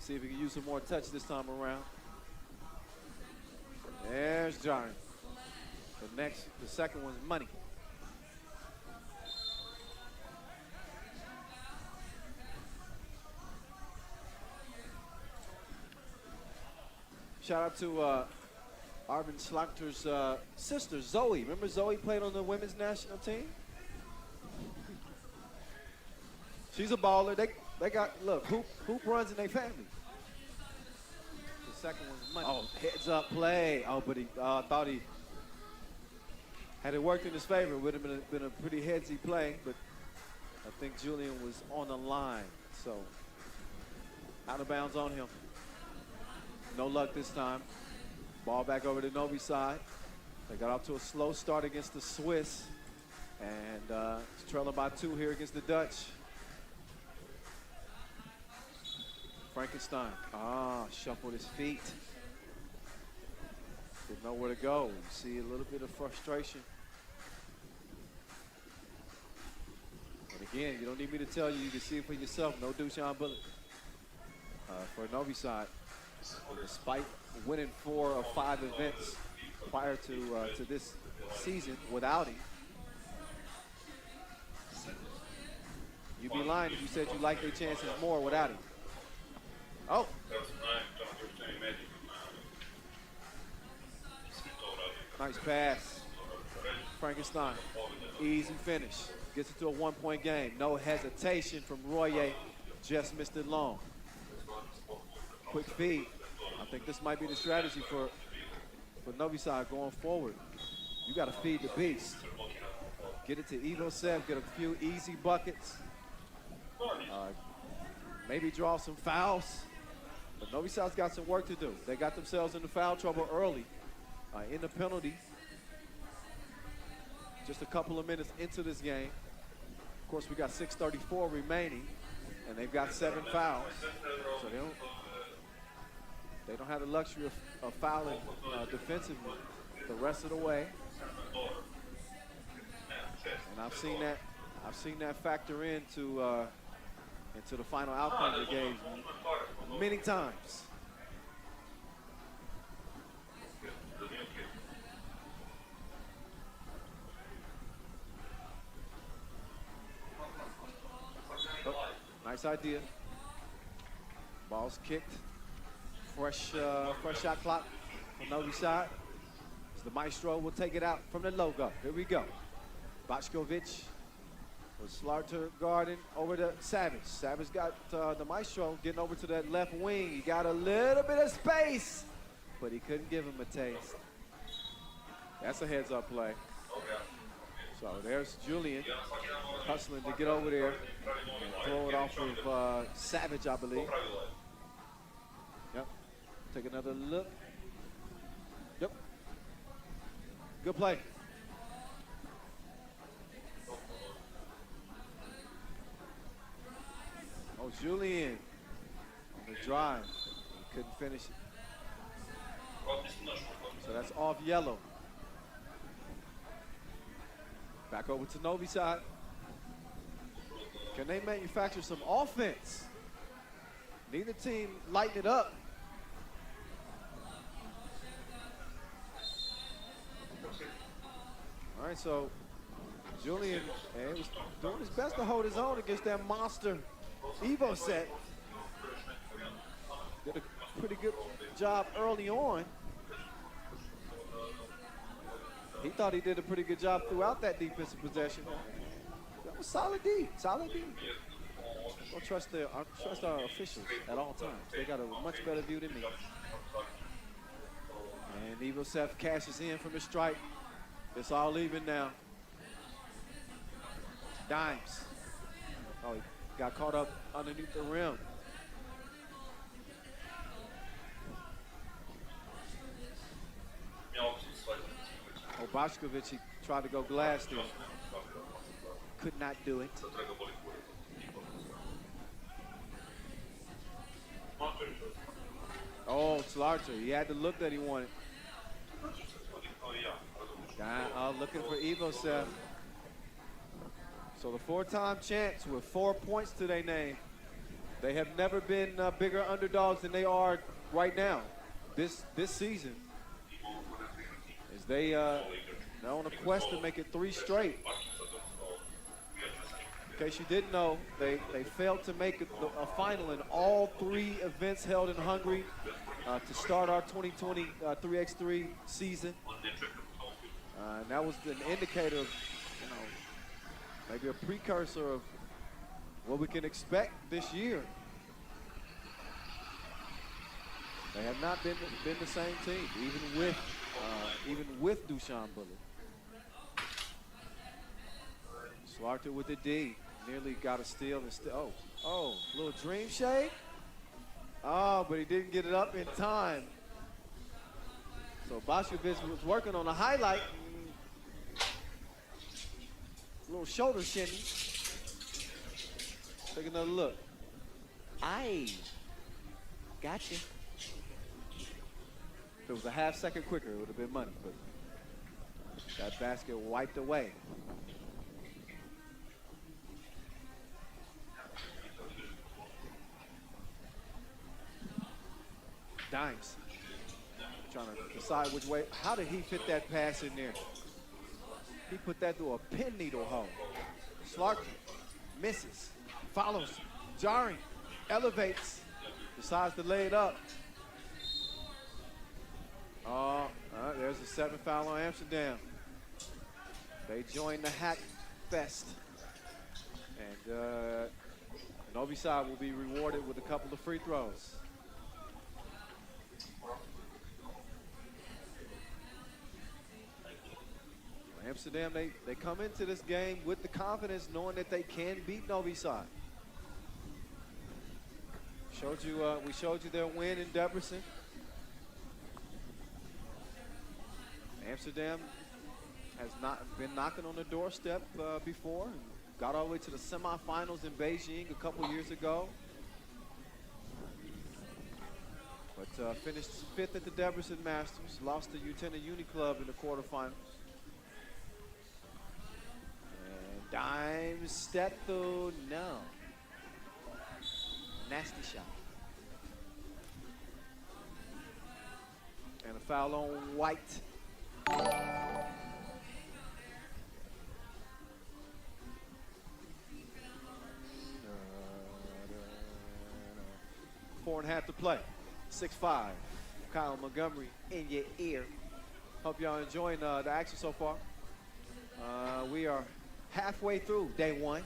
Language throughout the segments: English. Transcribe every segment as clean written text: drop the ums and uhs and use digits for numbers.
See if he can use some more touch this time around. There's Jarn. The second one's money. Shout out to Arvin Slaughter's sister, Zoe. Remember Zoe played on the women's national team? She's a baller. They got, look, hoop runs in their family. The second one's money. Oh, heads up play. Oh, but he thought he, had it worked in his favor, it would have been a pretty headsy play, but I think Julian was on the line. So, out of bounds on him. No luck this time. Ball back over to Novi's side. They got off to a slow start against the Swiss, and trailing by 2 here against the Dutch. Frankenstein, shuffled his feet. Didn't know where to go. You see a little bit of frustration. And again, you don't need me to tell you, you can see it for yourself. No Dushan bullet for Novi side. Despite winning 4 of 5 events prior to this season without him, you'd be lying if you said you liked their chances more without him. Oh. Nice pass. Frankenstein. Easy finish. Gets it to a 1-point game. No hesitation from Royer. Just missed it long. Quick feed. I think this might be the strategy for Novi side going forward. You got to feed the beast. Get it to Evo Sev. Get a few easy buckets. Maybe draw some fouls. But Novi Sad's got some work to do. They got themselves into foul trouble early in the penalty. Just a couple of minutes into this game. Of course, we got 6:34 remaining, and they've got 7 fouls. So they don't have the luxury of fouling defensively the rest of the way. And I've seen that factor into the final outcome of the game many times. Oh, nice idea. Ball's kicked. Fresh shot clock from Novi side. As the maestro will take it out from the logo. Here we go. Boshkovic with Slaughter guarding over to Savage. Savage got the maestro getting over to that left wing. He got a little bit of space, but he couldn't give him a taste. That's a heads-up play. So there's Julian hustling to get over there and throw it off of Savage, I believe. Yep. Take another look. Yep. Good play. Oh, Julian on the drive. He couldn't finish it. So that's off yellow. Back over to Novi side. Can they manufacture some offense? Neither team lighten it up. All right, so Julian was doing his best to hold his own against that monster Evo set. Did a pretty good job early on. He thought he did a pretty good job throughout that defensive possession. That was solid D, solid D. Don't trust our officials at all times. They got a much better view than me. And Evo Seth cashes in from his strike. It's all even now. Dimes. Oh, he got caught up underneath the rim. Oh, Boshkovic, he tried to go glass there. Could not do it. Oh, Slaughter, he had the look that he wanted. Looking for Evo Seth. So the 4-time champs with 4 points to their name They have never been bigger underdogs than they are right now, this season. As they are on a quest to make it 3 straight. In case you didn't know, they failed to make a final in all 3 events held in Hungary to start our 2020 3x3 season. And that was an indicator of, maybe a precursor of what we can expect this year. They have not been the same team, even with Dusan Bullet. Slarked with the D, nearly got a steal and still. Oh, little dream shake. Oh, but he didn't get it up in time. So Boskovic was working on a highlight. Little shoulder shinny. Take another look. Aye. Gotcha. If it was a half second quicker, it would have been money, but that basket wiped away. Dimes. Trying to decide which way. How did he fit that pass in there? He put that through a pin needle hole. Slarky misses, follows, jarring, elevates, decides to lay it up. There's a 7th foul on Amsterdam. They join the Hack Fest. And Novi side will be rewarded with a couple of free throws. Amsterdam, they come into this game with the confidence knowing that they can beat Novi Sad. We showed you their win in Debrecen. Amsterdam has not been knocking on the doorstep before. And got all the way to the semifinals in Beijing a couple years ago. But finished 5th at the Debrecen Masters. Lost to Utena Uni Club in the quarterfinals. And Dimes step through, no. Nasty shot. And a foul on White. 4.5 to play. 6-5. Kyle Montgomery in your ear. Hope y'all enjoying the action so far. We are halfway through day 1.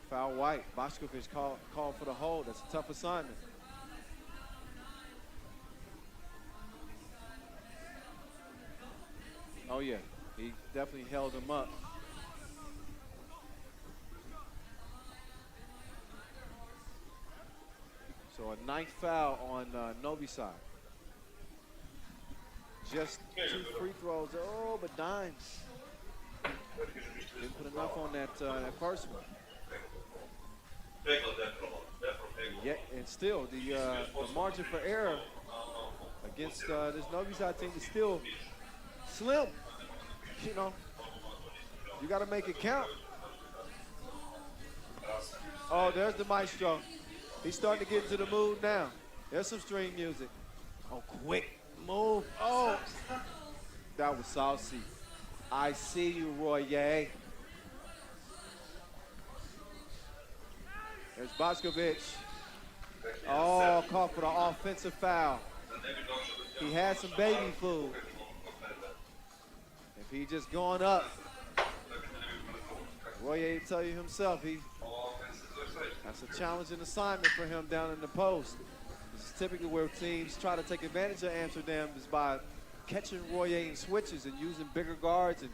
Foul White. Boskovic called for the hold. That's a tough assignment. Oh yeah, he definitely held him up. So a 9th foul on Novi side. Just 2 free throws. Oh, but Dimes didn't put enough on that first one. Yeah, and still the margin for error against this Novi side team is still slim. You know, you got to make it count. Oh, there's the maestro. He's starting to get into the mood now. There's some string music. Oh, quick move. Oh, that was saucy. I see you, Roy. Yay. There's Boskovic. Oh, called for the offensive foul. He had some baby food. If he just going up, Roy tell you himself, that's a challenging assignment for him down in the post. This is typically where teams try to take advantage of Amsterdam is by catching Roy in switches and using bigger guards and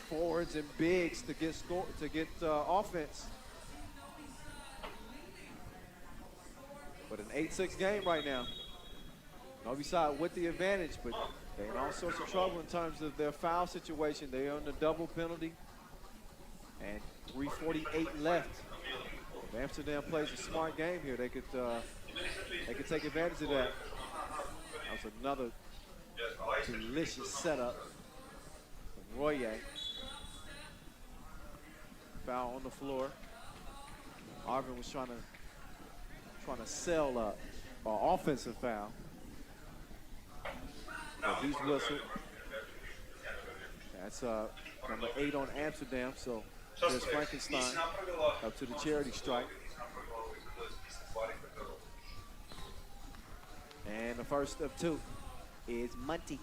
forwards and bigs to get offense. But an 8-6 game right now. Novi side with the advantage, but they're in all sorts of trouble in terms of their foul situation. They're on the double penalty. And 3:48 left. If Amsterdam plays a smart game here, they could take advantage of that. That was another delicious setup from Royer. foul on the floor. Arvin was trying to sell an offensive foul. But he's whistled. That's number 8 on Amsterdam. So there's Frankenstein up to the charity strike. And the first of 2 is Monty.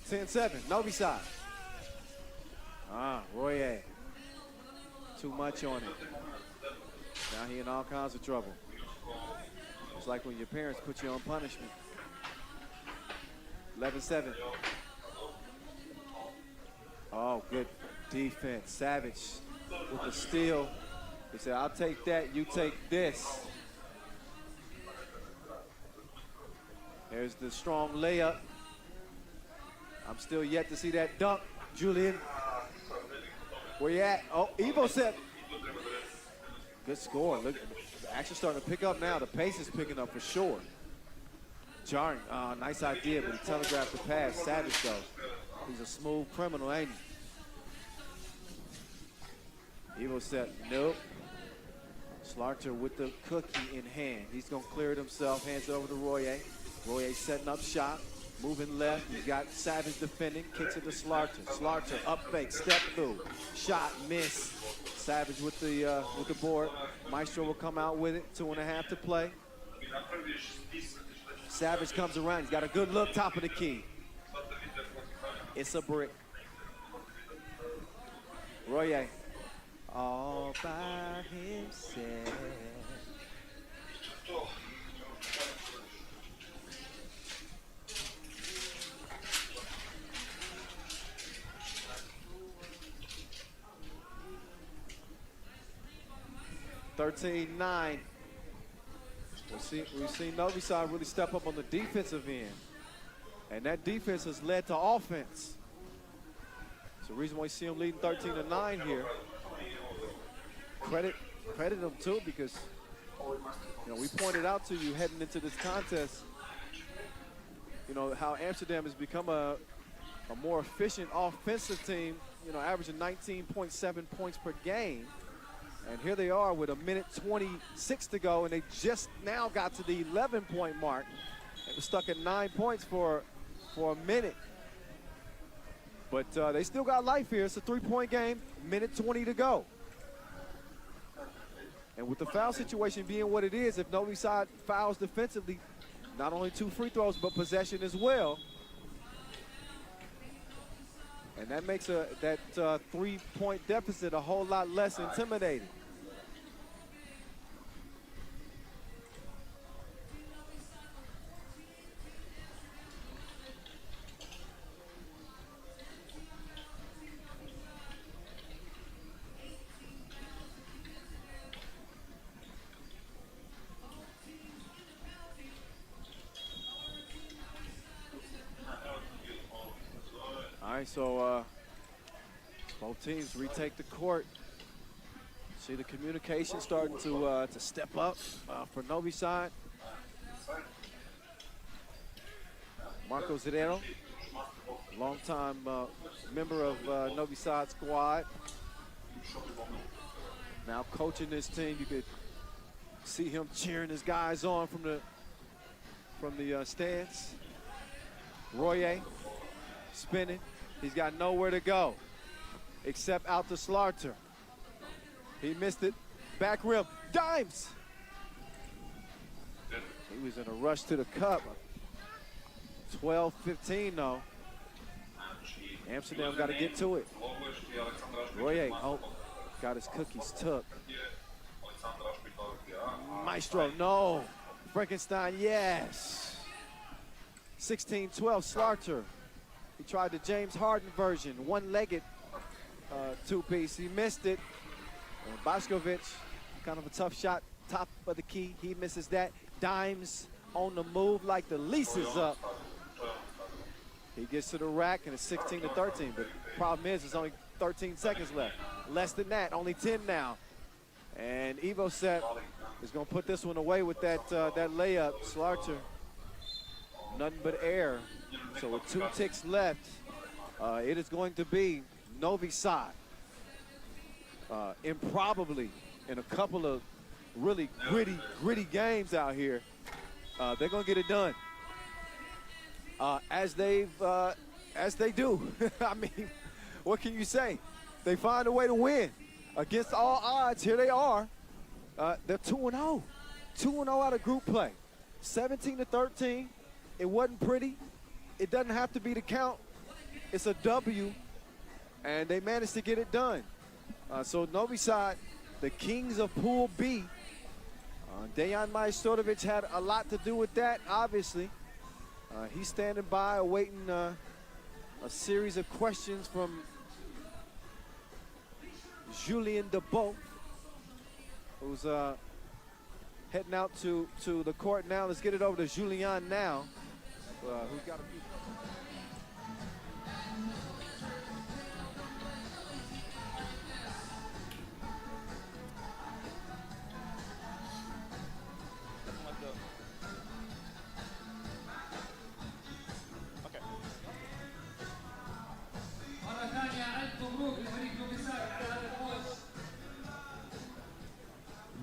Ten 7, Novi side. Royer. Too much on it. Now he in all kinds of trouble. It's like when your parents put you on punishment. 11-7. Oh, good defense. Savage with the steal. He said, I'll take that, you take this. There's the strong layup. I'm still yet to see that dunk, Julian. Where you at? Oh, Evo said. Good score. Look, the action's starting to pick up now. The pace is picking up for sure. Jarring, nice idea, but he telegraphed the pass. Savage though. He's a smooth criminal, ain't he? Evo said, nope. Slarter with the cookie in hand. He's gonna clear it himself, hands it over to Royer. Royer setting up shot. Moving left, he's got Savage defending, kicks it to Slarter. Slarter, up fake, step through, shot, miss. Savage with the board. Maestro will come out with it, 2.5 to play. Savage comes around, he's got a good look, top of the key. It's a brick. Royer, all by himself. (13-9). We've seen Novi side really step up on the defensive end. And that defense has led to offense. It's the reason why you see them leading 13-9 here. Credit them too, because we pointed out to you heading into this contest, how Amsterdam has become a more efficient offensive team, averaging 19.7 points per game. And here they are with 1:26 to go, and they just now got to the 11-point mark. They were stuck at 9 points for a minute. But they still got life here. It's a 3-point game, 1:20 to go. And with the foul situation being what it is, if Novi side fouls defensively, not only 2 free throws, but possession as well. And that makes that 3-point deficit a whole lot less intimidating. All right, so both teams retake the court. See the communication starting to step up for Novi side. Marco Zedero, longtime member of Novi side squad. Now coaching this team. You could see him cheering his guys on from the stands. Royer spinning. He's got nowhere to go except out to Slarter. He missed it. Back rim. Dimes. He was in a rush to the cup. 12-15 though. Amsterdam got to get to it. Royer, got his cookies took. Maestro, no. Frankenstein, yes. 16-12, Slarter. He tried the James Harden version, one-legged two-piece. He missed it. And Bošković, kind of a tough shot, top of the key. He misses that. Dimes on the move like the lease is up. He gets to the rack, and it's 16-13. But problem is, there's only 13 seconds left. Less than that, only 10 now. And Evo Set is going to put this one away with that layup. Slarter, nothing but air. So with 2 ticks left, it is going to be Novi Sad. Improbably, in a couple of really gritty games out here, they're going to get it done. As they do. I mean, what can you say? They find a way to win. Against all odds, here they are. They're 2-0. 2-0 out of group play. 17-13. It wasn't pretty. It doesn't have to be the count. It's a W, and they managed to get it done. So Novi Sad, the kings of Pool B. Dejan Majstorovic had a lot to do with that, obviously. He's standing by, awaiting a series of questions from Julien de.o.o, who's heading out to the court now. Let's get it over to Julien now, who's got a few.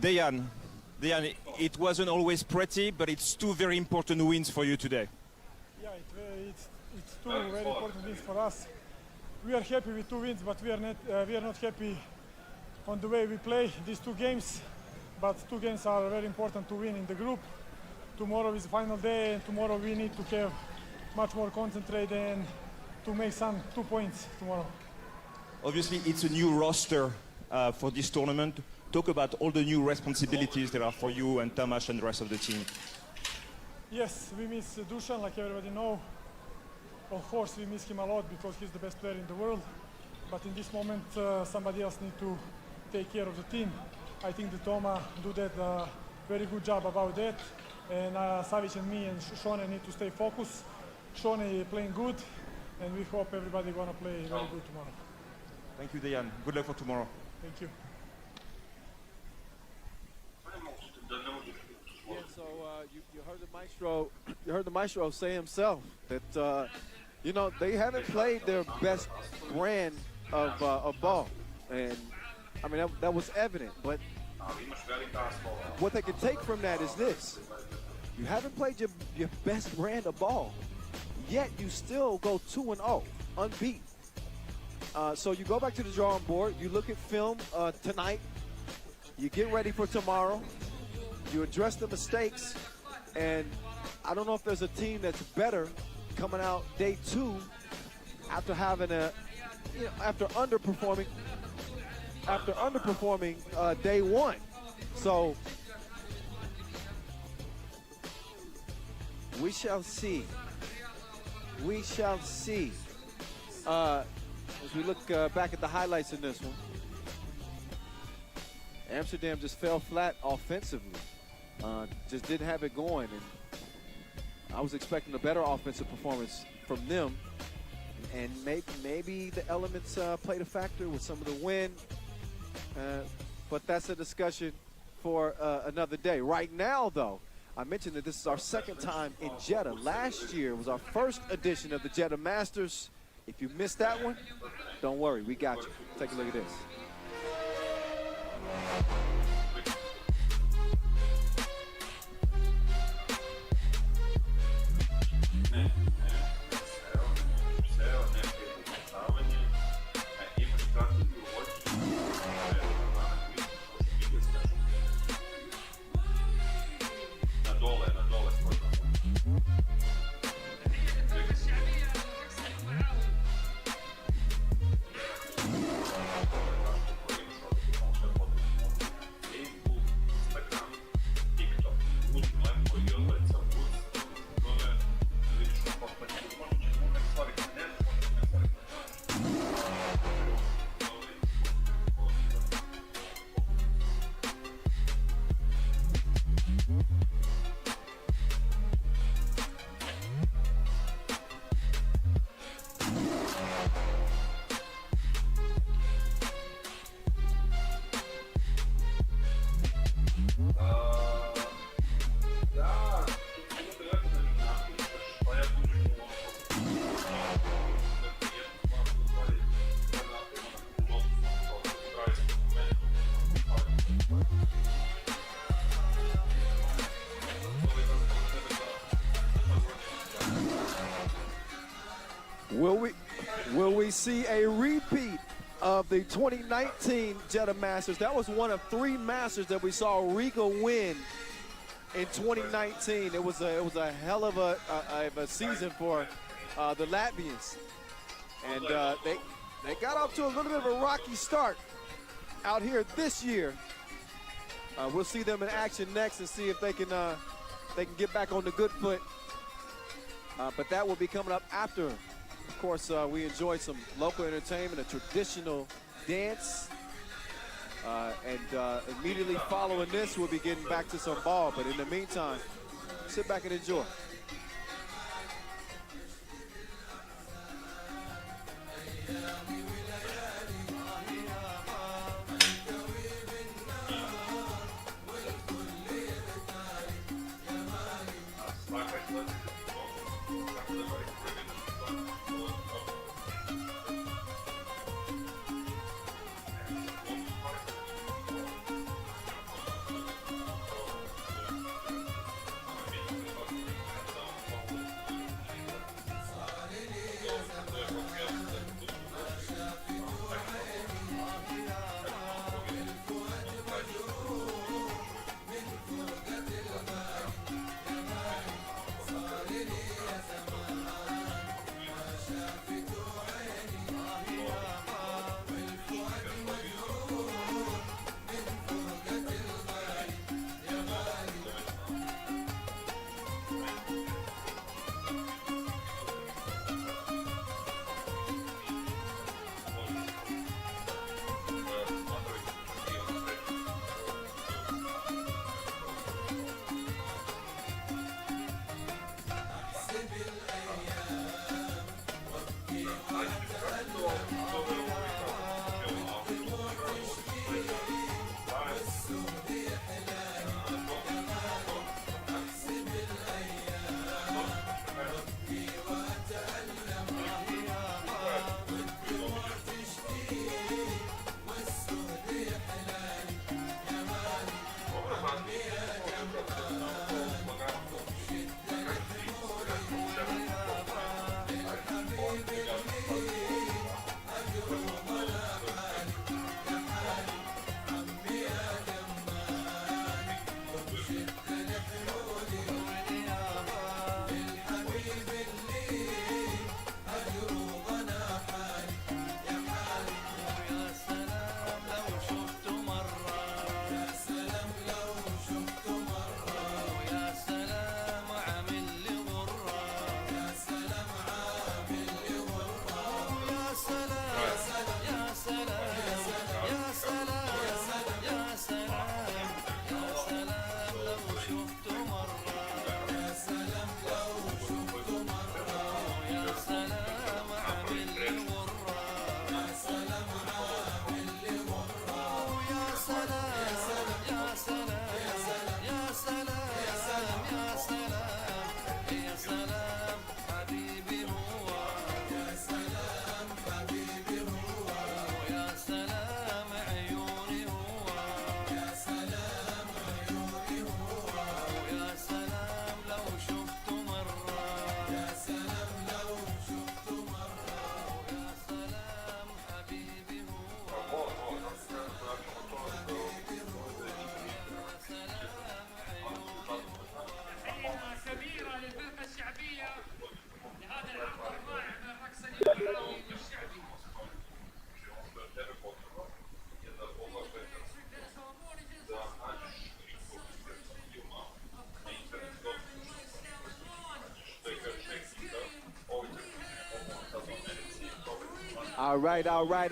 Dejan, it wasn't always pretty, but it's 2 very important wins for you today. Yeah, it's 2 very important wins for us. We are happy with 2 wins, but we are not happy on the way we play these 2 games. But 2 games are very important to win in the group. Tomorrow is the final day, and tomorrow we need to have much more concentrate and to make some 2 points tomorrow. Obviously, it's a new roster for this tournament. Talk about all the new responsibilities there are for you and Tamas and the rest of the team. Yes, we miss Dusan, like everybody knows. Of course, we miss him a lot because he's the best player in the world. But in this moment, somebody else needs to take care of the team. I think that Toma do that very good job about that. And Savic and me and Shone need to stay focused. Shone is playing good, and we hope everybody gonna play very good tomorrow. Thank you, Dejan. Good luck for tomorrow. Thank you. Yeah, so you heard the maestro. You heard the maestro say himself that you know, they haven't played their best brand of ball, and I mean that was evident. But what they can take from that is this: you haven't played your best brand of ball, yet you still go 2-0, unbeaten. So you go back to the drawing board. You look at film tonight. You get ready for tomorrow. You address the mistakes, and I don't know if there's a team that's better coming out day 2 after having after underperforming day 1. So we shall see. We shall see. As we look back at the highlights in this one, Amsterdam just fell flat offensively. Just didn't have it going, and I was expecting a better offensive performance from them. And maybe the elements played a factor with some of the wind, but that's a discussion for another day. Right now, though, I mentioned that this is our 2nd time in Jeda. Last year was our 1st edition of the Jeda Masters. If you missed that one, don't worry, we got you. Take a look at this. we see a repeat of the 2019 Jeda Masters. That was one of 3 Masters that we saw Riga win in 2019. It was a hell of a season for the Latvians, and they got off to a little bit of a rocky start out here this year. We'll see them in action next and see if they can get back on the good foot. But that will be coming up after. Of course, we enjoyed some local entertainment, a traditional dance. And immediately following this, we'll be getting back to some ball. But in the meantime, sit back and enjoy.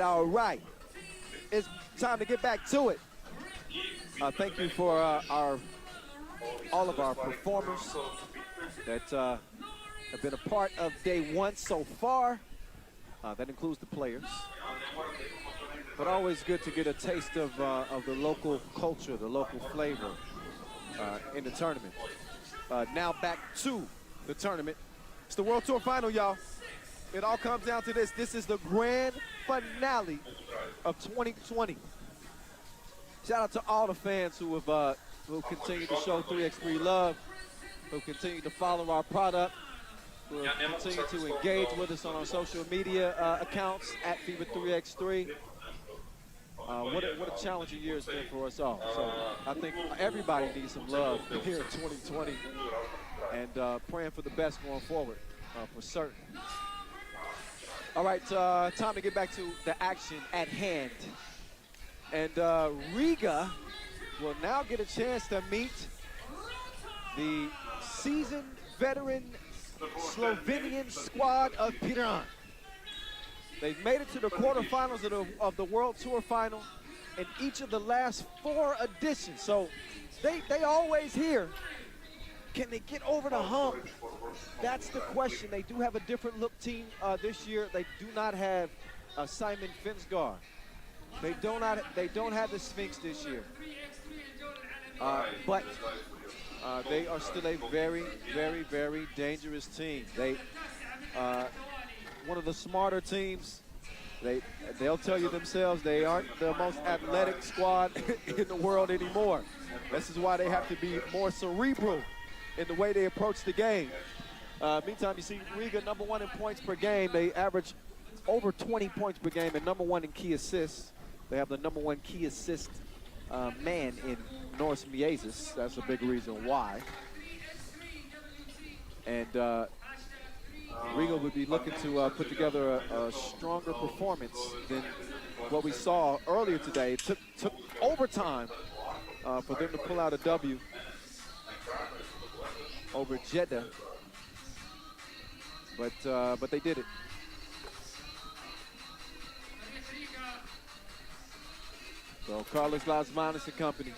All right. It's time to get back to it. Thank you for all of our performers that have been a part of day 1 so far. That includes the players. But always good to get a taste of the local culture, the local flavor in the tournament. Now back to the tournament. It's the World Tour Final, y'all. It all comes down to this. This is the grand finale of 2020. Shout out to all the fans who continue to show 3x3 love, who continue to follow our product, for continuing to engage with us on our social media accounts at Fiba 3x3. What a challenging year it's been for us all. So I think everybody needs some love here in 2020 and praying for the best going forward, for certain. All right, time to get back to the action at hand. And Riga will now get a chance to meet the seasoned veteran Slovenian squad of Piran. They've made it to the quarterfinals of the World Tour final in each of the last 4 editions. So they always here. Can they get over the hump? That's the question. They do have a different look team this year. They do not have Simon Finsgaard. They don't have the Sphinx this year. But they are still a very, very, very dangerous team. They one of the smarter teams. They'll tell you themselves they aren't the most athletic squad in the world anymore. This is why they have to be more cerebral in the way they approach the game. Meantime, you see Riga #1 in points per game. They average over 20 points per game and #1 in key assists. They have the #1 key assist man in Norris Miezis. That's a big reason why. And Riga would be looking to put together a stronger performance than what we saw earlier today. It took overtime for them to pull out a W over Jeda, but they did it. So Carlos Lasmanis and company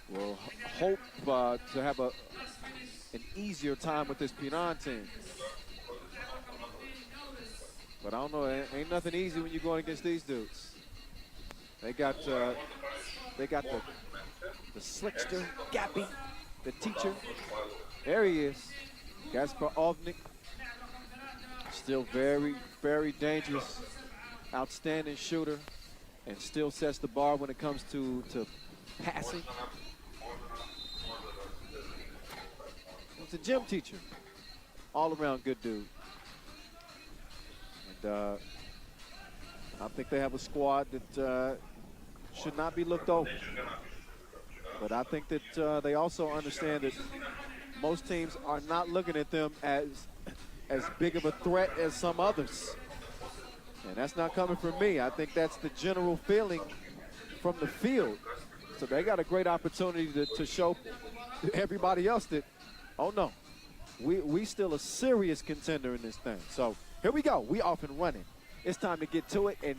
will hope to have an easier time with this Piran team. But I don't know, ain't nothing easy when you're going against these dudes. They got the slickster, Gappy, the teacher. There he is, Gaspar Ovnik. Still very, very dangerous, outstanding shooter, and still sets the bar when it comes to passing. He's a gym teacher, all around good dude. And I think they have a squad that should not be looked over. But I think that they also understand that most teams are not looking at them as big of a threat as some others. And that's not coming from me. I think that's the general feeling from the field. So they got a great opportunity to show everybody else that, oh no, we still a serious contender in this thing. So here we go. We off and running. It's time to get to it, and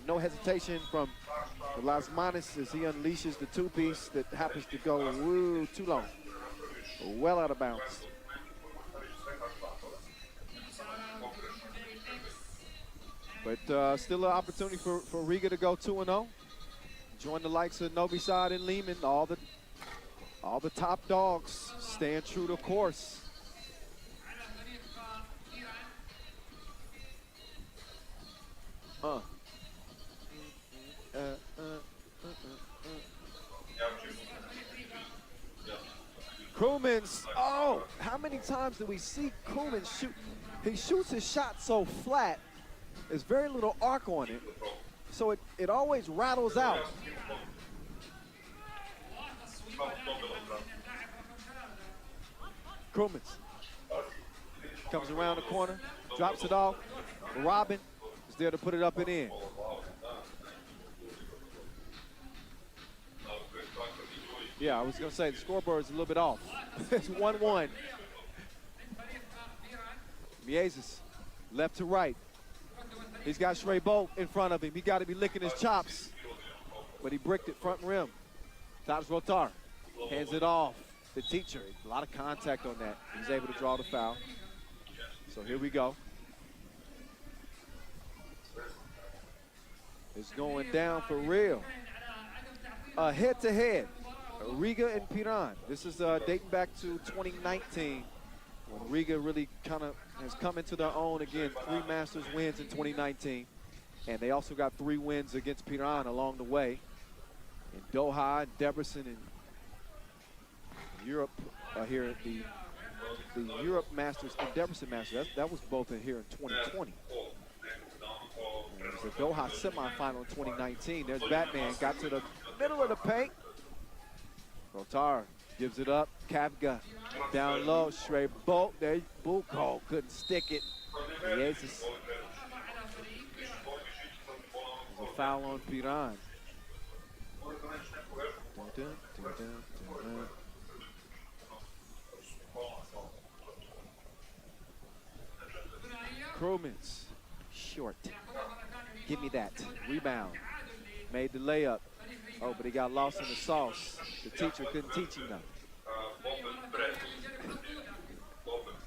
no hesitation from Lasmanis as he unleashes the two-piece that happens to go too long. Well out of bounds. But still an opportunity for Riga to go 2-0. Join the likes of Novi Sad and Lehman, all the top dogs staying true to course. Krumens, oh, how many times do we see Krumens shoot? He shoots his shot so flat, there's very little arc on it, so it always rattles out. Krumens comes around the corner, drops it off. Robin is there to put it up and in. Yeah, I was going to say the scoreboard is a little bit off. It's 1-1. Miezis, left to right. He's got Shrebo in front of him. He got to be licking his chops. But he bricked it front rim. Tops Rotar hands it off. The teacher, a lot of contact on that. He's able to draw the foul. So here we go. It's going down for real. Head-to-head. Riga and Piran. This is dating back to 2019 when Riga really kind of has come into their own again. 3 Masters wins in 2019. And they also got 3 wins against Piran along the way. In Doha, Debrecen, and Europe here at the the Europe Masters and Debrecen Masters. That was both in here in 2020. And it was the Doha semifinal in 2019. There's Batman, got to the middle of the paint. Rotar gives it up. Kavga down low. Straight Bolt. There, Buko couldn't stick it. Yes. There's a foul on Piran. Krumins, short. Give me that. Rebound. Made the layup. Oh, but he got lost in the sauce. The teacher couldn't teach him nothing.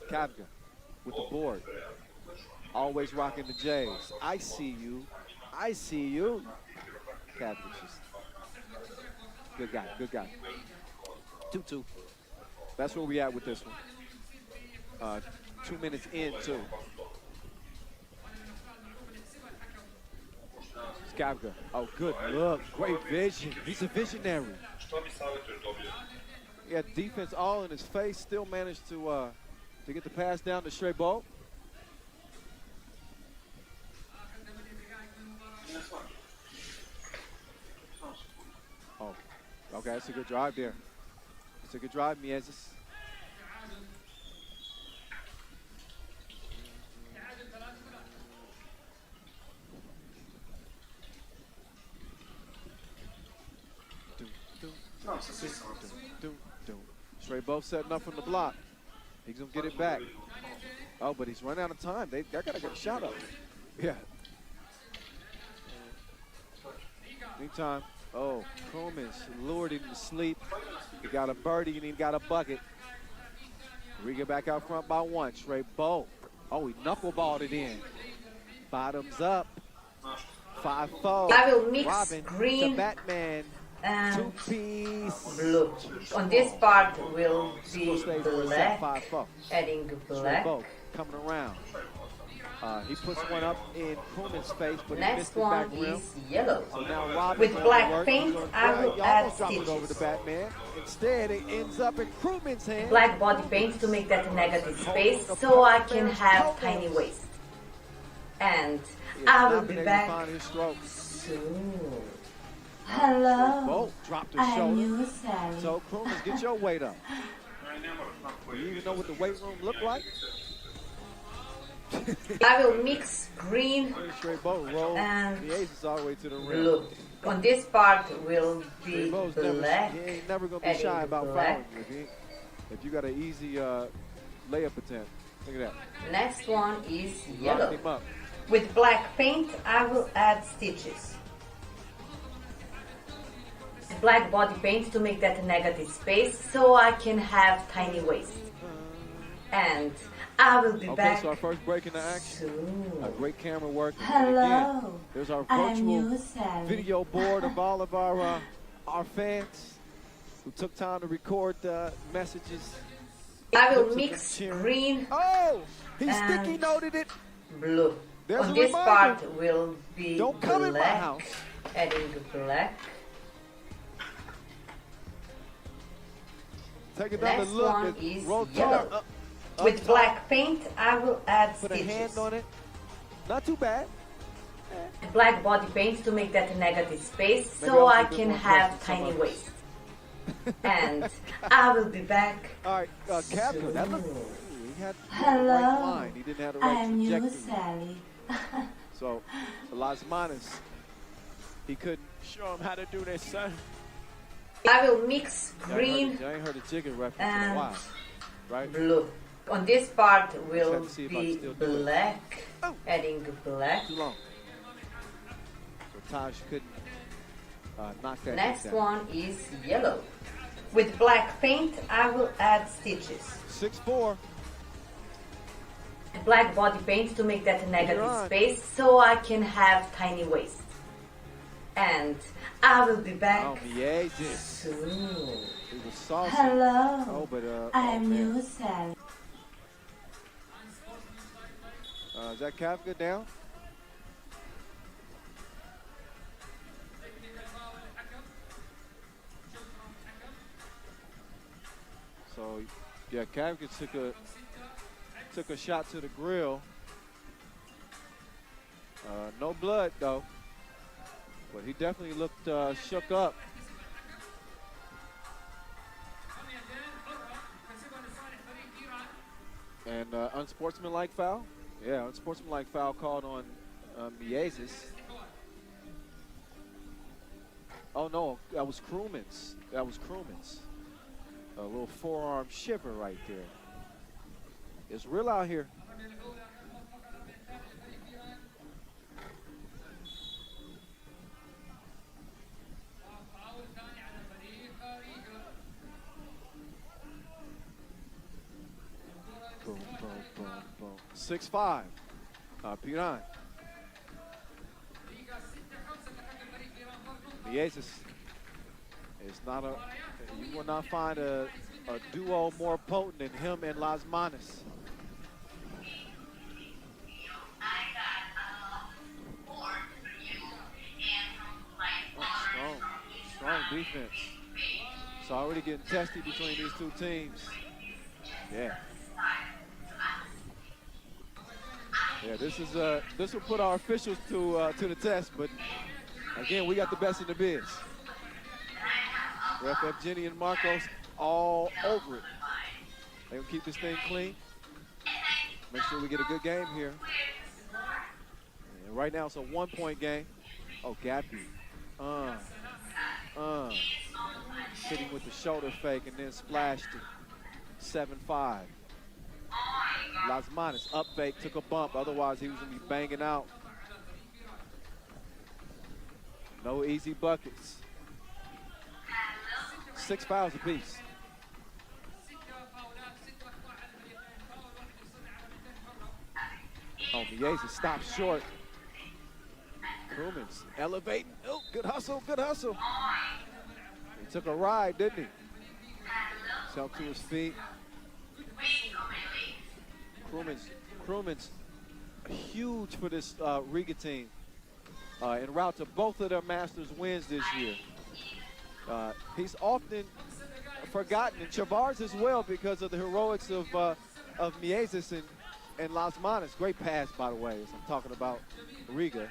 Kavga with the board. Always rocking the J's. I see you. I see you. Kavga's just good guy, good guy. 2-2. That's where we at with this one. 2 minutes in, too. Kavga. Oh, good look. Great vision. He's a visionary. He had defense all in his face. Still managed to get the pass down to Stray Bolt. Oh, okay. That's a good drive there. It's a good drive, Miezes. Stray both setting up from the block. He's gonna get it back. Oh, but he's run out of time. They gotta get a shot up. Yeah. Meantime, oh, Krumins lured him to sleep. He got a birdie and he got a bucket. Riga back out front by one. Stray Bolt. Oh, he knuckleballed it in. Bottoms up. 5-4. I will mix Robin green to Batman. and Two-piece. blue. On this part will be black, 5-4. adding black. Both coming around. He puts one up in Krumins' face, but he Next missed the one back rim. is yellow. So now Robin's With on black the work. paint, He's gonna I try. will He add almost dropped it over stitches. to Batman. Instead, it ends up in Krumins' hand. Black body paint to make that negative space so I can have tiny waist. And I will be back soon. Hello, Bolt dropped his I'm shoulder. new Sally. So Krumins, get your weight up. Do you even know what the weight room looked like? I will mix green Straight Bolt roll and the aces all the way to the rim. blue. On this part will be Bo's black, he ain't never gonna be adding shy about black. fouling. If you got an easy layup attempt, look at that. Next one is Locked yellow. him up. With black paint, I will add stitches. Black body paint to make that negative space so I can have tiny waist. And I will be Okay, back so our first break in the action. soon. Great camera work. And Hello, again, there's our I'm virtual new Sally. video board of all of our fans who took time to record messages. I clips will of them mix cheering. green, Oh, he and sticky noted it. blue. There's On a this reminder. part will be Don't come in my black, house. adding black. Take another Next look one at is Rotar yellow. up With top. black paint, I will add Put a hand stitches. on it. Not too bad. Black body paint to make that negative space Maybe so I'll I do a bit can more have press than some tiny others. waist. And I will be back. All right, Captain, that looked. soon. He had the Hello, right line. He didn't have the right I'm new trajectory. Sally. So, Elias Manis, he couldn't show him how to do this, son. I will mix green I ain't heard a chicken reference in a and while, right? blue. On this part will Let's see if I can be still do it. black, Oh. adding black. Too long. So Taj couldn't knock that Next down. one is yellow. With black paint, I will add stitches. 6'4". Black body paint to make that negative on. space so I can have tiny waist. And I will be back Oh, yeah, this. soon. He was saucy. Hello, Oh, but I'm oh, man. new Sally. Is that Kafka down? So Yeah, Kavka took a shot to the grill. No blood though, but he definitely looked shook up. And unsportsmanlike foul? Yeah, unsportsmanlike foul called on Miezis. Oh no, that was Krumens. That was Krumens. A little forearm shiver right there. It's real out here. Boom, boom, boom, boom. 6-5. Piran. Miezis is not a. You will not find a duo more potent than him and Las Manos. Oh, strong defense. It's already getting testy between these two teams. Yeah. Yeah, this will put our officials to the test, but again, we got the best in the biz. Ref Evgeny and Marcos all over it. They will keep this thing clean. Make sure we get a good game here. And right now it's a 1-point game. Oh, Gappy. Hitting with the shoulder fake and then splashed it. 7-5. Las Manos up fake, took a bump. Otherwise, he was going to be banging out. No easy buckets. 6 fouls apiece. Oh, Miezis stops short. Krumens elevating. Oh, good hustle, good hustle. He took a ride, didn't he? Self to his feet. Krumens huge for this Riga team. En route to both of their Masters wins this year. He's often forgotten, and Chavars as well, because of the heroics of Miezis and Las Manos. Great pass, by the way, as I'm talking about Riga.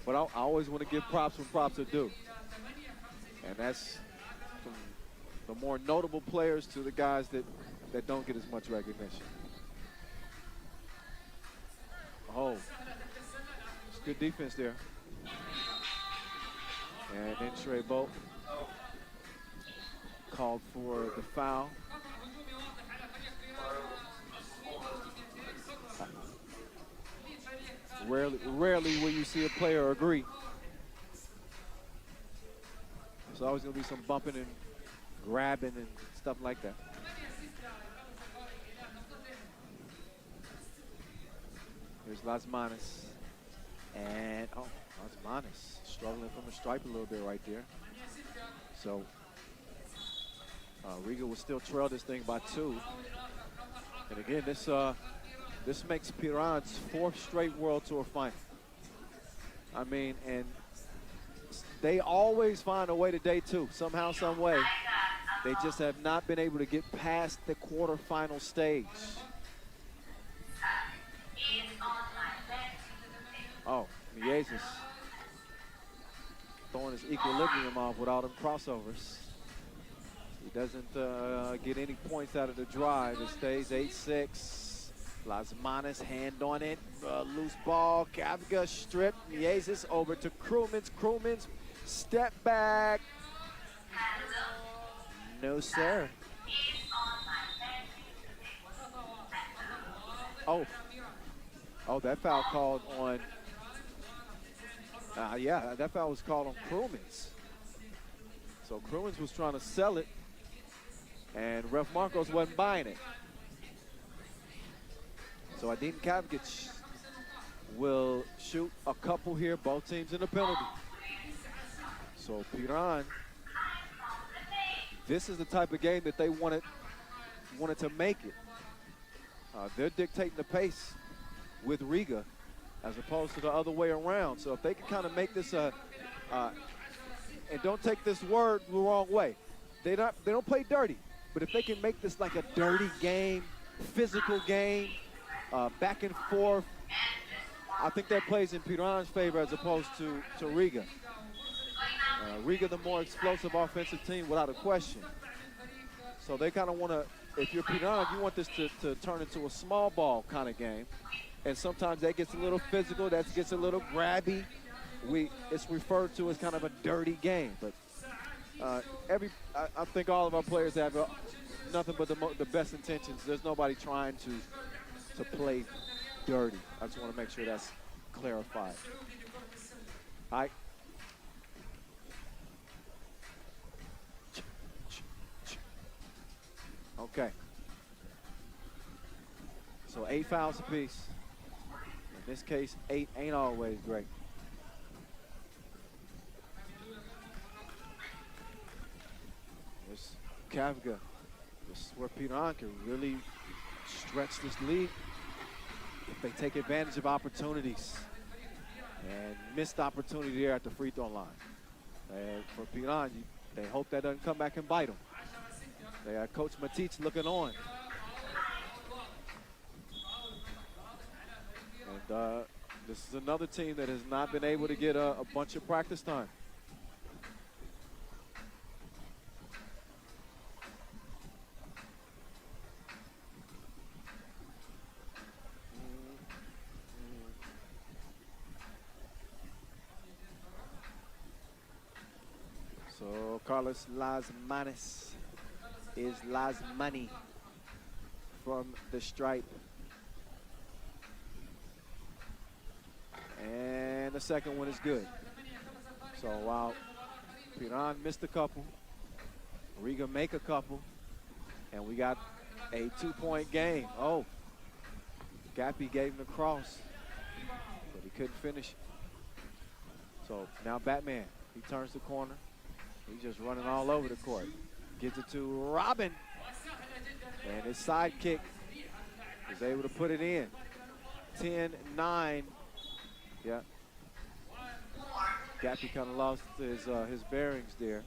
But I always want to give props when props are due. And that's from the more notable players to the guys that don't get as much recognition. Oh, it's good defense there. And then Trey Bolt called for the foul. Rarely will you see a player agree. There's always going to be some bumping and grabbing and stuff like that. Here's Las Manos. And, oh, Las Manos struggling from the stripe a little bit right there. So, Riga will still trail this thing by 2. And again, this makes Piran's 4th straight World Tour final. I mean, and they always find a way to day 2, somehow, some way. They just have not been able to get past the quarterfinal stage. Oh, Miezis throwing his equilibrium off with all them crossovers. He doesn't get any points out of the drive. It stays 8-6. Las Manos hand on it. Loose ball. Kavga stripped. Miezis over to Krumens. Krumens step back. No, sir. Oh, that foul called on. Yeah, that foul was called on Krumens. So Krumens was trying to sell it, and Ref Marcos wasn't buying it. So Adin Kavgic will shoot a couple here, both teams in the penalty. So Piran, this is the type of game that they wanted to make it. They're dictating the pace with Riga as opposed to the other way around. So if they can kind of make this and don't take this word the wrong way, they don't play dirty, but if they can make this like a dirty game, physical game, back and forth, I think that plays in Piran's favor as opposed to Riga. Riga, the more explosive offensive team without a question. So they kind of want to, if you're Piran, you want this to turn into a small ball kind of game. And sometimes that gets a little physical, that gets a little grabby. It's referred to as kind of a dirty game. But I think all of our players have nothing but the best intentions. There's nobody trying to play dirty. I just want to make sure that's clarified. All right. Okay. So 8 fouls apiece. In this case, 8 ain't always great. There's Kavga. This is where Piran can really stretch this lead if they take advantage of opportunities. And missed opportunity there at the free throw line. And for Piran, they hope that doesn't come back and bite them. They got Coach Matich looking on. And this is another team that has not been able to get a bunch of practice time. So Carlos Lasmanis is Lasmani from the stripe. And the second one is good. So while Piran missed a couple, Riga make a couple, and we got a 2-point game. Oh, Gappy gave him the cross, but he couldn't finish. So now Batman, he turns the corner. He's just running all over the court. Gives it to Robin. And his sidekick is able to put it in. 10-9. Yeah. Gappy kind of lost his bearings there.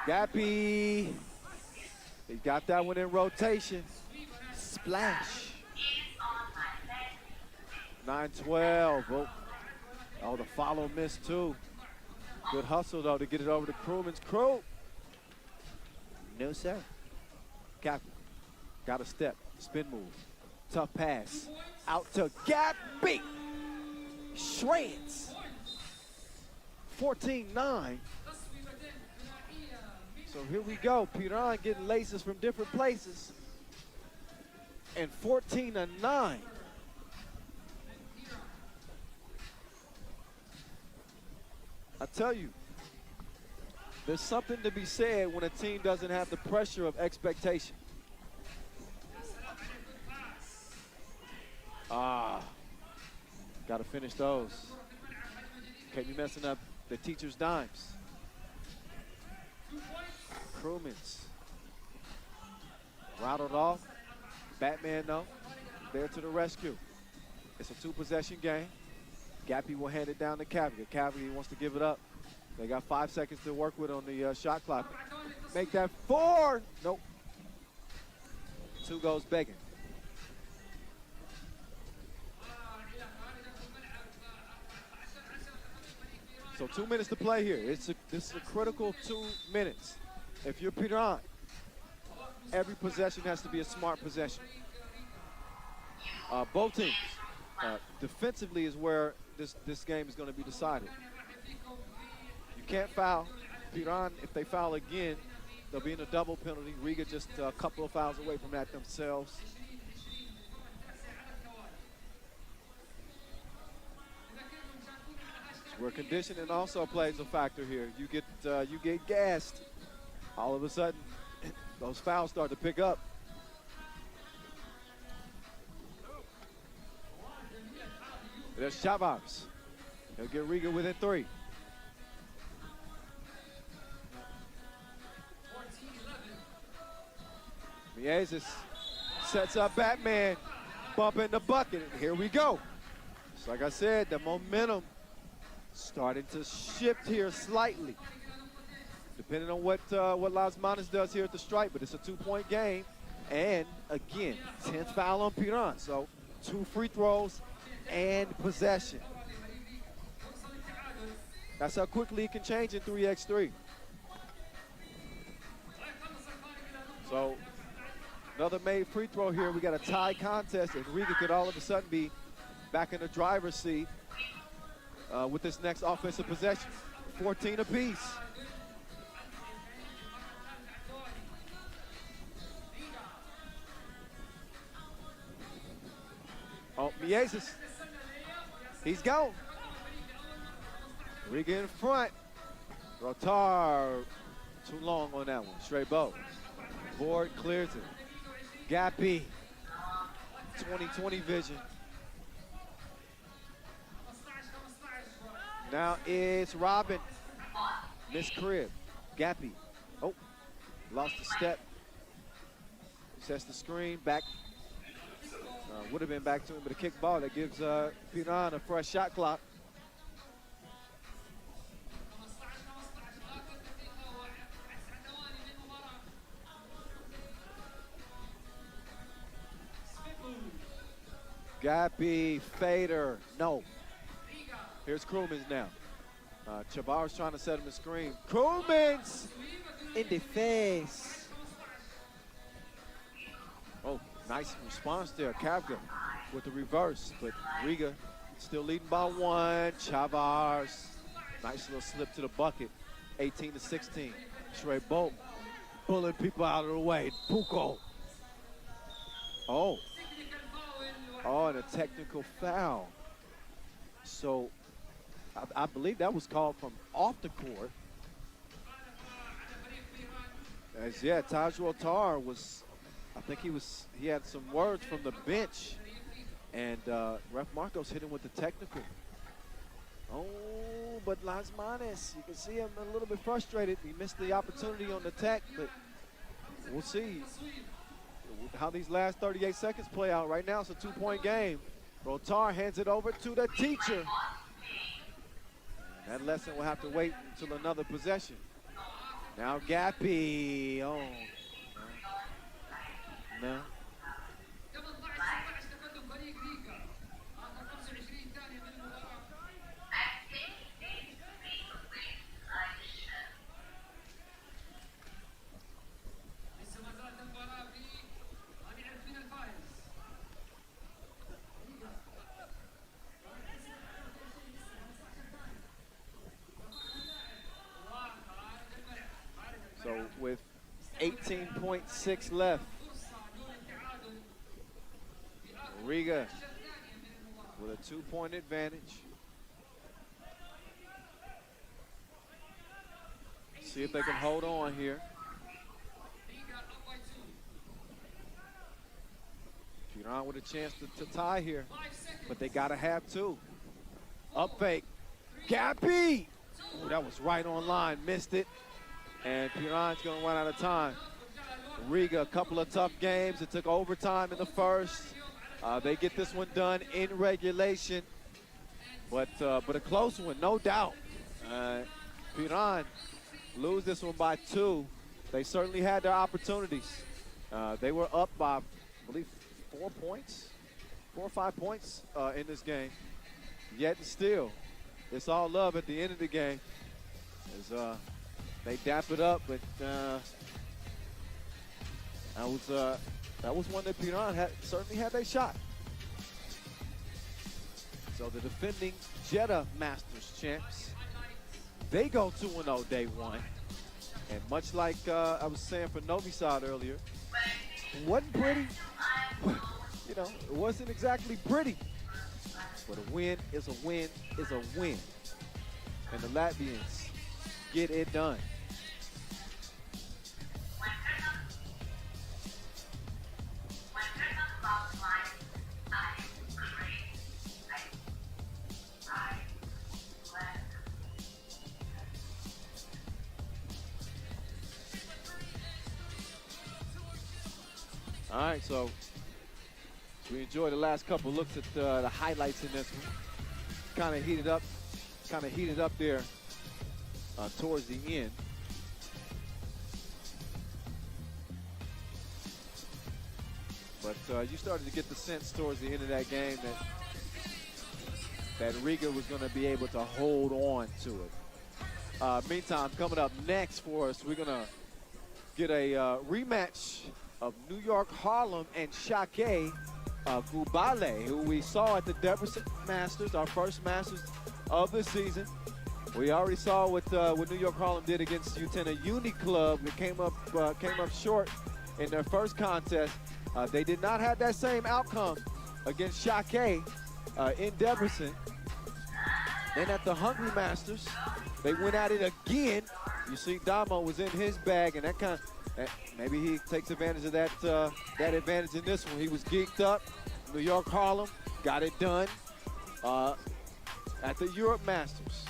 Gappy. He got that one in rotation. Splash. 9-12. Oh, the follow missed too. Good hustle though to get it over to Crewman's crew. No sir. Gappy. Got a step. Spin move. Tough pass. Out to Gappy. Shreds. 14-9. So here we go. Piran getting laces from different places. And 14-9. I tell you, there's something to be said when a team doesn't have the pressure of expectation. Got to finish those. Can't be messing up the teacher's dimes. Crewman's rattled off. Batman, though, there to the rescue. It's a 2-possession game. Gappy will hand it down to Kavga. Kavga wants to give it up. They got 5 seconds to work with on the shot clock. Make that 4. Nope. 2 goes begging. So 2 minutes to play here. This is a critical 2 minutes. If you're Piran, every possession has to be a smart possession. Both teams. Defensively is where this game is going to be decided. You can't foul. Piran, if they foul again, they'll be in a double penalty. Riga just a couple of fouls away from that themselves. Where conditioning also plays a factor here. You get gassed. All of a sudden, those fouls start to pick up. There's Chavez. He'll get Riga within 3. Miezis sets up Batman. up in the bucket. And here we go. So like I said, the momentum starting to shift here slightly, depending on what Las Manas does here at the stripe. But it's a 2-point game. And again, 10th foul on Piran. So 2 free throws and possession. That's how quickly it can change in 3x3. So another made free throw here. We got a tie contest, and Riga could all of a sudden be back in the driver's seat with this next offensive possession. 14 apiece. Oh, Mieses. He's gone. Riga in front. Rotar, too long on that one. Straight bow. Board clears it. Gappy. 20/20 vision. Now it's Robin. Miss Crib. Gappy. Oh, lost a step. Sets the screen back. Would have been back to him, but a kick ball that gives Piran a fresh shot clock. Gappy, fader, no. Here's Krumans now. Chabar's trying to set him a screen. Krumans in the face. Oh, nice response there. Kavga with the reverse, but Riga still leading by 1. Chavars, nice little slip to the bucket. 18-16. Trey Bolt pulling people out of the way. Puko. Oh, and a technical foul. So I believe that was called from off the court. As yeah, Taj Rotar was, I think he had some words from the bench, and Ref Marcos hit him with the technical. Oh, but Las Manas, you can see him a little bit frustrated. He missed the opportunity on the tech, but we'll see how these last 38 seconds play out. Right now, it's a 2-point game. Rotar hands it over to the teacher. That lesson will have to wait until another possession. Now Gappy. Oh, no. So with 18.6 left, Riga with a 2-point advantage. See if they can hold on here. Piran with a chance to tie here, but they gotta have 2. Up fake, Gappy! Ooh, that was right on line, missed it. And Piran's gonna run out of time. Riga, a couple of tough games. It took overtime in the first. They get this one done in regulation, but a close one, no doubt. Piran lose this one by 2. They certainly had their opportunities. They were up by, I believe, 4 points, 4 or 5 points in this game. Yet and still, it's all love at the end of the game. They dap it up, but that was one that Piran certainly had their shot. So the defending Jeda Masters champs, they go 2-0 day 1. And much like I was saying for Novi Sad earlier, it wasn't pretty. You know, it wasn't exactly pretty. But a win is a win is a win. And the Latvians get it done. All right, so We enjoyed the last couple looks at the highlights in this one. Kind of heated up there towards the end. But you started to get the sense towards the end of that game that Riga was going to be able to hold on to it. Meantime, coming up next for us, we're going to get a rematch of New York Harlem and Shake Gubale, who we saw at the Debrecen Masters, our first Masters of the season. We already saw what New York Harlem did against Utena Uni Club. It came up short in their first contest. They did not have that same outcome against Shake in Debrecen. Then at the Hungary Masters, they went at it again. You see Damo was in his bag, and maybe he takes advantage of that advantage in this one. He was geeked up. New York Harlem got it done at the Europe Masters.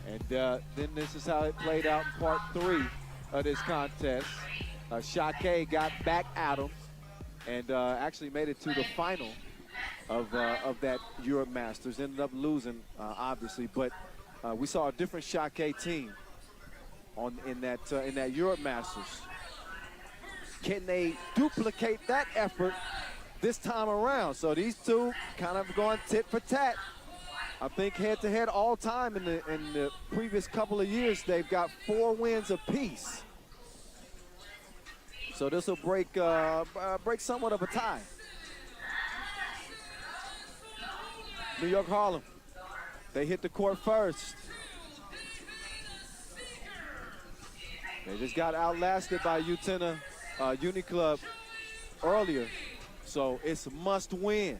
And then this is how it played out in part 3 of this contest. Shake got back at him and actually made it to the final of that Europe Masters. Ended up losing, obviously, but we saw a different Shake team in that Europe Masters. Can they duplicate that effort this time around? So these two kind of going tit for tat. I think head-to-head all time in the previous couple of years, they've got 4 wins apiece. So this will break somewhat of a tie. New York Harlem, they hit the court first. They just got outlasted by Utena Uni Club earlier, so it's a must win.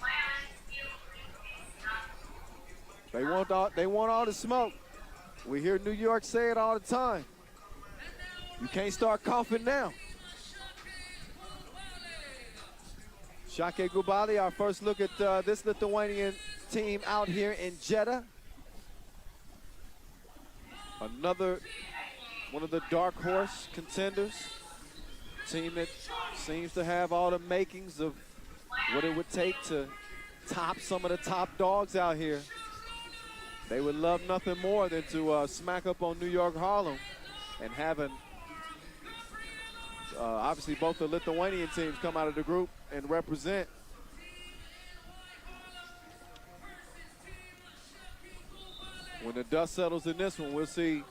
They want all the smoke. We hear New York say it all the time. You can't start coughing now. Shake Gubale, our first look at this Lithuanian team out here in Jeda. Another one of the dark horse contenders. Team that seems to have all the makings of what it would take to top some of the top dogs out here. They would love nothing more than to smack up on New York Harlem and having obviously both the Lithuanian teams come out of the group and represent. When the dust settles in this one, we'll see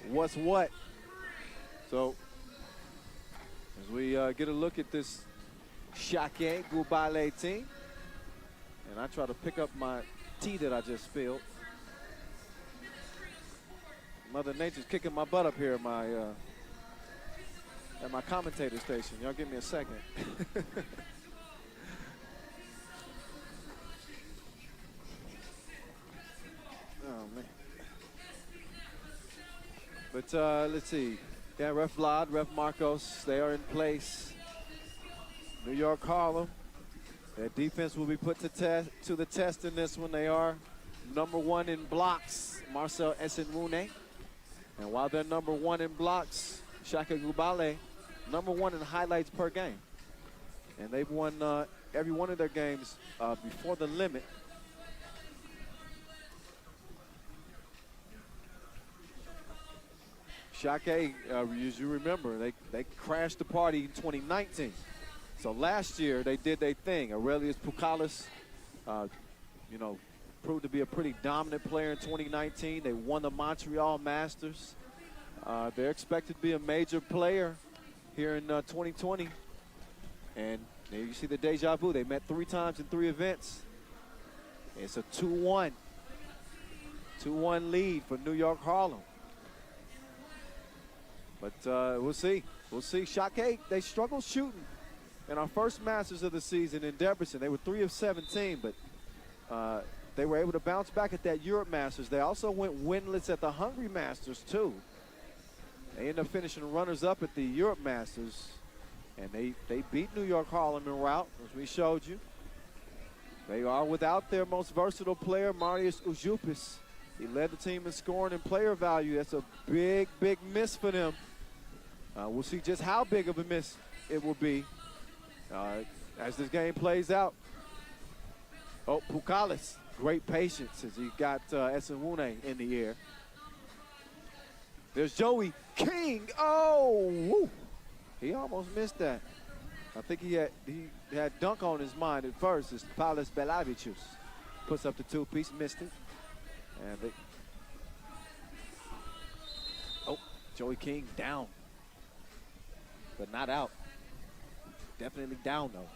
what's what. So as we get a look at this Shake Gubale team, and I try to pick up my tea that I just spilled. Mother Nature's kicking my butt up here at my commentator station. Y'all give me a second. Oh, man. But let's see. Yeah, Ref Vlad, Ref Marcos, they are in place. New York Harlem, their defense will be put to the test in this one. They are #1 in blocks, Marcel Esenwune. And while they're #1 in blocks, Shake Gubale, #1 in highlights per game. And they've won every one of their games before the limit. Shake, as you remember, they crashed the party in 2019. So last year they did their thing. Aurelius Pukalis, proved to be a pretty dominant player in 2019. They won the Montreal Masters. They're expected to be a major player here in 2020. And there you see the deja vu. They met 3 times in 3 events. It's a 2-1 lead for New York Harlem. But we'll see. We'll see. Shake, they struggled shooting in our first Masters of the season in Debrecen. They were 3 of 17, but they were able to bounce back at that Europe Masters. They also went winless at the Hungary Masters, too. They ended up finishing runners-up at the Europe Masters, and they beat New York Harlem en route, as we showed you. They are without their most versatile player, Marius Ujupis. He led the team in scoring and player value. That's a big, big miss for them. We'll see just how big of a miss it will be As this game plays out, oh, Pukalis, great patience as he got Esenwune in the air. There's Joey King. Oh, woo. He almost missed that. I think he had dunk on his mind at first. It's Paulis Belavicius. Puts up the two-piece, missed it. And Joey King down, but not out. Definitely down, though.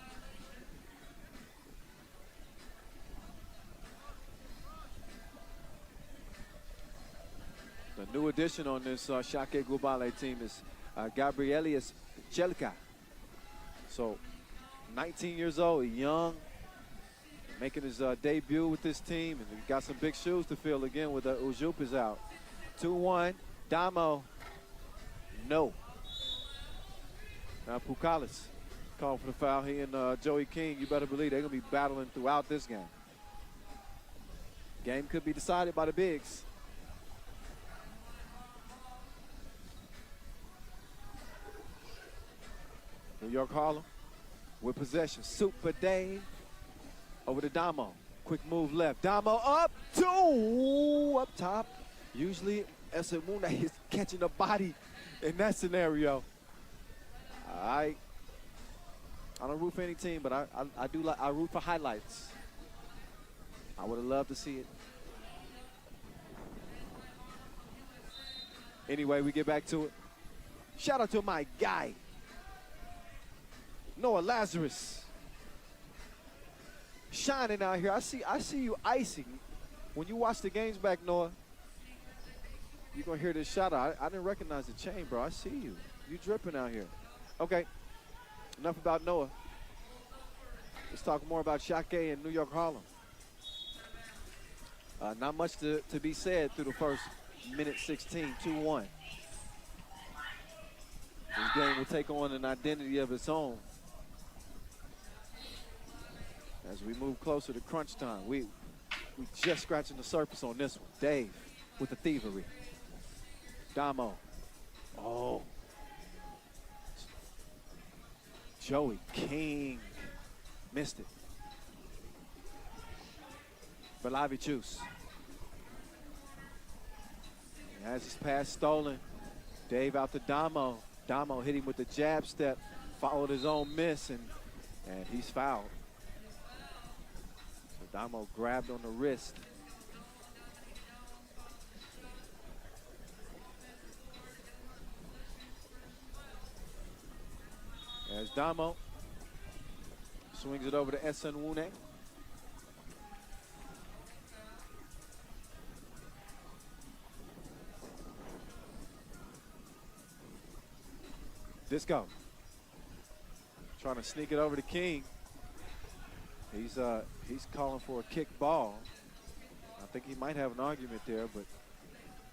The new addition on this Shake Globale team is Gabrielius Jelka. So, 19 years old, young, making his debut with this team, and he got some big shoes to fill again with Ujup is out. 2-1, Damo, no. Now Pukalis called for the foul. He and Joey King, you better believe they're gonna be battling throughout this game. Game could be decided by the bigs. New York Harlem with possession. Super Dave over to Damo. Quick move left. Damo up, two up top. Usually Esenwune is catching a body in that scenario. I don't root for any team, but I root for highlights. I would have loved to see it. Anyway, we get back to it. Shout out to my guy, Noah Lazarus. Shining out here. I see you icing. When you watch the games back, Noah, you're gonna hear this shout out. I didn't recognize the chain, bro. I see you. You dripping out here. Okay. Enough about Noah. Let's talk more about Shake and New York Harlem. Not much to be said through the first minute 16, 2-1. This game will take on an identity of its own. As we move closer to crunch time, we just scratching the surface on this one. Dave with the thievery. Damo. Oh. Joey King missed it. Belavicius. Has his pass stolen. Dave out to Damo. Damo hit him with the jab step, followed his own miss, and he's fouled. So Damo grabbed on the wrist. As Damo swings it over to Esenwune. Disco. Trying to sneak it over to King. He's calling for a kick ball. I think he might have an argument there, but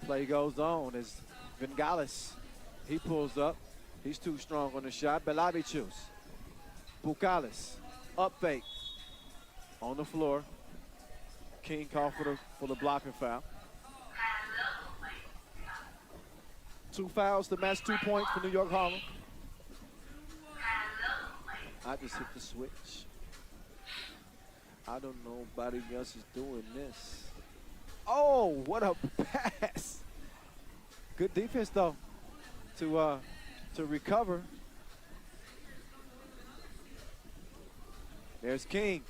play goes on as Vingalis, he pulls up. He's too strong on the shot. Belavicius. Pukalis. Up fake. On the floor. King called for the blocking foul. 2 fouls to match 2 points for New York Harlem. I just hit the switch. I don't know nobody else is doing this. Oh, what a pass. Good defense, though, to recover. There's King.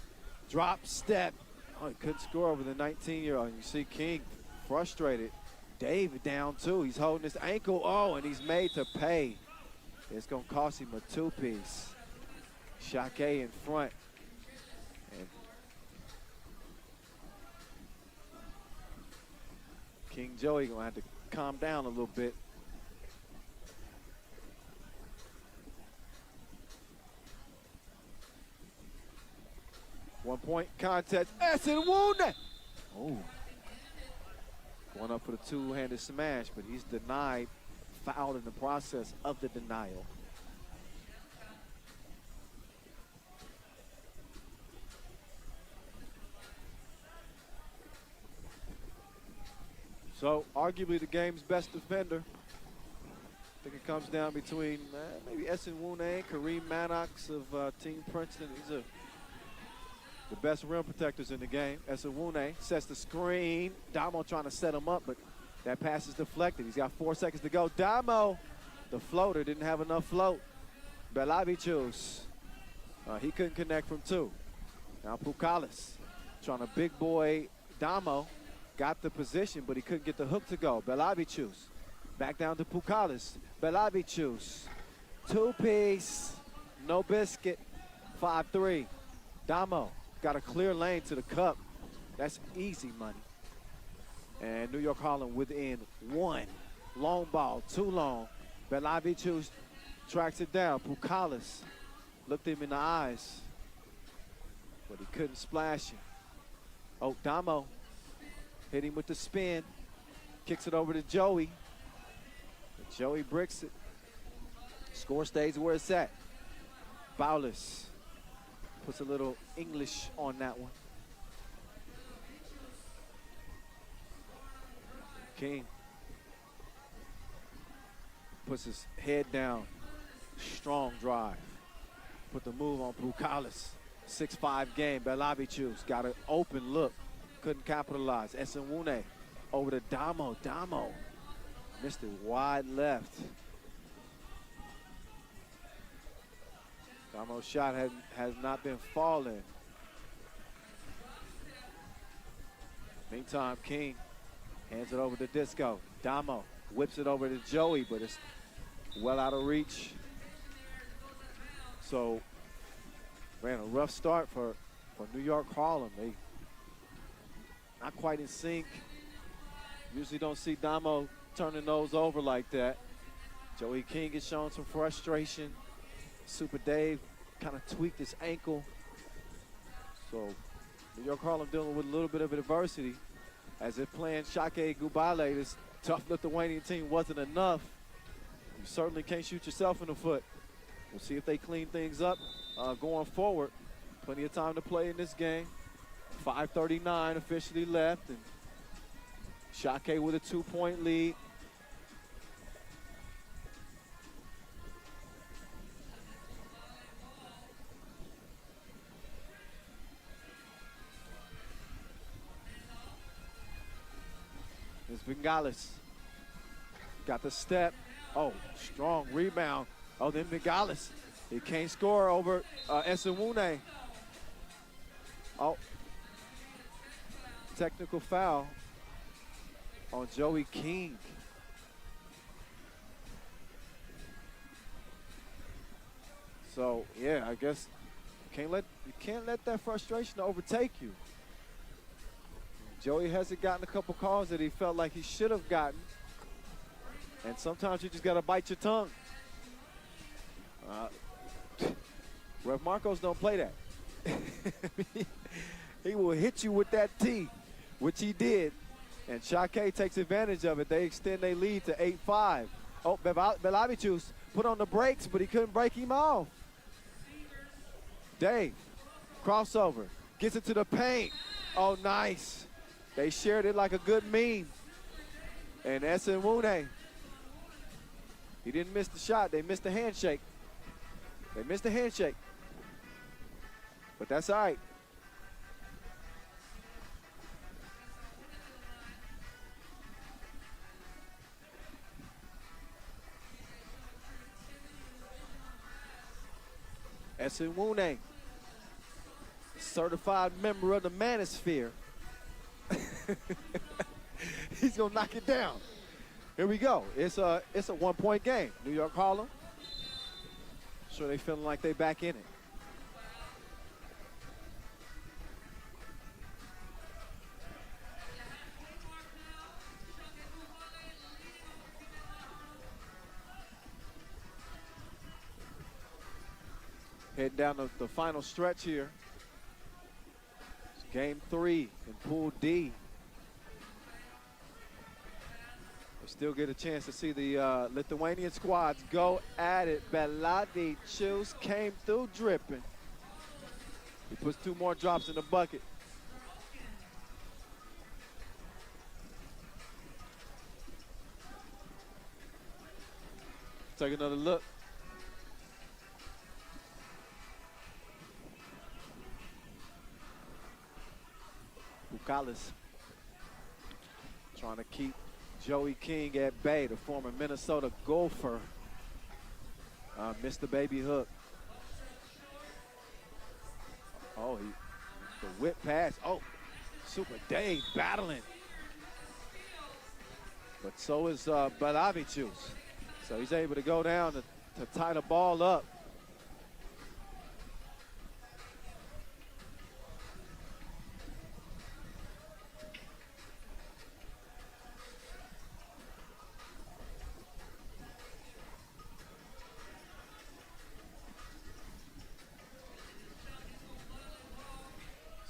Drop step. Oh, he couldn't score over the 19-year-old. You see King frustrated. David down, too. He's holding his ankle. Oh, and he's made to pay. It's going to cost him a two-piece. Shake in front. And King Joey going to have to calm down a little bit. One-point contest. Esenwune! Oh. Going up for the two-handed smash, but he's denied, fouled in the process of the denial. So, arguably the game's best defender. I think it comes down between maybe Esenwune and Kareem Maddox of Team Princeton. These are the best rim protectors in the game. Esenwune sets the screen. Damo trying to set him up, but that pass is deflected. He's got 4 seconds to go. Damo, the floater, didn't have enough float. Belavicius, he couldn't connect from 2. Now Pukalis trying to big boy Damo. Got the position, but he couldn't get the hook to go. Belavicius back down to Pukalis. Belavicius, 2-piece, no biscuit, 5-3. Damo got a clear lane to the cup. That's easy money. And New York Harlem within 1. Long ball, too long. Belavicius tracks it down. Pukalis looked him in the eyes, but he couldn't splash him. Oh, Damo hit him with the spin. Kicks it over to Joey. And Joey bricks it. Score stays where it's at. Baulis puts a little English on that one. King puts his head down. Strong drive. Put the move on Pukalis. 6'5" game. Belavicius got an open look. Couldn't capitalize. Esenwune over to Damo. Damo missed it wide left. Damo's shot has not been falling. Meantime, King hands it over to Disco. Damo whips it over to Joey, but it's well out of reach. So, ran a rough start for New York Harlem. They not quite in sync. Usually don't see Damo turning those over like that. Joey King has shown some frustration. Super Dave kind of tweaked his ankle. So New York Harlem dealing with a little bit of adversity. As if playing Shake Gubale, this tough Lithuanian team, wasn't enough. You certainly can't shoot yourself in the foot. We'll see if they clean things up going forward. Plenty of time to play in this game. 5:39 officially left, and Shake with a 2-point lead. It's Bengalis. Got the step. Oh, strong rebound. Oh, then Bengalis. He can't score over Esenwune. Oh, technical foul on Joey King. So, yeah, I guess you can't let that frustration overtake you. Joey hasn't gotten a couple calls that he felt like he should have gotten. And sometimes you just got to bite your tongue. Rev Marcos don't play that. He will hit you with that T, which he did. And Shake takes advantage of it. They extend their lead to 8-5. Oh, Belavicius put on the brakes, but he couldn't break him off. Dave, crossover, gets it to the paint. Oh, nice. They shared it like a good meme. And Esenwune, he didn't miss the shot. They missed the handshake. They missed the handshake. But that's all right. Esenwune, certified member of the Manosphere. He's gonna knock it down. Here we go. It's a 1-point game. New York Harlem. Sure they feeling like they back in it. Heading down the final stretch here. It's game 3 in Pool D. We still get a chance to see the Lithuanian squads go at it. Belavicius came through dripping. He puts 2 more drops in the bucket. take another look. Bukalis trying to keep Joey King at bay, the former Minnesota Gopher. Missed the baby hook. Oh, the whip pass. Oh, Super Dave battling. But so is Belavichus. So he's able to go down to tie the ball up.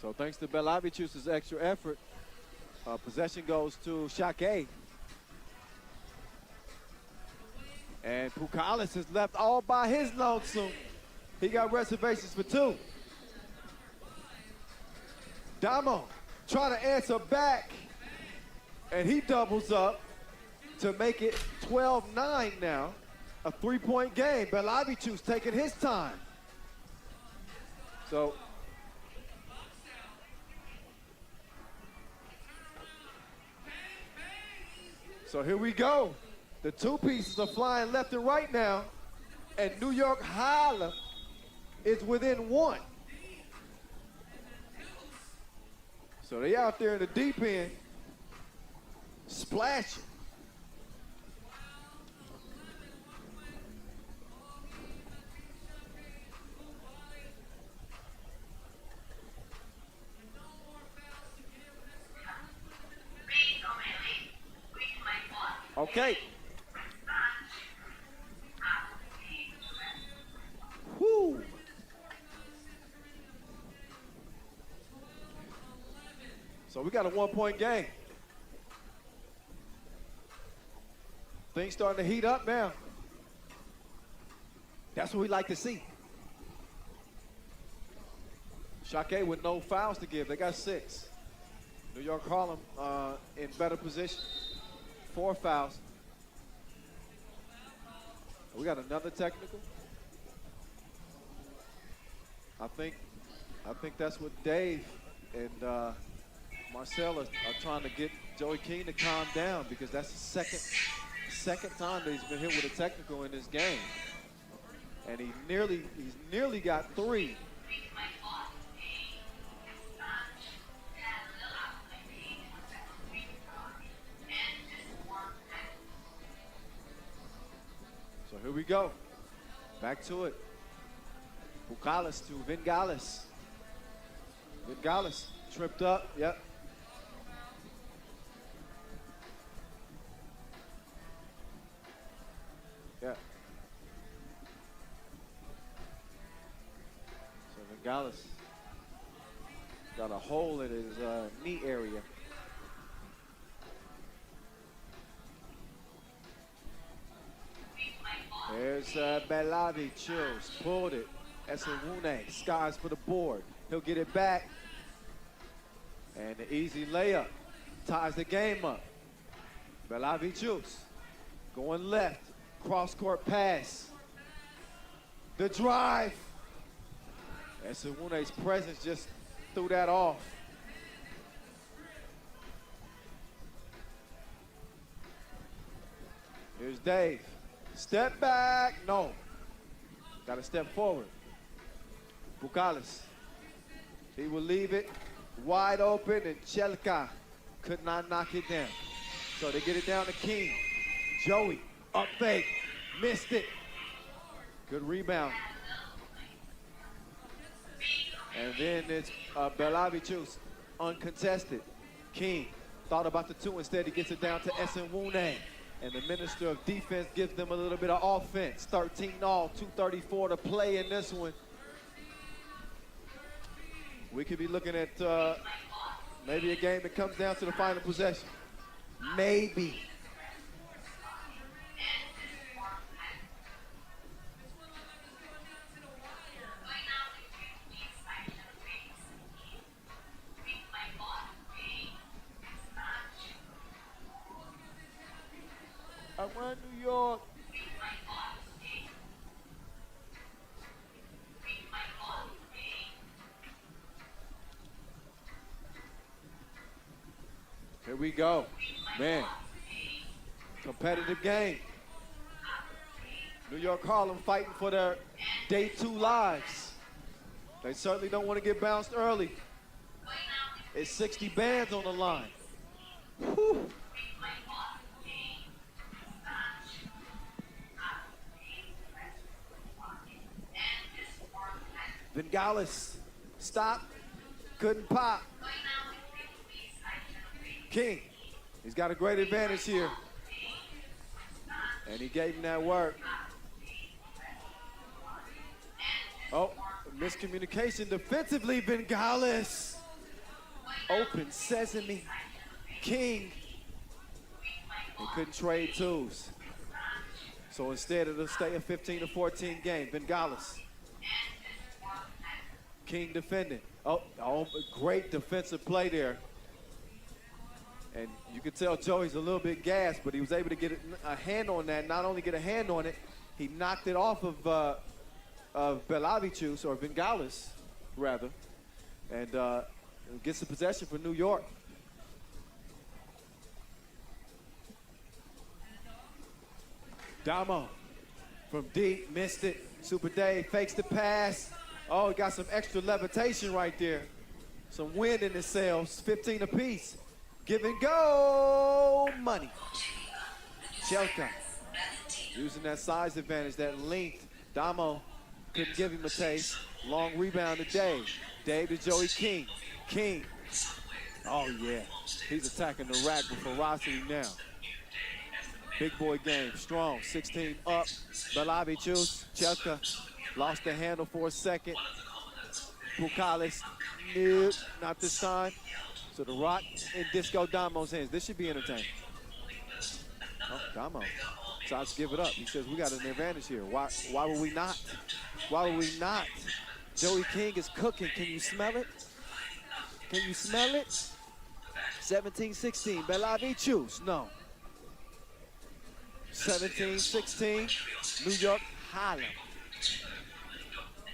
So thanks to Belavichus' extra effort, possession goes to Shake. And Bukalis is left all by his lonesome. He got reservations for two. Damo trying to answer back. And he doubles up to make it 12-9 now. A three-point game. Belavichus taking his time. So here we go. The two pieces are flying left and right now, and New York Holla is within one. So they out there in the deep end, splashing. Okay. Woo. So we got a one-point game. Things starting to heat up now. That's what we like to see. Shake with no fouls to give. They got 6. New York Harlem in better position. 4 fouls. We got another technical. I think that's what Dave and Marcel are trying to get Joey King to calm down, because that's the second time that he's been hit with a technical in this game, and he's nearly got 3. So here we go. Back to it. Bukalis to Vingalis. Vingalis tripped up. Yep. Yeah. So Vingalis got a hole in his knee area. There's Belavichus, pulled it. Esewune skies for the board. He'll get it back. And the easy layup ties the game up. Belavichus going left, cross-court pass. The drive. Esewune's presence just threw that off. Here's Dave. Step back, no. Got to step forward. Bukalis, he will leave it wide open, and Chelka could not knock it down. So they get it down to King. Joey, up fake, missed it. Good rebound. And then it's Belavichus, uncontested. King thought about the 2, instead he gets it down to Esewune. And the Minister of Defense gives them a little bit of offense. 13 all, 2:34 to play in this one. We could be looking at maybe a game that comes down to the final possession. Maybe. I want New York. we go. Man, competitive game. New York Harlem fighting for their day 2 lives. They certainly don't want to get bounced early. It's 60 bands on the line. Whew. Bengalis, stop, couldn't pop. King, he's got a great advantage here. And he gave him that work. Oh, miscommunication defensively, Bengalis. Open sesame, King. He couldn't trade twos. So instead it'll stay a 15-14 game, Bengalis. King defending. Oh, great defensive play there. And you can tell Joey's a little bit gassed, but he was able to get a hand on that. Not only get a hand on it, he knocked it off of Belavicius, or Bengalis, rather, and gets the possession for New York. Damo from deep, missed it. Super Dave fakes the pass. Oh, he got some extra levitation right there. Some wind in his sails, 15 apiece. Give and go, money. Chelka, using that size advantage, that length. Damo couldn't give him a taste. Long rebound to Dave. Dave to Joey King. King. Oh, yeah. He's attacking the rack with ferocity now. Big boy game, strong, 16 up. Belavicius, Chelka lost the handle for a second. Bukales, nope, not this time. So the rock in Disco Damo's hands. This should be entertaining. Oh, Damo decides to give it up. He says, we got an advantage here. Why would we not? Why would we not? Joey King is cooking. Can you smell it? Can you smell it? 17-16, Belavicius, no. 17-16, New York Harlem.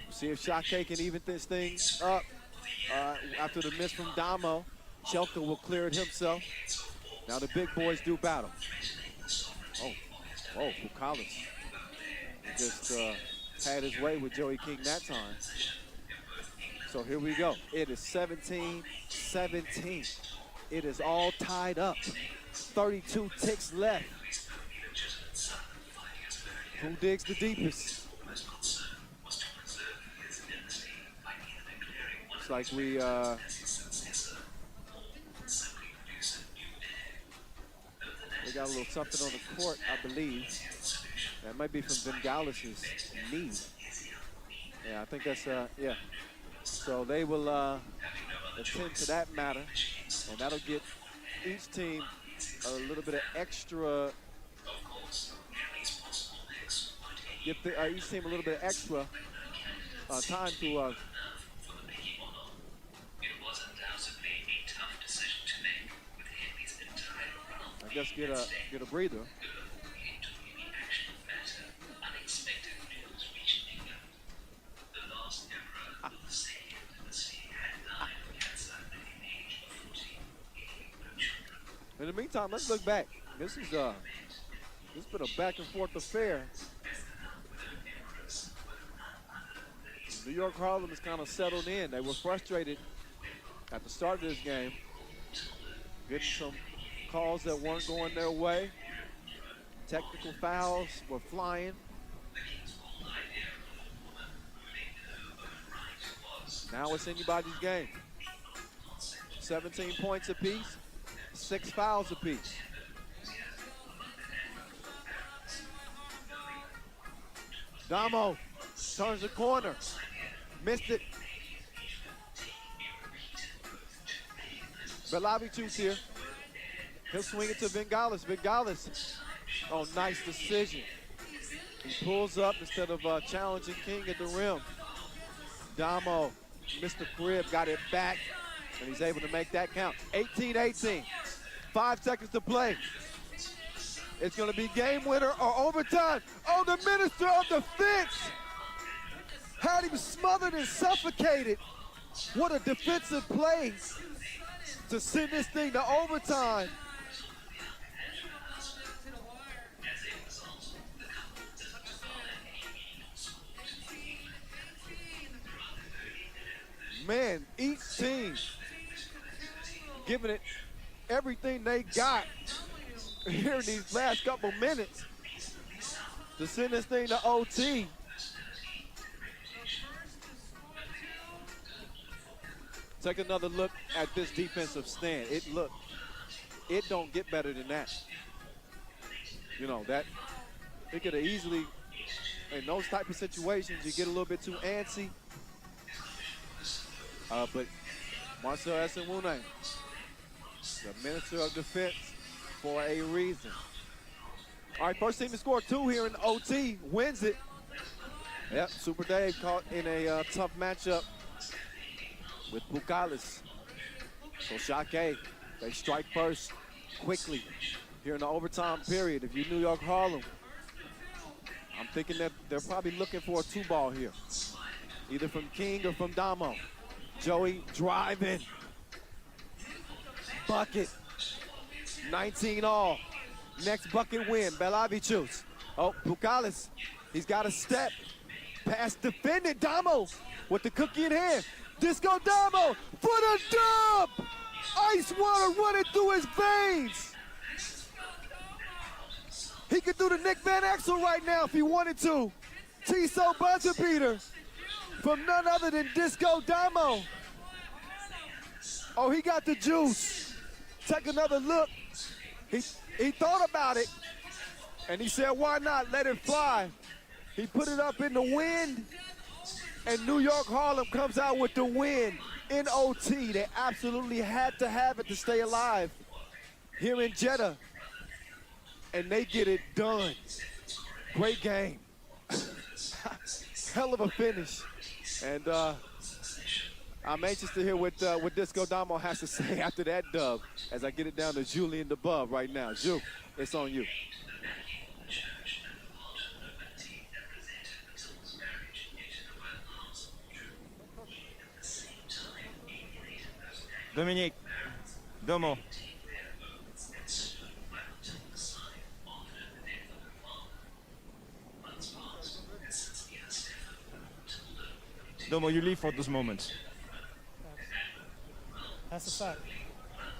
See if Shake can even this thing up after the miss from Damo. Chelka will clear it himself. Now the big boys do battle. Oh, Bukales just had his way with Joey King that time. So here we go. It is 17-17. It is all tied up. 32 ticks left. Who digs the deepest? Looks like we got a little something on the court, I believe. That might be from Bengalis' knee. Yeah, I think that's, yeah. So they will attend to that matter, and that'll get each team a little bit of extra, each team a little bit of extra time to I guess get a breather. In the meantime, let's look back. This has been a back and forth affair. New York Harlem is kind of settled in. They were frustrated at the start of this game, getting some calls that weren't going their way. Technical fouls were flying. Now it's anybody's game. 17 points apiece, 6 fouls apiece. Damo turns the corner, missed it. Belavicius here. He'll swing it to Bengalis. Bengalis, oh, nice decision. He pulls up instead of challenging King at the rim. Damo, Mr. Crib, got it back, and he's able to make that count. 18-18, 5 seconds to play. It's gonna be game winner or overtime. Oh, the Minister of Defense had him smothered and suffocated. What a defensive play to send this thing to overtime. Man, each team giving it everything they got here in these last couple minutes to send this thing to OT. Take another look at this defensive stand. It don't get better than that. You know, that it could have easily, in those type of situations, you get a little bit too antsy. But Marcel Esenwune, the Minister of Defense, for a reason. All right, first team to score 2 here in OT wins it. Yep, Super Dave caught in a tough matchup with Bucalis. So Shake, they strike first quickly here in the overtime period. If you New York Harlem, I'm thinking that they're probably looking for a 2-ball here, either from King or from Damo. Joey driving. Bucket. 19 all. Next bucket win. Belavicius. Oh, Bucalis. He's got a step. Pass defended. Damo with the cookie in hand. Disco Damo for the dub. Ice water running through his veins. He could do the Nick Van Exel right now if he wanted to. T-So buzzer beater from none other than Disco Damo. Oh, he got the juice. Take another look. He thought about it, and he said, why not let it fly? He put it up in the wind, and New York Harlem comes out with the win in OT. They absolutely had to have it to stay alive here in Jeda, and they get it done. Great game. Hell of a finish. And I'm anxious to hear what Disco Damo has to say after that dub as I get it down to Julian DeBub right now. Ju, it's on you. Dominique, Domo. Domo, you live for those moments. That's a fact.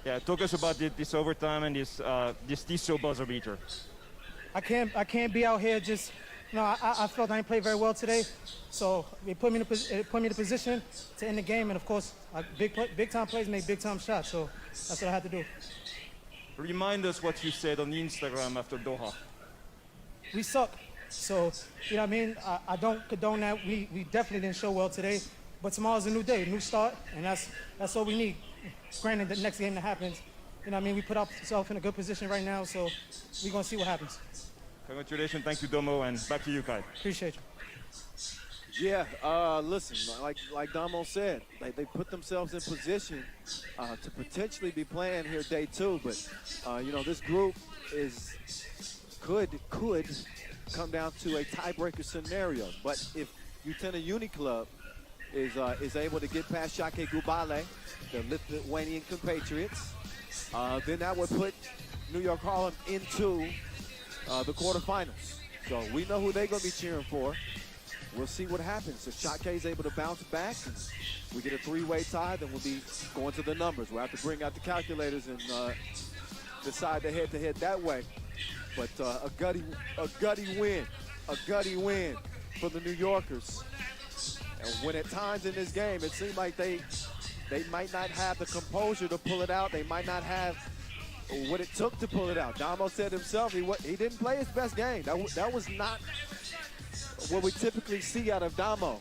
Yeah, talk us about this overtime and this T-So buzzer beater. I can't be out here just. No, I felt I didn't play very well today, so it put me in a position to end the game, and of course, big time plays make big time shots. So that's what I had to do. Remind us what you said on Instagram after Doha. We suck. So, you know what I mean? I don't condone that. We definitely didn't show well today. But tomorrow's a new day, a new start, and that's all we need. Granted, the next game that happens, you know what I mean? We put ourselves in a good position right now, so we're going to see what happens. Congratulations. Thank you, Domo, and back to you, Kai. Appreciate you. Yeah, listen, like Damo said, they put themselves in position to potentially be playing here day 2, but, you know, this group could come down to a tiebreaker scenario. But if Lieutenant Uni Club is able to get past Shake Gubale, the Lithuanian compatriots, then that would put New York Harlem into the quarterfinals. So we know who they're going to be cheering for. We'll see what happens. If Shake is able to bounce back and we get a 3-way tie, then we'll be going to the numbers. We'll have to bring out the calculators and decide the head-to-head that way. But a gutty win for the New Yorkers. And when at times in this game, it seemed like they might not have the composure to pull it out. They might not have what it took to pull it out. Damo said himself he didn't play his best game. That was not what we typically see out of Damo.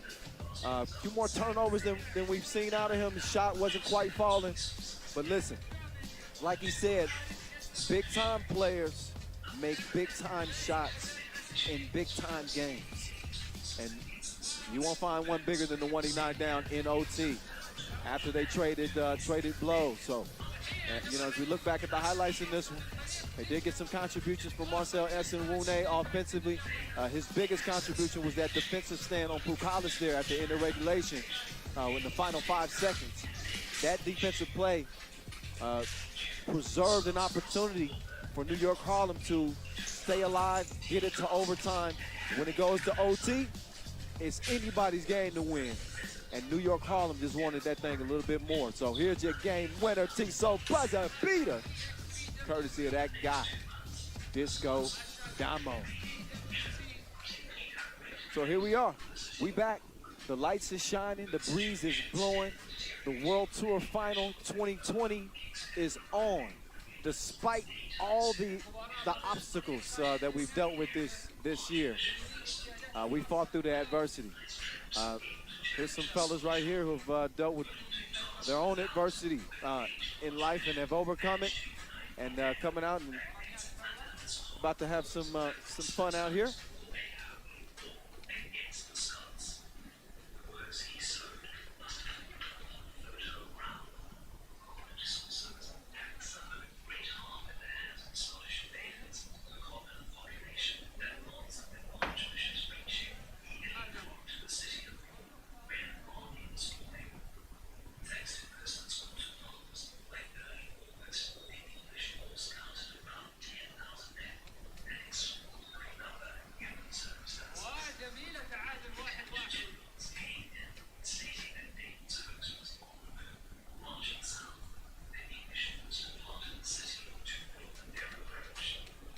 A few more turnovers than we've seen out of him. His shot wasn't quite falling. But listen, like he said, big-time players make big-time shots in big-time games. And you won't find one bigger than the one he knocked down in OT after they traded blows. So, you know, as we look back at the highlights in this one, they did get some contributions from Marcel Esenwune offensively. His biggest contribution was that defensive stand on Bucalis there at the end of regulation in the final 5 seconds. That defensive play preserved an opportunity for New York Harlem to stay alive, get it to overtime. When it goes to OT, it's anybody's game to win. And New York Harlem just wanted that thing a little bit more. So here's your game winner, T-So buzzer beater, courtesy of that guy, Disco Damo. So here we are, we back. The lights is shining, the breeze is blowing. The World Tour Final 2020 is on. Despite all the obstacles that we've dealt with this year, we fought through the adversity. Here's some fellas right here who've dealt with their own adversity in life and have overcome it, and coming out and about to have some fun out here.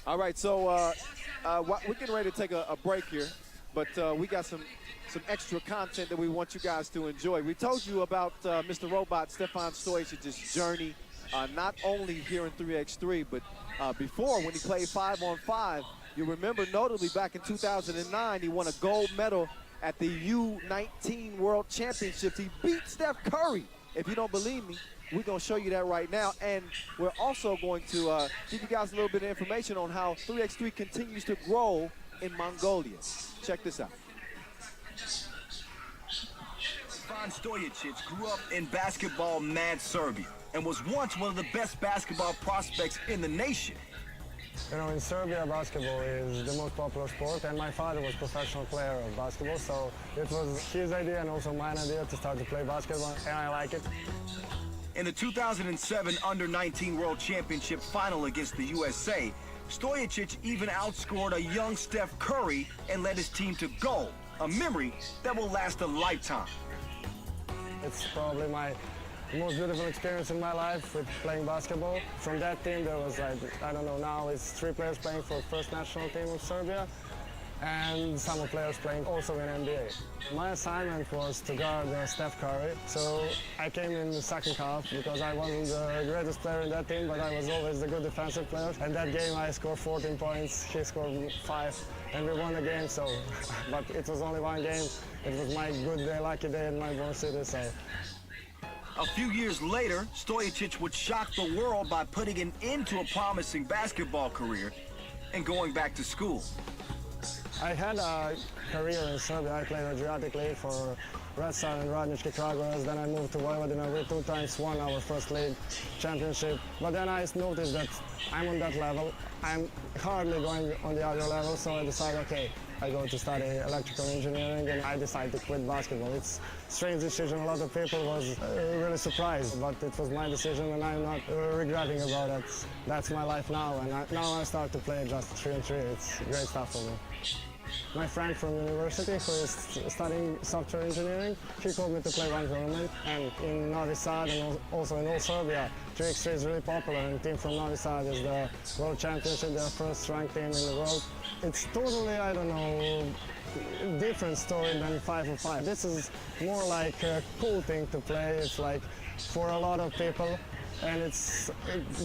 All right, so we're getting ready to take a break here, but we got some extra content that we want you guys to enjoy. We told you about Mr. Robot, Stefan Stojicic's journey, not only here in 3x3, but before when he played 5-on-5. You remember notably back in 2009, he won a gold medal at the U19 World Championships. He beat Steph Curry. If you don't believe me, we're going to show you that right now, and we're also going to give you guys a little bit of information on how 3x3 continues to grow in Mongolia. Check this out. Stefan Stojicic grew up in basketball mad Serbia and was once one of the best basketball prospects in the nation. You know, in Serbia, basketball is the most popular sport, and my father was a professional player of basketball, so it was his idea and also mine idea to start to play basketball, and I like it. In the 2007 Under-19 World Championship final against the USA, Stojicic even outscored a young Steph Curry and led his team to gold, a memory that will last a lifetime. It's probably my most beautiful experience in my life with playing basketball. From that team, there was, I don't know, now it's 3 players playing for the first national team of Serbia, and some players playing also in NBA. My assignment was to guard Steph Curry, so I came in the second half because I wasn't the greatest player in that team, but I was always the good defensive player. And that game I scored 14 points, he scored 5, and we won the game, so, but it was only one game. It was my good day, lucky day in my born city, so. A few years later, Stojicic would shock the world by putting an end to a promising basketball career and going back to school. I had a career in Serbia. I played Adriatic League for Red Star and Radnički Kragujevac. Then I moved to Vojvodina. We 2 times won our first league championship. But then I noticed that I'm on that level. I'm hardly going on the other level, so I decided, okay, I go to study electrical engineering, and I decided to quit basketball. It's a strange decision. A lot of people was really surprised, but it was my decision, and I'm not regretting about it. That's my life now, and now I start to play just 3-on-3. It's great stuff for me. My friend from university who is studying software engineering, he called me to play one tournament, and in Novi Sad and also in all Serbia, 3x3 is really popular, and the team from Novi Sad is the world championship, their first ranked team in the world. It's totally, I don't know, different story than 5-on-5. This is more like a cool thing to play. It's like for a lot of people, and it's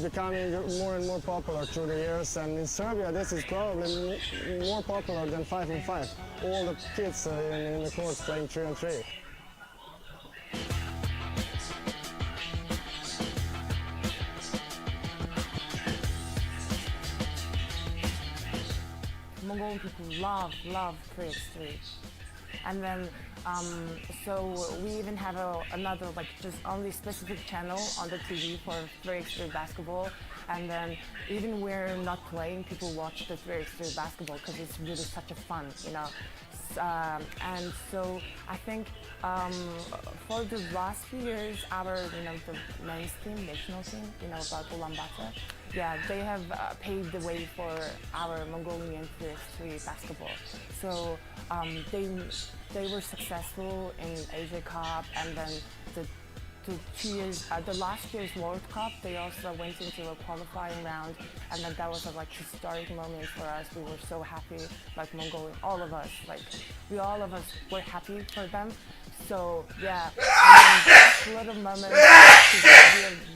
becoming more and more popular through the years. And in Serbia, this is probably more popular than 5-on-5. All the kids in the courts playing 3-on-3. Mongolian people love 3x3. And then, so we even have another, like, just only specific channel on the TV for 3x3 basketball. And then, even we're not playing, people watch the 3x3 basketball because it's really such a fun, you know. And so I think for the last few years, our the men's team, national team, about Ulaanbaatar, yeah, they have paved the way for our Mongolian 3x3 basketball. So they were successful in Asia Cup, and then the last year's World Cup, they also went into a qualifying round, and then that was a historic moment for us. We were so happy, like Mongolia, all of us were happy for them. So yeah, little moment,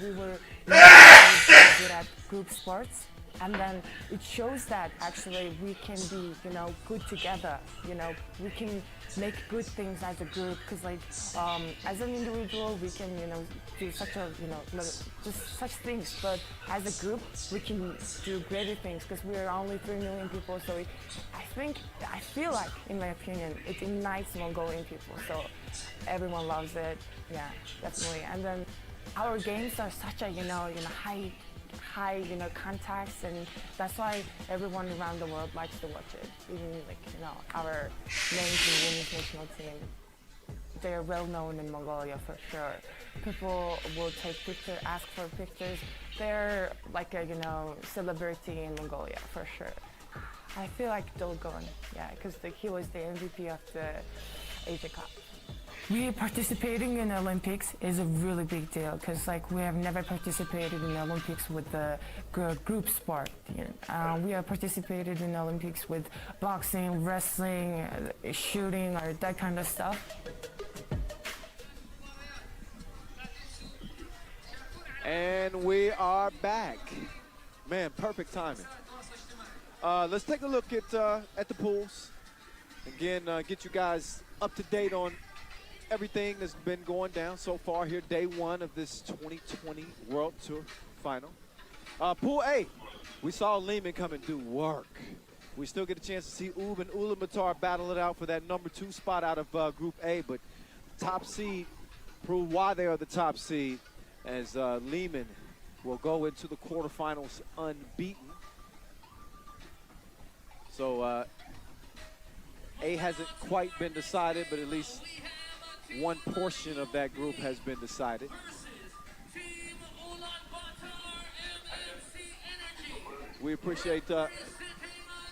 we were really good at group sports. And then it shows that actually we can be, good together. We can make good things as a group. Because as an individual, we can, do such just such things. But as a group, we can do greater things. Because we are only 3 million people. So I feel like, in my opinion, it unites Mongolian people. So everyone loves it. Yeah, definitely. And then our games are such a, high contacts, and that's why everyone around the world likes to watch it. Even our men's and women's national team, they're well known in Mongolia for sure. People will take pictures, ask for pictures. They're like a celebrity in Mongolia for sure. I feel like Dolgon, yeah, because he was the MVP of the Asia Cup. We participating in Olympics is a really big deal because we have never participated in Olympics with the group sport. We have participated in Olympics with boxing, wrestling, shooting, or that kind of stuff. And we are back. Man, perfect timing. Let's take a look at the pools. Again, get you guys up to date on everything that's been going down so far here, day one of this 2020 World Tour final. Pool A, we saw Lehman come and do work. We still get a chance to see Ub and Ulaanbaatar battle it out for that number 2 spot out of Group A, but top seed proved why they are the top seed, as Lehman will go into the quarterfinals unbeaten. So A hasn't quite been decided, but at least one portion of that group has been decided. We appreciate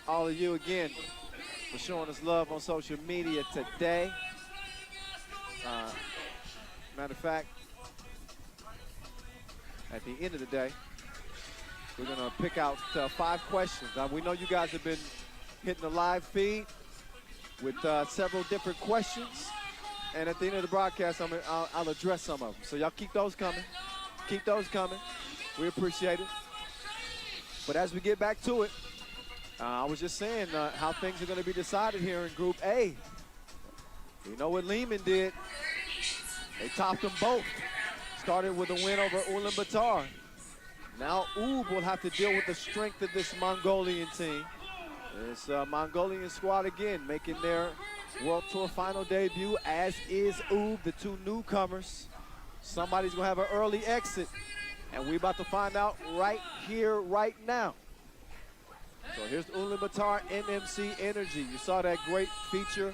all of you again for showing us love on social media today. Matter of fact, at the end of the day, we're going to pick out 5 questions. We know you guys have been hitting the live feed with several different questions. And at the end of the broadcast, I'll address some of them. So y'all keep those coming. Keep those coming. We appreciate it. But as we get back to it, I was just saying how things are going to be decided here in Group A. You know what Lehman did? They topped them both. Started with a win over Ulaanbaatar. Now Ub will have to deal with the strength of this Mongolian team. This Mongolian squad again making their World Tour final debut, as is Ub, the 2 newcomers. Somebody's going to have an early exit, and we're about to find out right here, right now. So here's Ulaanbaatar NMC Energy. You saw that great feature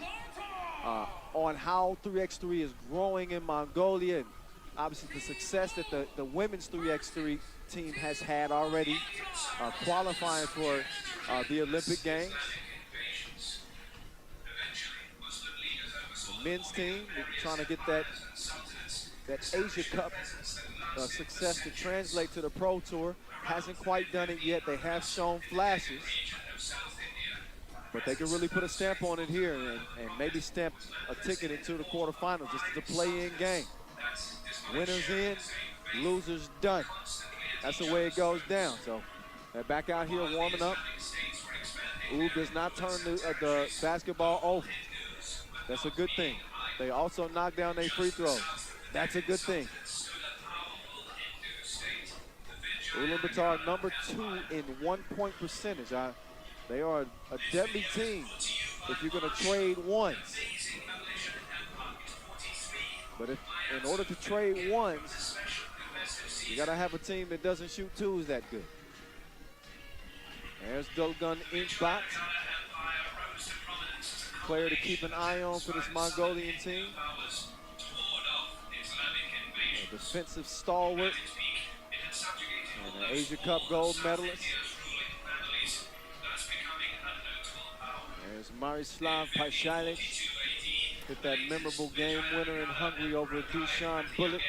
on how 3x3 is growing in Mongolia, and obviously the success that the women's 3x3 team has had already qualifying for the Olympic Games. Men's team trying to get that Asia Cup success to translate to the Pro Tour. Hasn't quite done it yet. They have shown flashes, but they can really put a stamp on it here and maybe stamp a ticket into the quarterfinals. Just as a play-in game. Winners in, losers done. That's the way it goes down. So they're back out here warming up. Ub does not turn the basketball over. That's a good thing. They also knock down their free throws. That's a good thing. Ulaanbaatar number 2 in 1-point percentage. They are a deadly team if you're going to trade ones. But in order to trade ones, you got to have a team that doesn't shoot 2s that good. There's Dolgun Inchbot. player to keep an eye on for this Mongolian team. A defensive stalwart and an Asia Cup gold medalist. There's Marislav Pashalik. Hit that memorable game winner in Hungary over Dusan Bullet.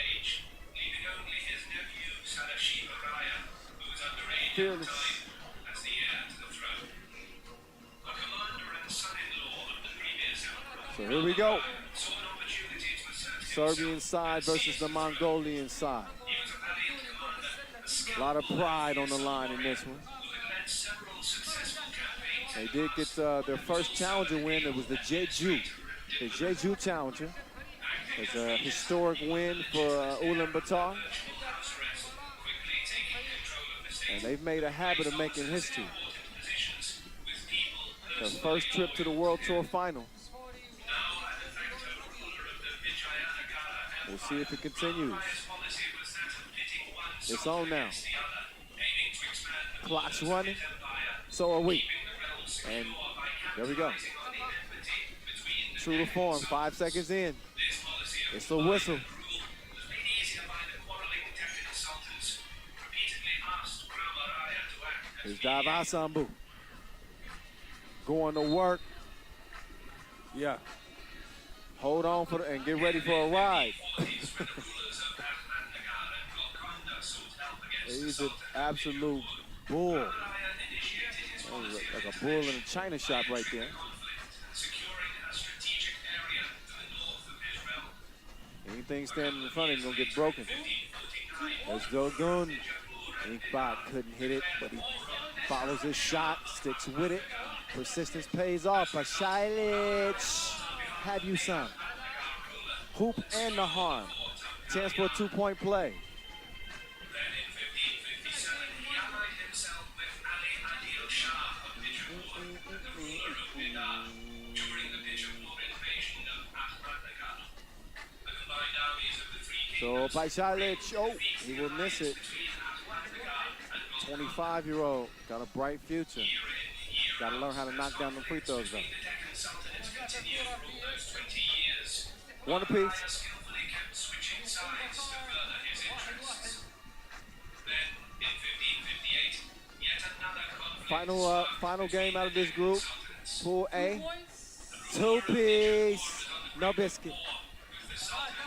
Fearless. So here we go. Serbian side versus the Mongolian side. A lot of pride on the line in this one. They did get their first challenger win. It was the Jeju. The Jeju Challenger. It's a historic win for Ulaanbaatar. And they've made a habit of making history. Their first trip to the World Tour final. We'll see if it continues. It's on now. Clock's running. So are we. And there we go. True to form, 5 seconds in. It's a whistle. Here's Davasambu. Going to work. Yeah. Hold on for and get ready for a ride. He's an absolute bull. Like a bull in a china shop right there. Anything standing in front of him gonna get broken. There's Dogun. Inkbot couldn't hit it, but he follows his shot, sticks with it. Persistence pays off. Pashilic. Have you some? Hoop and the harm. Chance for a 2-point play. So Pashilic, oh, he will miss it. 25-year-old, got a bright future. Got to learn how to knock down the free throws though. One apiece. Final game out of this group. Pool A. 2-piece. No biscuit.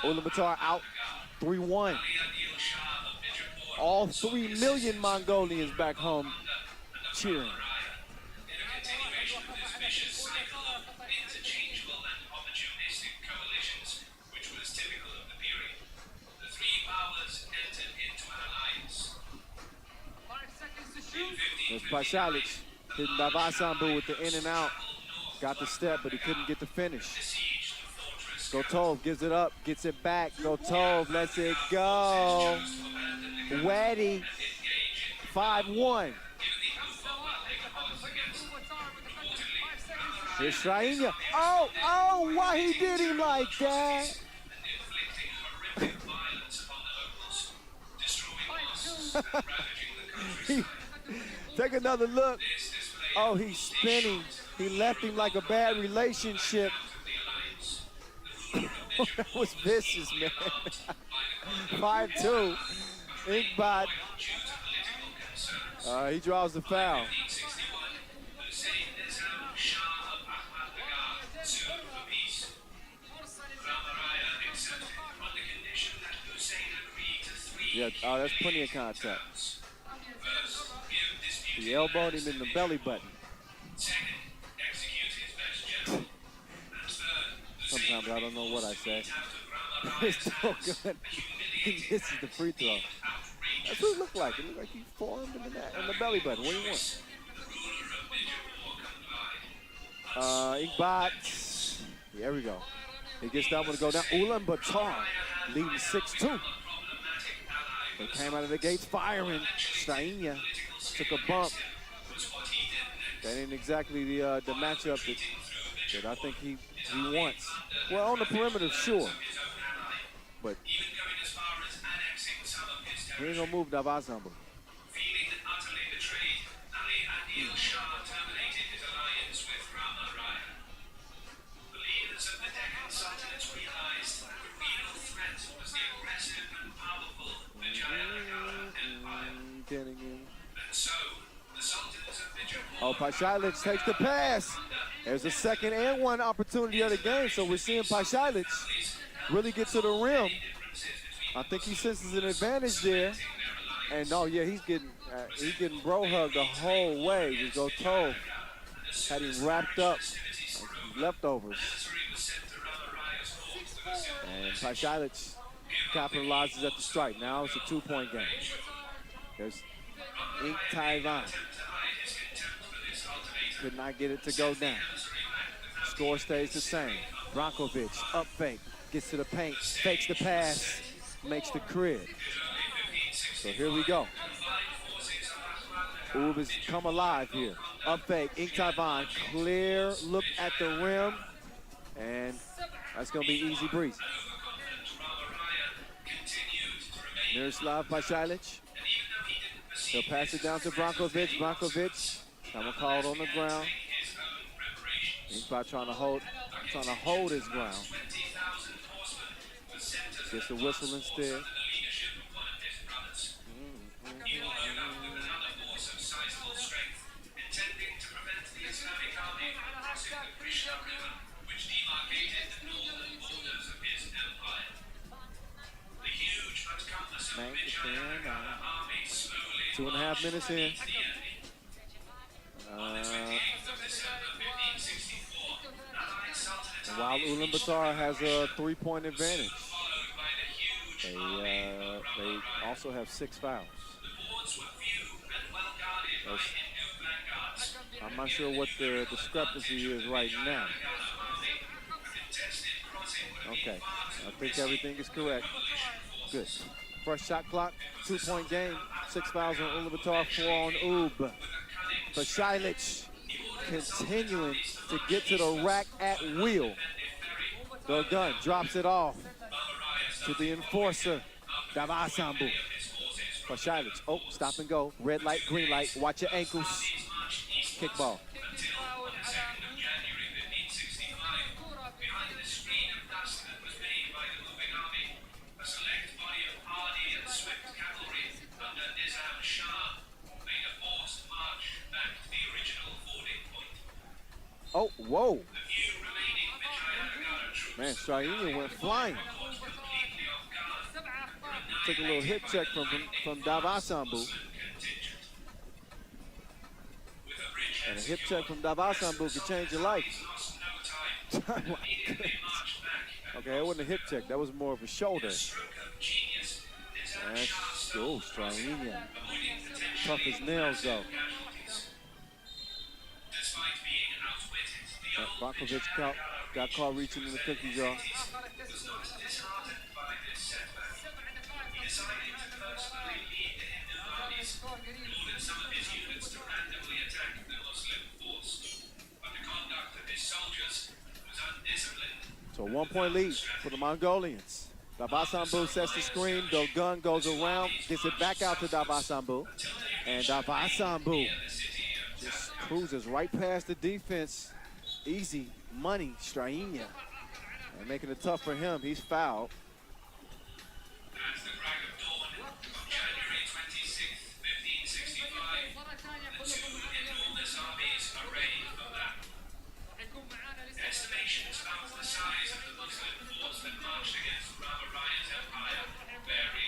Ulaanbaatar out 3-1. All 3 million Mongolians back home cheering. There's Pashilic hitting Davasambu with the in and out. Got the step, but he couldn't get the finish. Gotov gives it up, gets it back. Gotov lets it go. Weddy, 5-1. Here's Strainia. Oh, why he did him like that? Take another look. Oh, he's spinning. He left him like a bad relationship. That was vicious, man. 5-2. Inkbot. He draws the foul. Yeah, that's plenty of contact. He elbowed him in the belly button. Sometimes I don't know what I say. It's so good. He misses the free throw. That's what it looked like. It looked like he formed him in the belly button. What do you want? Inkbot. There we go. He gets that one to go down. Ulaanbaatar leading 6-2. They came out of the gates firing. Strainia took a bump. That ain't exactly the matchup that I think he wants. Well, on the perimeter, sure. But he ain't gonna move Davasambu. Pashailic takes the pass. There's a second and one opportunity of the game, so we're seeing Pashailic really get to the rim. I think he senses an advantage there. And no, yeah, he's getting bro hugged the whole way. Just go toe. Had him wrapped up like leftovers. And Pashailic capitalizes at the strike. Now it's a 2-point game. There's Ink Taiwan. Could not get it to go down. Score stays the same. Brankovic, up fake, gets to the paint, fakes the pass, makes the crib. So here we go. Oob has come alive here. Up fake, Ink Taiwan, clear look at the rim, and that's gonna be easy breezy. Miroslav Pashailic. He'll pass it down to Brankovic. Brankovic, someone called on the ground. Inkbot trying to hold his ground. Gets the whistle instead. Man, 2.5 minutes in. While Ulaanbaatar has a 3-point advantage, they also have 6 fouls. I'm not sure what the discrepancy is right now. Okay, I think everything is correct. Good. Fresh shot clock, 2-point game, 6 fouls on Ulaanbaatar, 4 on Oob. Pashailic continuing to get to the rack at will. The gun drops it off to the enforcer, Davasambu. Pashailic, oh, stop and go. Red light, green light, watch your ankles. Kick ball. Oh, whoa. Man, Strainia went flying. Took a little hip check from Davasambu. And a hip check from Davasambu could change your life. Okay, that wasn't a hip check. That was more of a shoulder. Oh, Strainia. Tough as nails, though. Brankovic got caught reaching in the cookie jar. So a 1-point lead for the Mongolians. Davasambu sets the screen. The gun goes around, gets it back out to Davasambu. And Davasambu just cruises right past the defense. Easy money, Strainia. And making it tough for him. He's fouled.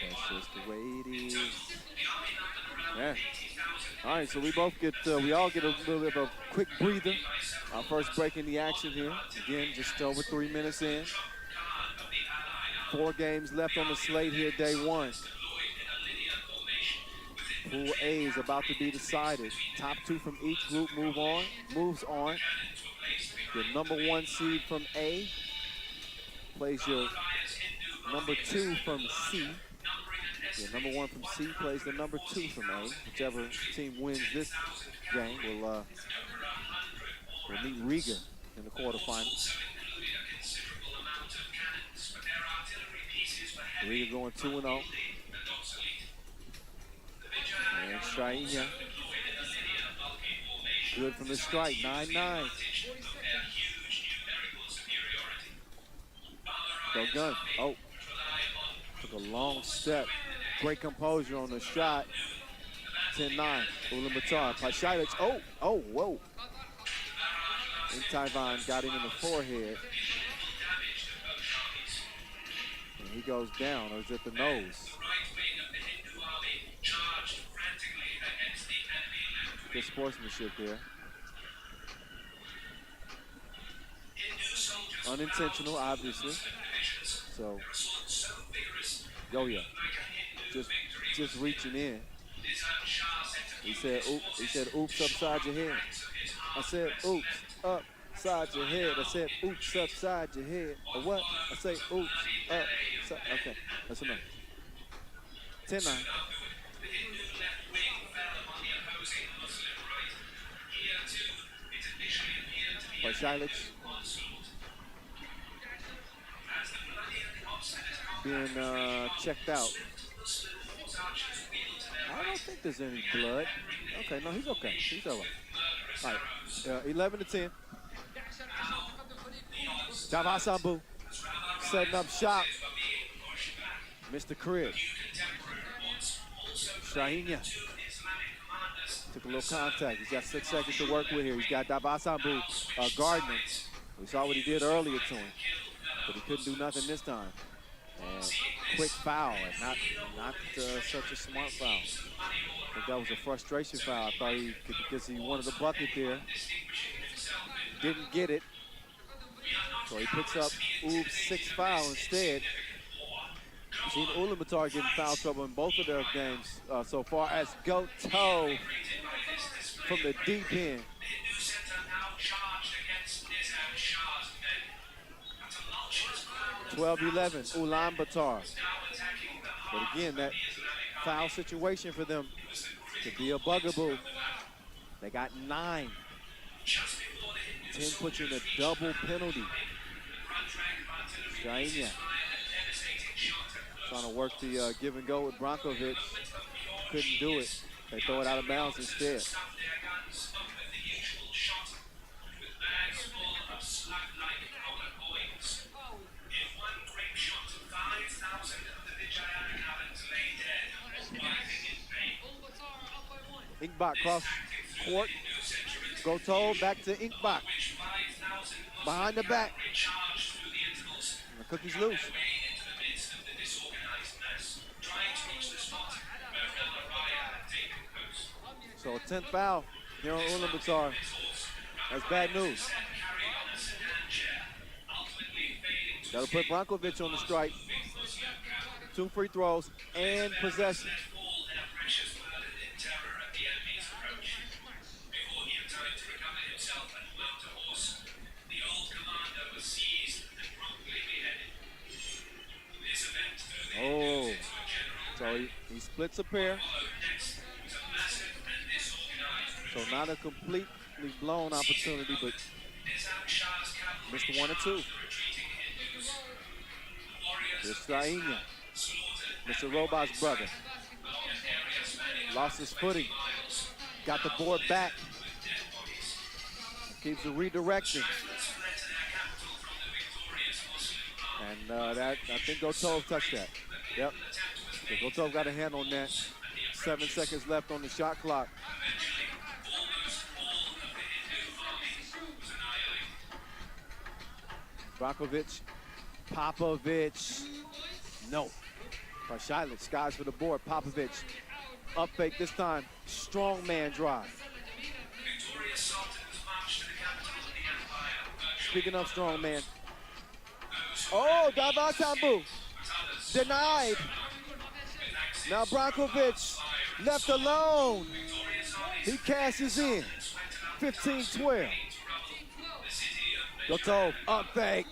That's just the way it is. Yeah. All right, so we all get a little bit of a quick breather. Our first break in the action here. Again, just over 3 minutes in. 4 games left on the slate here, day 1. Pool A is about to be decided. Top 2 from each group moves on. Your number 1 seed from A plays your number 2 from C. Your number 1 from C plays the number 2 from A. Whichever team wins this game will meet Riga in the quarterfinals. Riga going 2-0. And Strainia, good from the strike, 9-9. Go gun. Oh, took a long step. Great composure on the shot. 10-9. Ulaanbaatar. Pashailic. Oh, whoa. And Taiwan got him in the forehead. And he goes down, or is it the nose? Good sportsmanship there. Unintentional, obviously. So, oh yeah, just reaching in. He said, oops, upside your head. I said, oops, upside your head. I said, oops, upside your head. Or what? I say, oops, upside. Okay, that's enough. 10-9. Pashailic being checked out. I don't think there's any blood. Okay, no, he's okay. He's all right. All right, 11-10. Davasambu setting up shop. Mr. Crib. Shahinya took a little contact. He's got 6 seconds to work with here. He's got Davasambu guarding him. We saw what he did earlier to him, but he couldn't do nothing this time. And quick foul, and not such a smart foul. I think that was a frustration foul. I thought he could, because he wanted a bucket there. Didn't get it. So he picks up Oob's 6th foul instead. We've seen Ulaanbaatar get in foul trouble in both of their games so far, as d.o.o from the deep end. (12-11), Ulaanbaatar. But again, that foul situation for them could be a bugaboo. They got 9. 10 puts you in a double penalty. Jaina trying to work the give and go with Brankovic. Couldn't do it. They throw it out of bounds instead. Inkbak cross court. d.o.o back to Inkbak. Behind the back. And the cookie's loose. So a 10th foul here on Ulaanbaatar. That's bad news. That'll put Brankovic on the strike. 2 free throws and possession. Oh, so he splits a pair. So not a completely blown opportunity, but missed 1 or 2. Here's Straina, Mr. Robot's brother. Lost his footing. Got the board back. Keeps the redirection. And that, I think d.o.o touched that. Yep. So d.o.o got a hand on that. 7 seconds left on the shot clock. Brankovic, Popovic, no. Pashailic skies for the board. Popovic, up fake this time. Strong man drive. Speaking of strong man. Oh, Davasambu, denied. Now Brankovic left alone. He cashes in, 15-12. d.o.o up fake.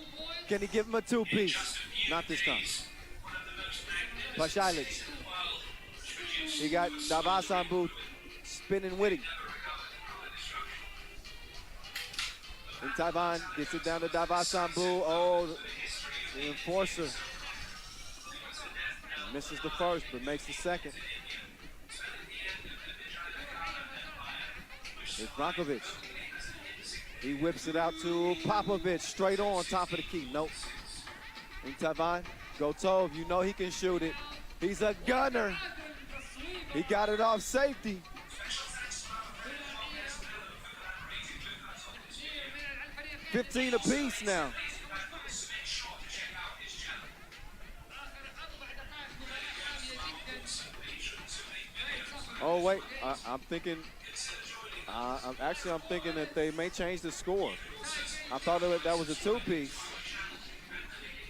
Can he give him a 2-piece? Not this time. Pashailic. He got Davasambu spinning with him. And Taiwan gets it down to Davasambu. Oh, the enforcer. Misses the first, but makes the second. It's Brankovic. He whips it out to Popovic, straight on top of the key. Nope. And Taiwan, d.o.o, if you know he can shoot it. He's a gunner. He got it off safety. 15 apiece now. Oh wait, I'm thinking. I'm thinking that they may change the score. I thought that was a two-piece,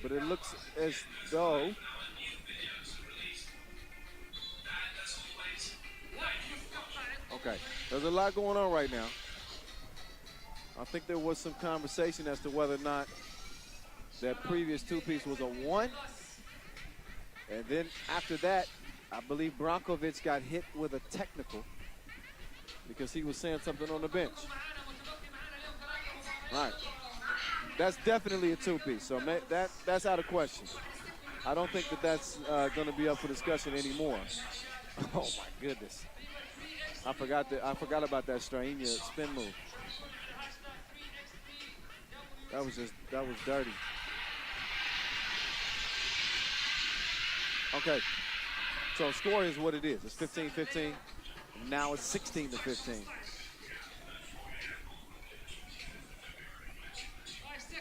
but it looks as though. Okay, there's a lot going on right now. I think there was some conversation as to whether or not that previous two-piece was a one. And then after that, I believe Brankovic got hit with a technical because he was saying something on the bench. All right, that's definitely a two-piece, so that's out of question. I don't think that that's going to be up for discussion anymore. Oh my goodness. I forgot about that Straina spin move. That was dirty. Okay, so score is what it is. It's 15-15. Now it's 16-15.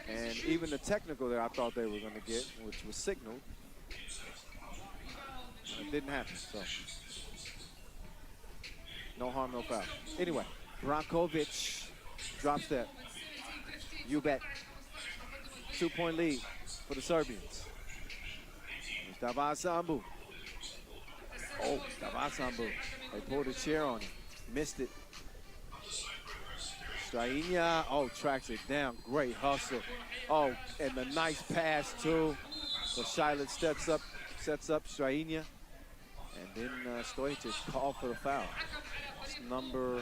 And even the technical there, I thought they were going to get, which was signaled, it didn't happen. So no harm, no foul. Anyway, Brankovic drops that. You bet. 2-point lead for the Serbians. Davasambu. Oh, Davasambu. They pulled a chair on him. Missed it. Straina, oh, tracks it down. Great hustle. Oh, and the nice pass, too. So Shiloh sets up Straina. And then Stojic called for the foul. It's number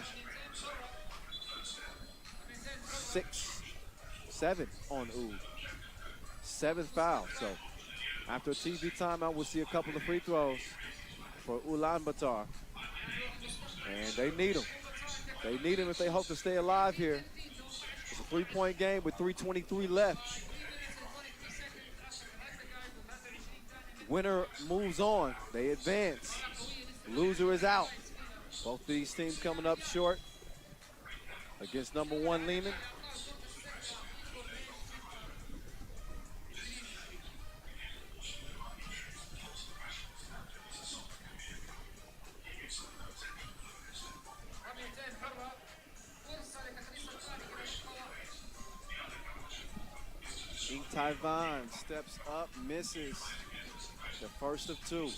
7 on Oud. 7th foul. So after a TV timeout, we'll see a couple of free throws for Ulaanbaatar. And they need them. They need them if they hope to stay alive here. It's a 3-point game with 3:23 left. Winner moves on. They advance. Loser is out. Both of these teams coming up short against number 1 Lehman. Taiwan steps up, misses the first of 2.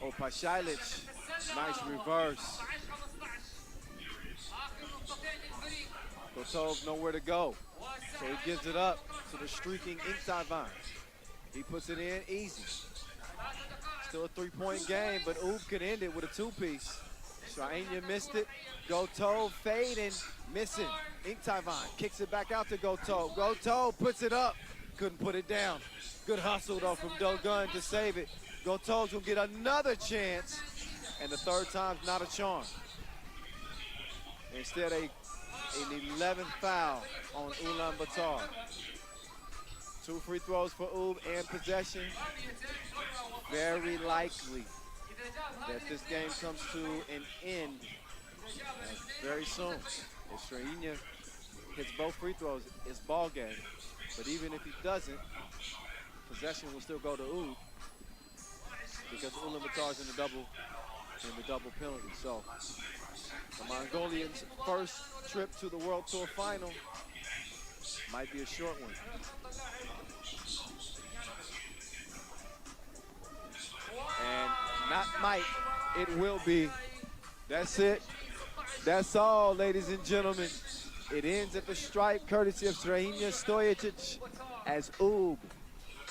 Oh, Pashailic, nice reverse. Kotov nowhere to go, so he gives it up to the streaking Taiwan. He puts it in easy. Still a 3-point game, but Oud could end it with a 2-piece. Straina missed it. Gotov fading, missing. Taiwan kicks it back out to Gotov. Gotov puts it up, couldn't put it down. Good hustle though from Dogun to save it. Gotov's gonna get another chance, and the third time's not a charm. Instead, an 11th foul on Ulaanbaatar. 2 free throws for Oud and possession. Very likely that this game comes to an end very soon. If Straina hits both free throws, it's ball game. But even if he doesn't, possession will still go to Oud because Ulaanbaatar's in the double penalty. So the Mongolians' first trip to the World Tour final might be a short one. And not might, it will be. That's it. That's all, ladies and gentlemen. It ends at the stripe, courtesy of Straina Stojic, as Oud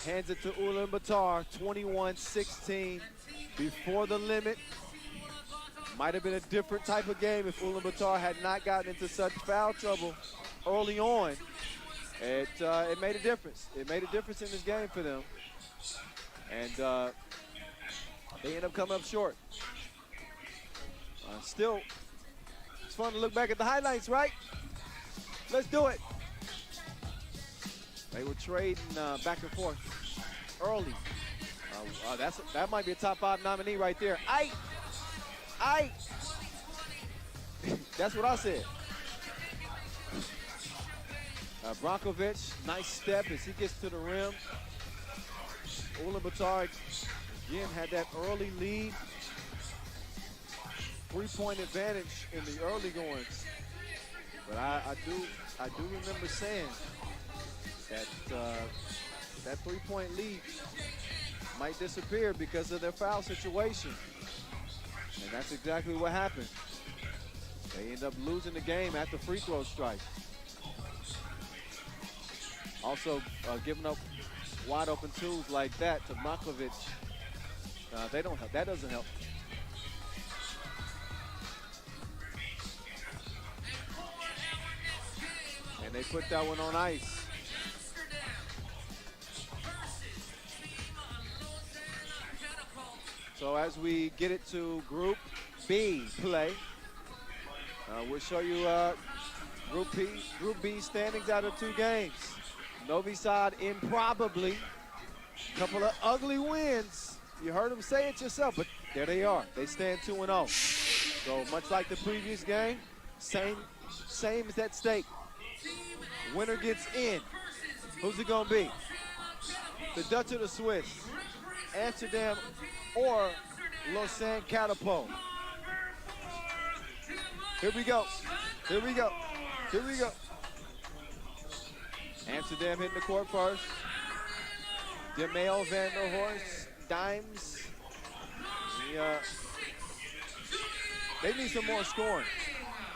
hands it to Ulaanbaatar, 21-16, before the limit. Might have been a different type of game if Ulaanbaatar had not gotten into such foul trouble early on. It made a difference. It made a difference in this game for them. And they end up coming up short. Still, it's fun to look back at the highlights, right? Let's do it. They were trading back and forth. early. That might be a top 5 nominee right there. That's what I said. Brankovic, nice step as he gets to the rim. Ulaanbaatar again had that early lead. 3-point advantage in the early goings. But I do remember saying that that 3-point lead might disappear because of their foul situation. And that's exactly what happened. They end up losing the game at the free throw strike. Also, giving up wide open twos like that to Brankovic, they don't help. That doesn't help. And they put that one on ice. So as we get it to Group B play, we'll show you Group B standings out of 2 games. Novi Sad improbably, a couple of ugly wins. You heard them say it yourself, but there they are. They stand 2-0. So much like the previous game, same is at stake. Winner gets in. Who's it gonna be? The Dutch or the Swiss? Amsterdam or Lausanne Catapult? Here we go. Here we go. Here we go. Amsterdam hitting the court first. DeMeo, Van der Horst, Dimes. They need some more scoring.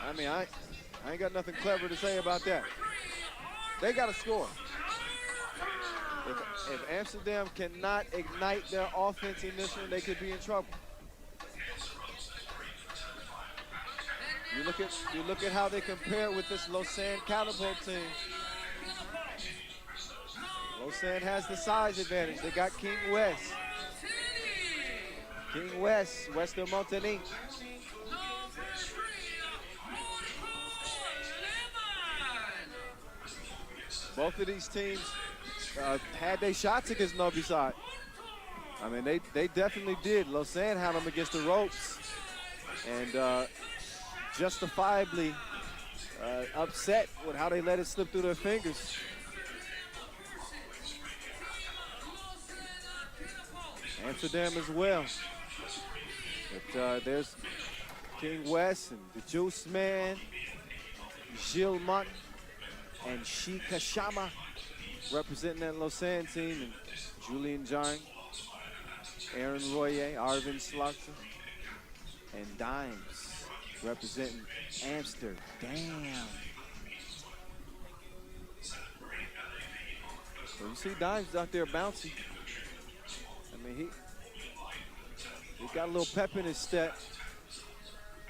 I mean, I ain't got nothing clever to say about that. They got to score. If Amsterdam cannot ignite their offense in this one, they could be in trouble. You look at how they compare with this Lausanne Catapult team. Lausanne has the size advantage. They got King West. King West, Western Montagny. Both of these teams had their shots against Novi Sad. I mean, they definitely did. Lausanne had them against the ropes. And justifiably upset with how they let it slip through their fingers. Amsterdam as well. But there's King West and the Juice Man, Gilles Martin, and Shika Shama representing that Lausanne team, and Julian Jarring, Aaron Royer, Arvin Slaughter, and Dimes representing Amsterdam. So you see Dimes out there bouncing. I mean, he got a little pep in his step.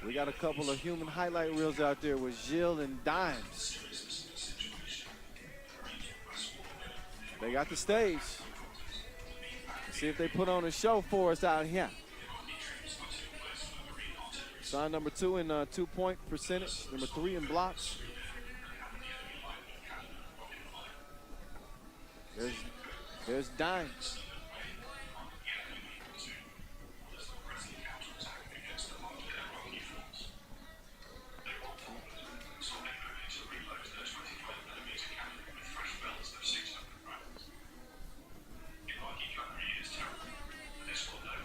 We got a couple of human highlight reels out there with Gilles and Dimes. They got the stage. Let's see if they put on a show for us out here. Sign number 2 in 2-point percentage, number 3 in blocks. There's Dimes.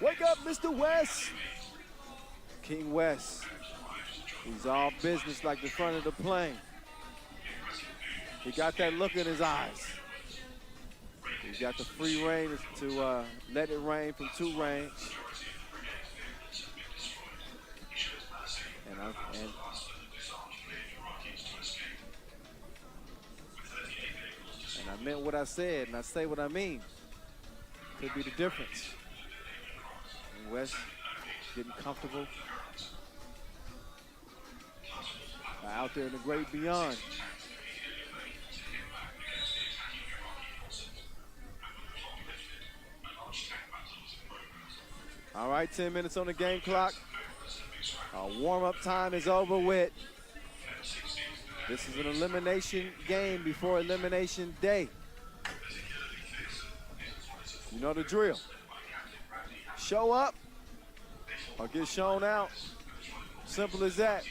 Wake up, Mr. West. King West. He's all business like the front of the plane. He got that look in his eyes. He's got the free reign to let it rain from 2 range. And I meant what I said, and I say what I mean. Could be the difference. And West getting comfortable out there in the great beyond. All right, 10 minutes on the game clock. Our warm-up time is over with. This is an elimination game before elimination day. You know the drill. Show up or get shown out. Simple as that.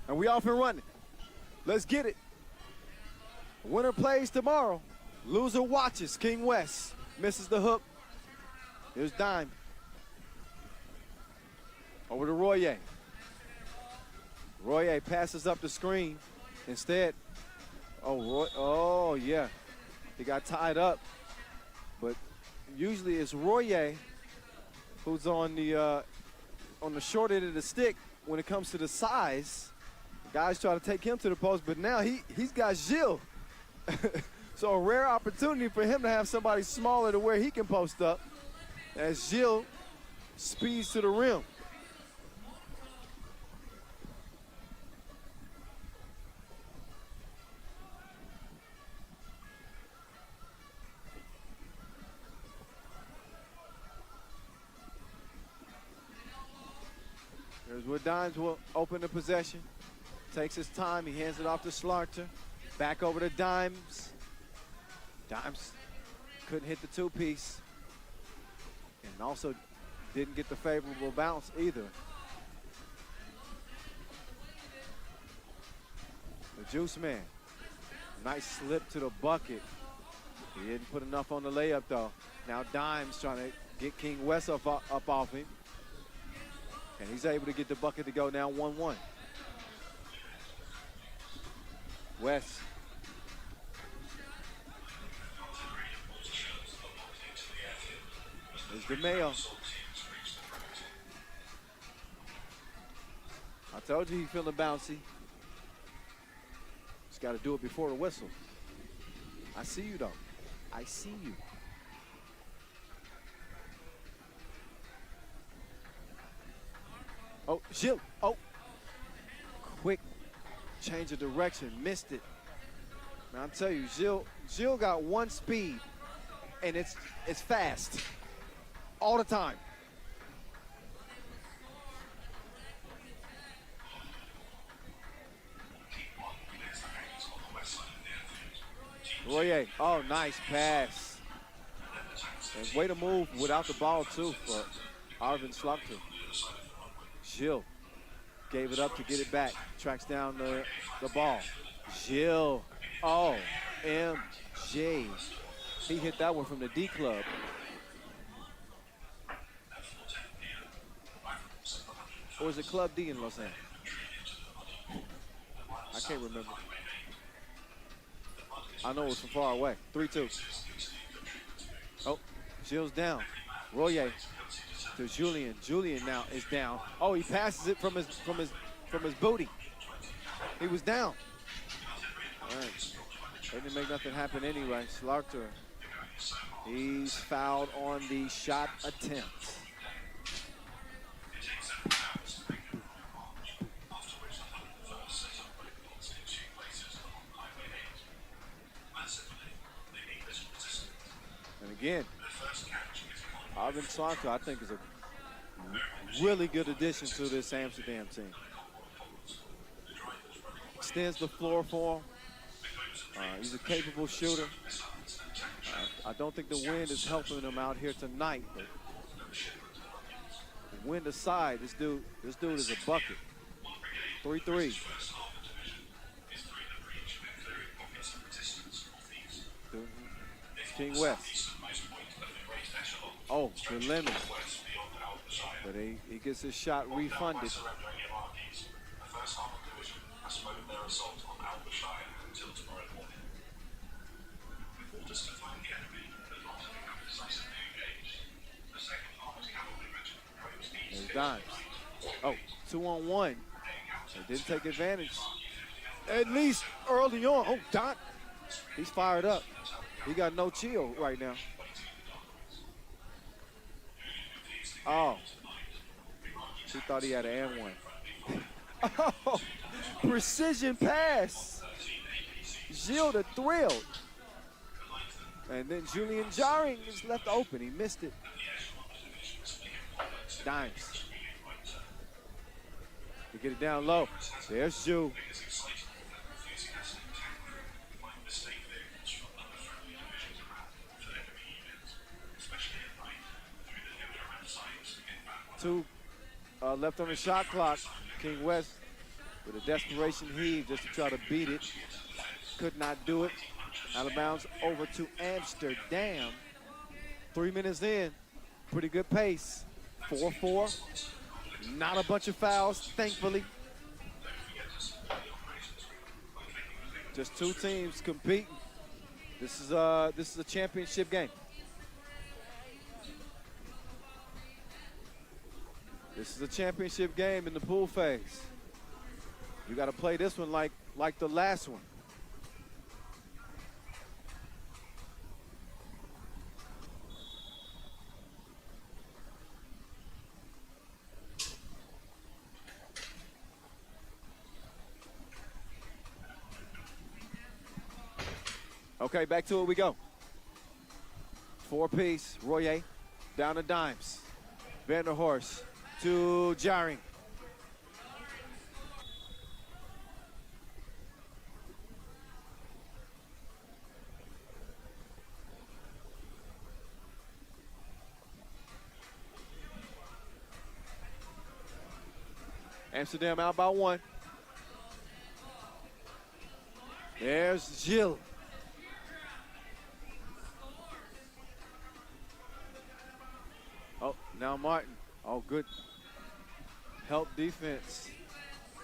And we off and running. Let's get it. Winner plays tomorrow. Loser watches. King West misses the hook. Here's Dime. Over to Royer. Royer passes up the screen. Instead, oh yeah, he got tied up. But usually it's Royer who's on the short end of the stick when it comes to the size. Guys try to take him to the post, but now he's got Gilles. So a rare opportunity for him to have somebody smaller to where he can post up as Gilles speeds to the rim. Here's where Dimes will open the possession. Takes his time, he hands it off to Slarter. Back over to Dimes. Dimes couldn't hit the two-piece. And also didn't get the favorable bounce either. The Juice Man. Nice slip to the bucket. He didn't put enough on the layup though. Now Dimes trying to get King West up off him. And he's able to get the bucket to go now 1-1. West. There's DeMayo. I told you he's feeling bouncy. Just got to do it before the whistle. I see you though. I see you. Oh, Gilles. Oh. Quick change of direction. Missed it. Man, I'll tell you, Gilles got one speed, and it's fast. All the time. Royer. Oh, nice pass. And way to move without the ball, too, for Arvin Slupter. Gilles gave it up to get it back. Tracks down the ball. Gilles. Oh, MJ. He hit that one from the D club. Or is it Club D in Los Angeles? I can't remember. I know it's from far away. 3-2. Oh, Gilles down. Royer to Julian. Julian now is down. Oh, he passes it from his booty. He was down. All right. They didn't make nothing happen anyway. Slarter. He's fouled on the shot attempt. And again, Arvin Sllarter, I think, is a really good addition to this Amsterdam team. Extends the floor for him. He's a capable shooter. I don't think the wind is helping him out here tonight. But the wind aside, this dude is a bucket. 3-3. King West. Oh, the lemon. But he gets his shot refunded. There's Dimes. Oh, 2-on-1. They didn't take advantage. At least early on. Oh, Don. He's fired up. He got no chill right now. Oh. He thought he had an and one. Oh, precision pass. Gilles the thrilled. And then Julian Jarring is left open. He missed it. Dimes. To get it down low. There's Ju. Two left on the shot clock. King West with a desperation heave just to try to beat it. Could not do it. Out of bounds over to Amsterdam. 3 minutes in. Pretty good pace. 4-4. Not a bunch of fouls, thankfully. Just two teams competing. This is a championship game. This is a championship game in the pool phase. You got to play this one like the last one. Okay, back to it we go. 4-piece, Royer, down to Dimes. Vanderhorst to Jaring. Amsterdam out by 1. There's Gilles. Oh, now Martin. Oh, good help defense.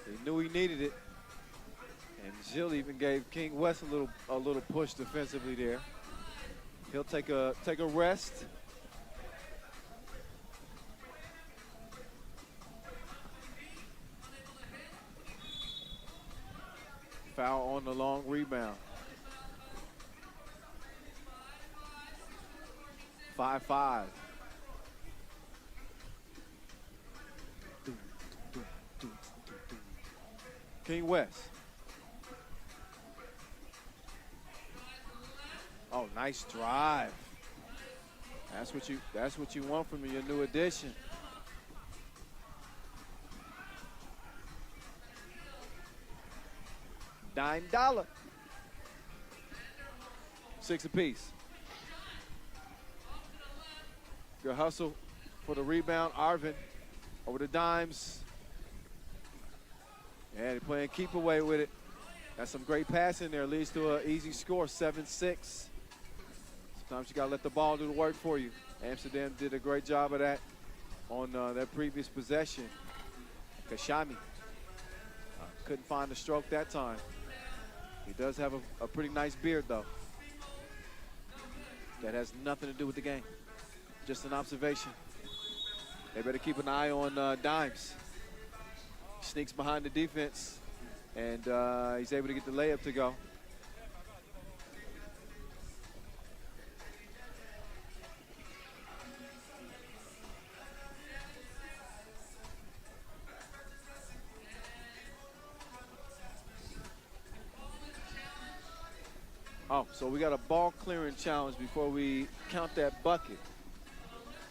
He knew he needed it. And Gilles even gave King West a little push defensively there. He'll take a rest. Foul on the long rebound. 5-5. King West. Oh, nice drive. That's what you want from your new addition. $9. 6 apiece. Good hustle for the rebound. Arvin over the Dimes. Yeah, they're playing keep away with it. That's some great passing there. Leads to an easy score, 7-6. Sometimes you got to let the ball do the work for you. Amsterdam did a great job of that on that previous possession. Kashami couldn't find the stroke that time. He does have a pretty nice beard, though. That has nothing to do with the game. Just an observation. They better keep an eye on Dimes. Sneaks behind the defense, and he's able to get the layup to go. Oh, so we got a ball clearing challenge before we count that bucket.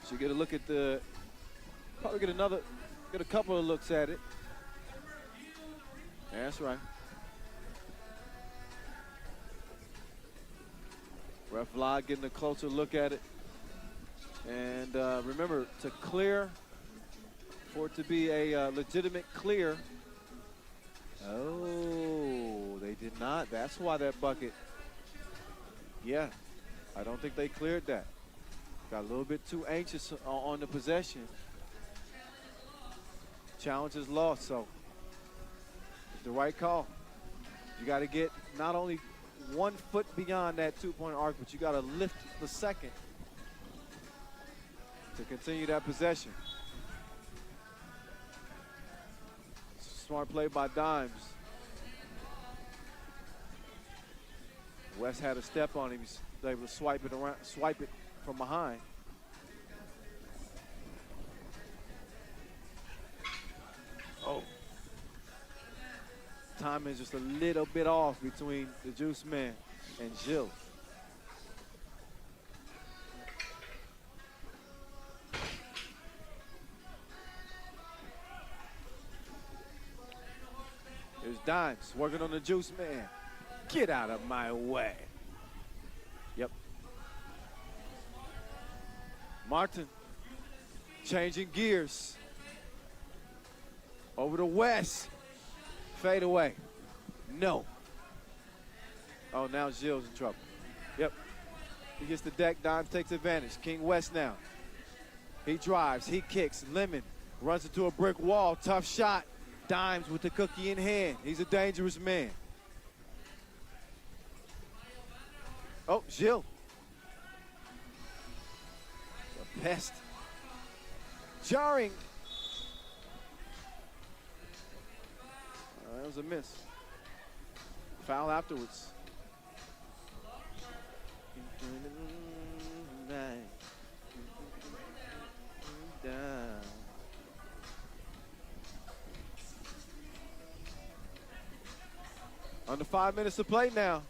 So you get a look at probably get a couple of looks at it. Yeah, that's right. Ref Vlad getting a closer look at it. And remember, to clear, for it to be a legitimate clear. Oh, they did not. That's why that bucket. Yeah, I don't think they cleared that. Got a little bit too anxious on the possession. Challenge is lost, so it's the right call. You got to get not only 1 foot beyond that two-point arc, but you got to lift the second to continue that possession. Smart play by Dimes. West had a step on him. He's able to swipe it from behind. Oh. Time is just a little bit off between the Juice Man and Gilles. Here's Dimes working on the juice man. Get out of my way. Yep. Martin changing gears. Over to West. Fade away. No. Oh, now Gilles in trouble. Yep. He gets the deck. Dimes takes advantage. King West now. He drives. He kicks. Lemon runs into a brick wall. Tough shot. Dimes with the cookie in hand. He's a dangerous man. Oh, Gilles. A pest. Jarring. That was a miss. Foul afterwards. Under 5 minutes to play now.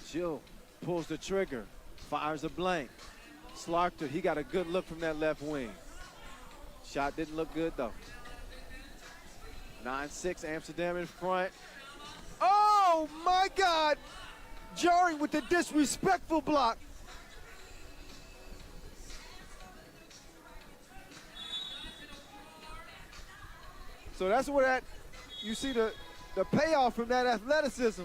Gilles pulls the trigger, fires a blank. Slaughter, he got a good look from that left wing. Shot didn't look good though. 9-6, Amsterdam in front. Oh my God! Jarring with the disrespectful block. So that's where that, you see the payoff from that athleticism.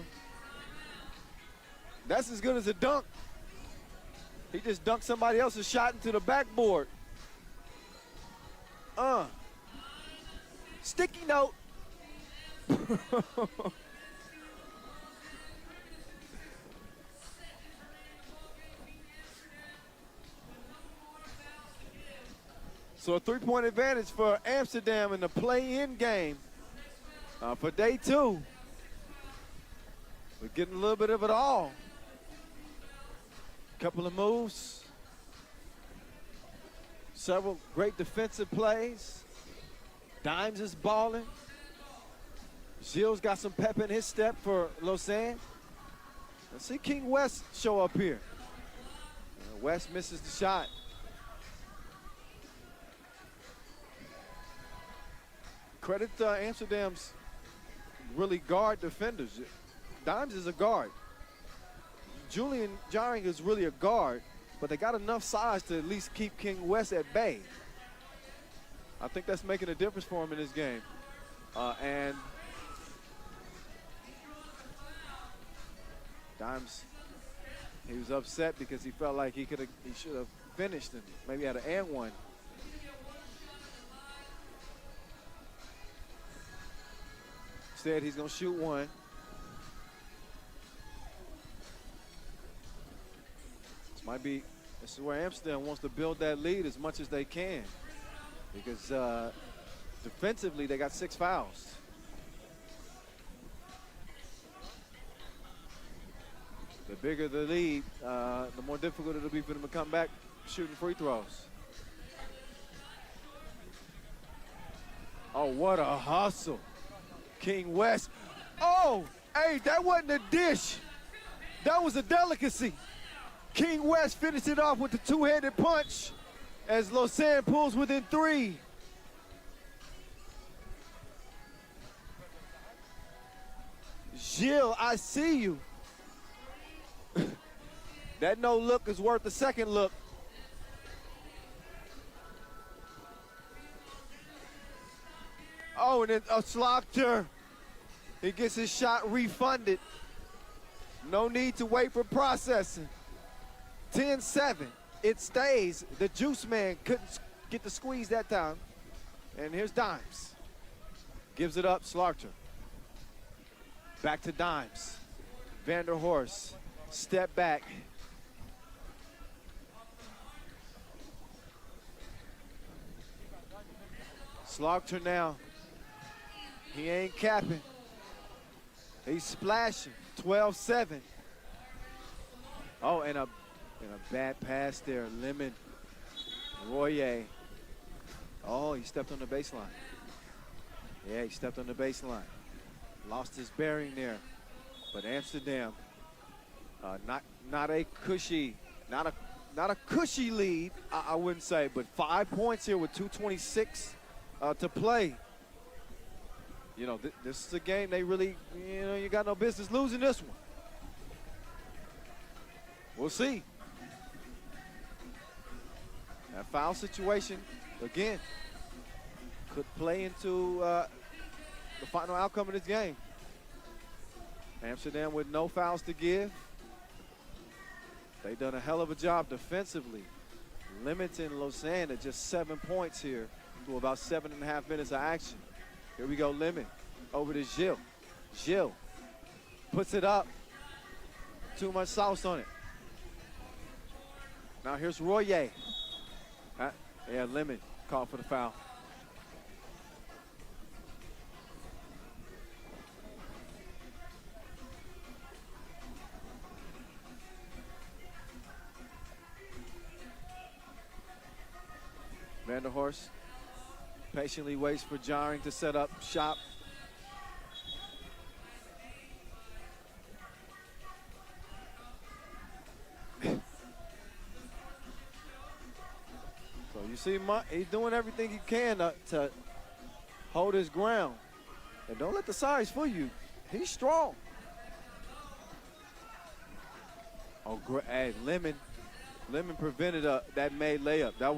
That's as good as a dunk. He just dunked somebody else's shot into the backboard. Sticky note. So a 3-point advantage for Amsterdam in the play-in game for day 2. We're getting a little bit of it all. Couple of moves. Several great defensive plays. Dimes is balling. Gilles got some pep in his step for Lausanne. Let's see King West show up here. West misses the shot. Credit Amsterdam's really guard defenders. Dimes is a guard. Julian Jarring is really a guard, but they got enough size to at least keep King West at bay. I think that's making a difference for him in this game. And Dimes, he was upset because he felt like he should have finished and maybe had an and one. Instead, he's gonna shoot one. This is where Amsterdam wants to build that lead as much as they can, because defensively they got 6 fouls. The bigger the lead, the more difficult it'll be for them to come back shooting free throws. Oh, what a hustle. King West. Oh, hey, that wasn't a dish. That was a delicacy. King West finished it off with the 2-handed punch as Lausanne pulls within 3. Gilles, I see you. That no look is worth a second look. Oh, and then Slaughter. He gets his shot refunded. No need to wait for processing. 10-7. It stays. The juice man couldn't get the squeeze that time. And here's Dimes. Gives it up, Slaughter. Back to Dimes. Vanderhorst. Step back. Slaughter now. He ain't capping. He's splashing. 12-7. Oh, and a bad pass there. Lemon. Royer. Oh, he stepped on the baseline. Yeah, he stepped on the baseline. Lost his bearing there. But Amsterdam, not a cushy lead, I wouldn't say, but 5 points here with 2:26 to play. You know, this is a game they really, you know, you got no business losing this one. We'll see. That foul situation, again, could play into the final outcome of this game. Amsterdam with no fouls to give. They've done a hell of a job defensively, limiting Lausanne to just 7 points here through about 7.5 minutes of action. Here we go, Lemon over to Gilles. Gilles puts it up. Too much sauce on it. Now here's Royer. Yeah, Lemon called for the foul. Vanderhorst patiently waits for Jarring to set up shop. So you see, he's doing everything he can to hold his ground. And don't let the size fool you. He's strong. Oh, great. Hey, Lemon prevented that made layup. That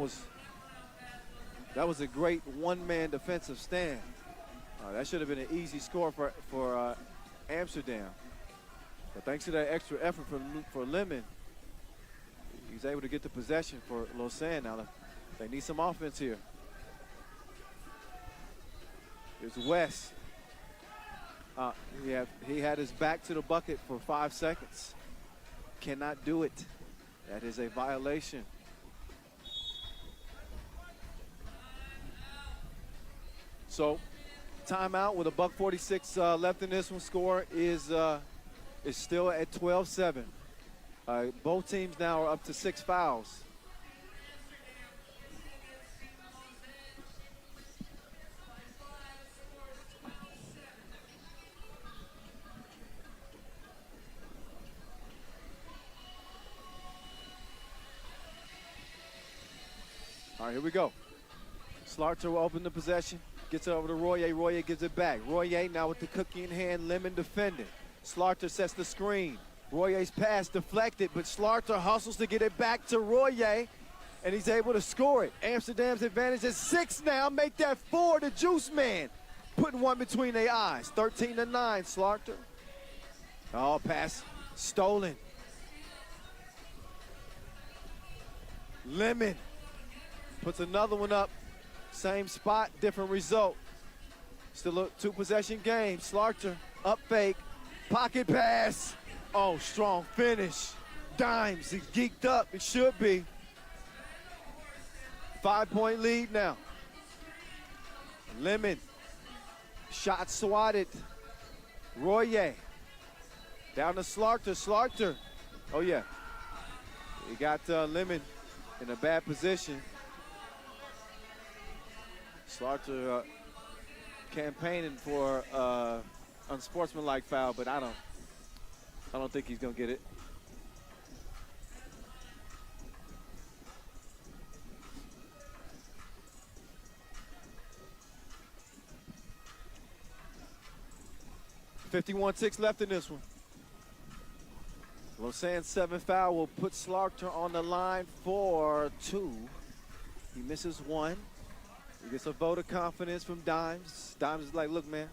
was a great one-man defensive stand. That should have been an easy score for Amsterdam. But thanks to that extra effort for Lemon, he's able to get the possession for Lausanne. Now they need some offense here. Here's West. He had his back to the bucket for 5 seconds. Cannot do it. That is a violation. So, timeout with a $1:46 left in this one. Score is still at 12-7. Both teams now are up to 6 fouls. All right, here we go. Slarter will open the possession. Gets it over to Royer. Royer gives it back. Royer now with the cookie in hand. Lemon defending. Slarter sets the screen. Royer's pass deflected, but Slarter hustles to get it back to Royer, and he's able to score it. Amsterdam's advantage is 6 now. Make that 4. The Juice Man putting one between their eyes. 13-9. Slarter. Oh, pass stolen. Lemon puts another one up. Same spot, different result. Still a 2-possession game. Slarter, up fake, pocket pass. Oh, strong finish. Dimes, he geeked up, it should be. 5-point lead now. Lemon, shot swatted. Royer, down to Slarter. Slarter, oh yeah. He got Lemon in a bad position. Slarter campaigning for unsportsmanlike foul, but I don't think he's gonna get it. $51-6 left in this one. Lausanne's 7th foul will put Slarter on the line for 2. He misses 1. He gets a vote of confidence from Dimes. Dimes is like, look, man,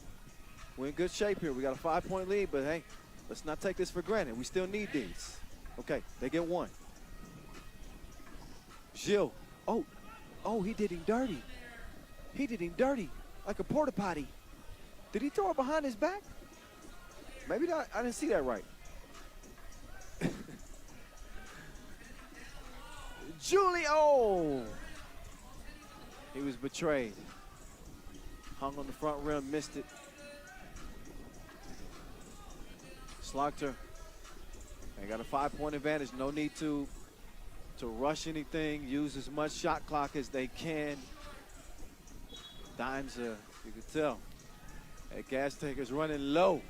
we're in good shape here. We got a 5-point lead, but hey, let's not take this for granted. We still need these. Okay, they get 1. Gilles. Oh, he did him dirty. He did him dirty, like a porta potty. Did he throw it behind his back? Maybe not. I didn't see that right. Julio. He was betrayed. Hung on the front rim, missed it. Slarter. They got a 5-point advantage. No need to rush anything. Use as much shot clock as they can. Dimes, you can tell. That gas tanker's running low.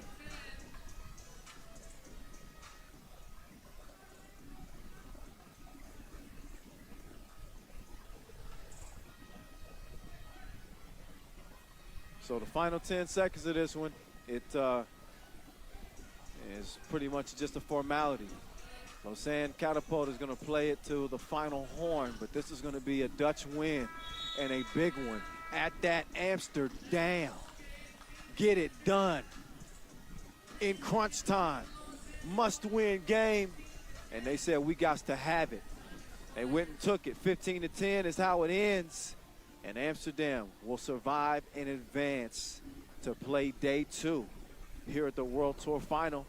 So the final 10 seconds of this one, it is pretty much just a formality. Lausanne Catapult is going to play it to the final horn, but this is going to be a Dutch win and a big one at that Amsterdam. Get it done in crunch time. Must-win game, and they said we got to have it. They went and took it. 15-10 is how it ends, and Amsterdam will survive and advance to play day 2 here at the World Tour Final.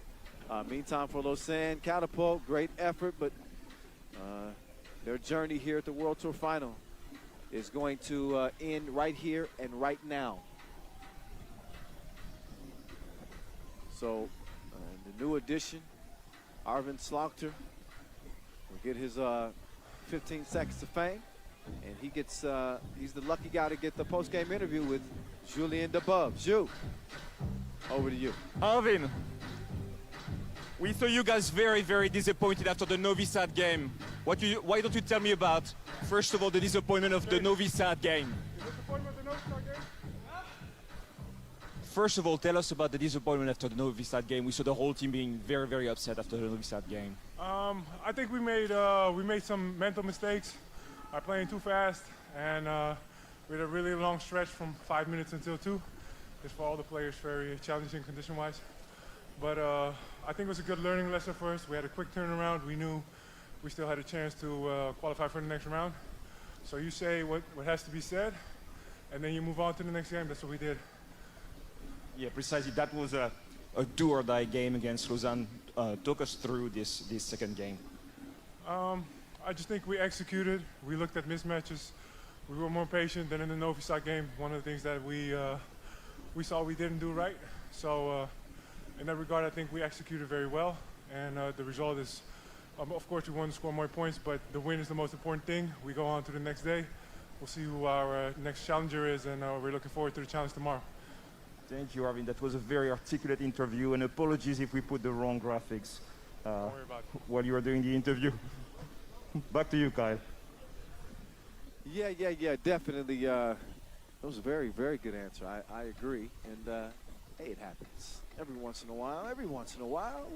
Meantime, for Lausanne Catapult, great effort, but their journey here at the World Tour Final is going to end right here and right now. So the new addition, Arvind Slaughter, will get his 15 seconds of fame, and he gets he's the lucky guy to get the post-game interview with Julien Debub. Ju, over to you. Arvin, we saw you guys very, very disappointed after the Novi Sad game. Why don't you tell me about, first of all, the disappointment of the Novi Sad game? First of all, tell us about the disappointment after the Novi Sad game. We saw the whole team being very, very upset after the Novi Sad game. I think we made some mental mistakes by playing too fast, and we had a really long stretch from 5 minutes until 2. It's for all the players very challenging condition-wise. But I think it was a good learning lesson for us. We had a quick turnaround. We knew we still had a chance to qualify for the next round. So you say what has to be said, and then you move on to the next game. That's what we did. Yeah, precisely. That was a do-or-die game against Lausanne. Took us through this second game. I just think we executed. We looked at mismatches. We were more patient than in the Novi Sad game. One of the things that we saw we didn't do right. So in that regard, I think we executed very well. And the result is, of course, we want to score more points, but the win is the most important thing. We go on to the next day. We'll see who our next challenger is, and we're looking forward to the challenge tomorrow. Thank you, Arvin. That was a very articulate interview, and apologies if we put the wrong graphics while you were doing the interview. Back to you, Kyle. Yeah, definitely. That was a very, very good answer. I agree. And hey, it happens every once in a while.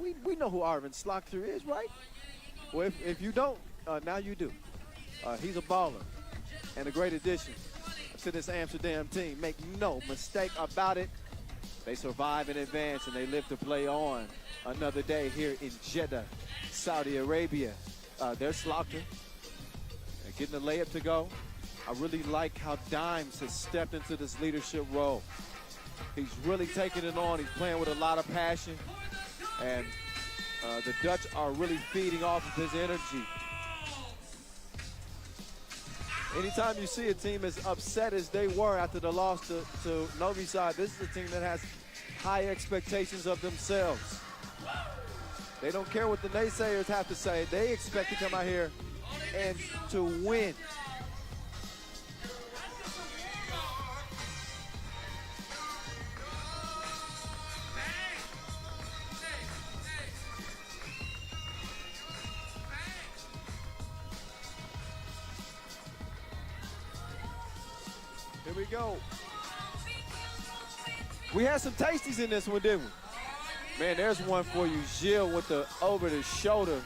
We know who Arvind Slaughter is, right? Well, if you don't, now you do. He's a baller and a great addition to this Amsterdam team. Make no mistake about it. They survive in advance, and they live to play on another day here in Jeda, Saudi Arabia. There's Slaughter getting the layup to go. I really like how Dimes has stepped into this leadership role. He's really taking it on. He's playing with a lot of passion, and the Dutch are really feeding off of his energy. Anytime you see a team as upset as they were after the loss to Novi Sad, this is a team that has high expectations of themselves. They don't care what the naysayers have to say. They expect to come out here and to win. Here we go. We had some tasties in this one, didn't we? Man, there's one for you, Gilles, with the over the shoulder.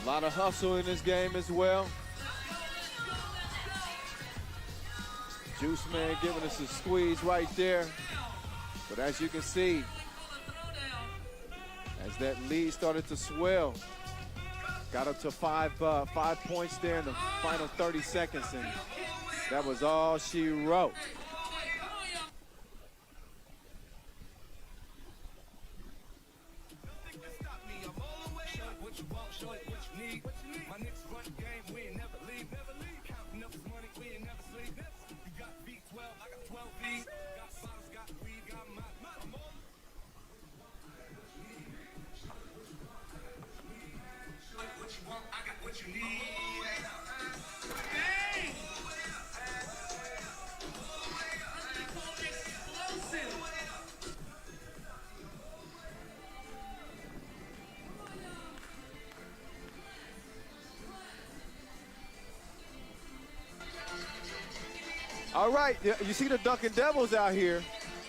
A lot of hustle in this game as well. Juice Man giving us a squeeze right there. But as you can see, as that lead started to swell, got up to 5 points there in the final 30 seconds, and that was all she wrote. All right, you see the Dunkin' Devils out here.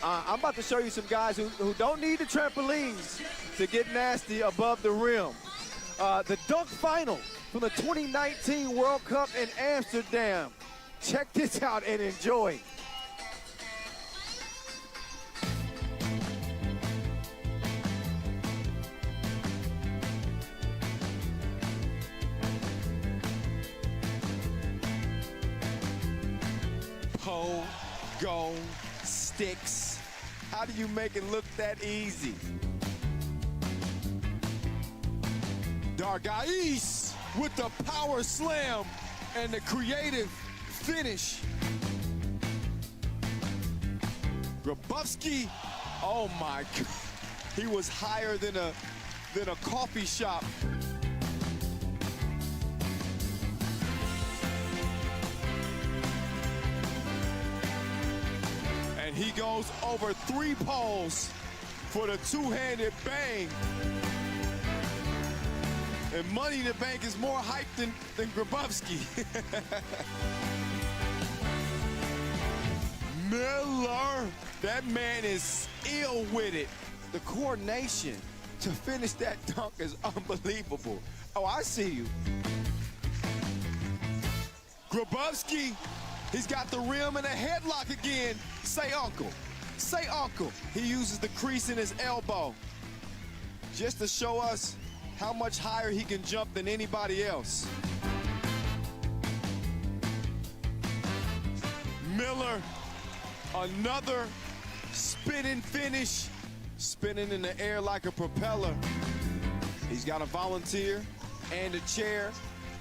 I'm about to show you some guys who don't need the trampolines to get nasty above the rim. The dunk final from the 2019 World Cup in Amsterdam. Check this out and enjoy. Pole, go, sticks. How do you make it look that easy? Dargais with the power slam and the creative finish. Grabowski, oh my God. He was higher than a coffee shop. And he goes over 3 poles for the two-handed bang. And Money in the Bank is more hyped than Grabowski. Miller, that man is ill with it. The coordination to finish that dunk is unbelievable. Oh, I see you. Grabowski, he's got the rim and a headlock again. Say uncle, say uncle. He uses the crease in his elbow just to show us how much higher he can jump than anybody else. Miller, another spinning finish, spinning in the air like a propeller. He's got a volunteer and a chair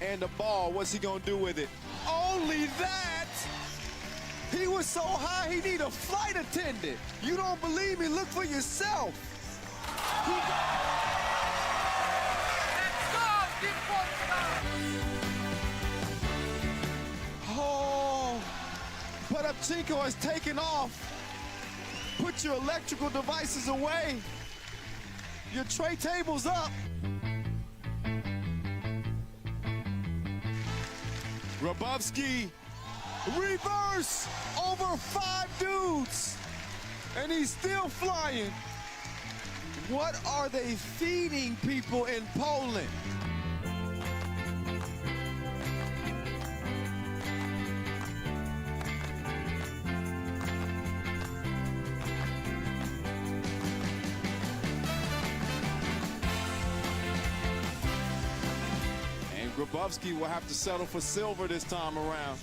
and a ball. What's he gonna do with it? Only that! He was so high he need a flight attendant. You don't believe me? Look for yourself. Oh, Patapchenko has taken off. Put your electrical devices away. Your tray table's up. Grabowski, reverse over 5 dudes. And he's still flying. What are they feeding people in Poland? And Grabowski will have to settle for silver this time around.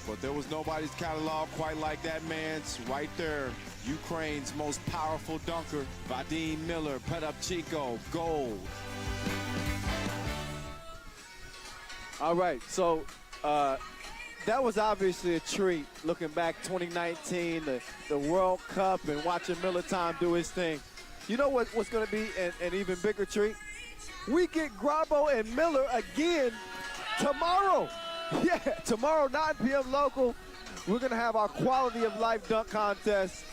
But there was nobody's catalog quite like that man's right there. Ukraine's most powerful dunker, Vadim Miller, Patapchenko, gold. All right, so that was obviously a treat. Looking back 2019, the World Cup, and watching Miller Time do his thing. You know what's going to be an even bigger treat? We get Grabo and Miller again tomorrow. Yeah, tomorrow, 9 p.m. local, we're going to have our quality of life dunk contest.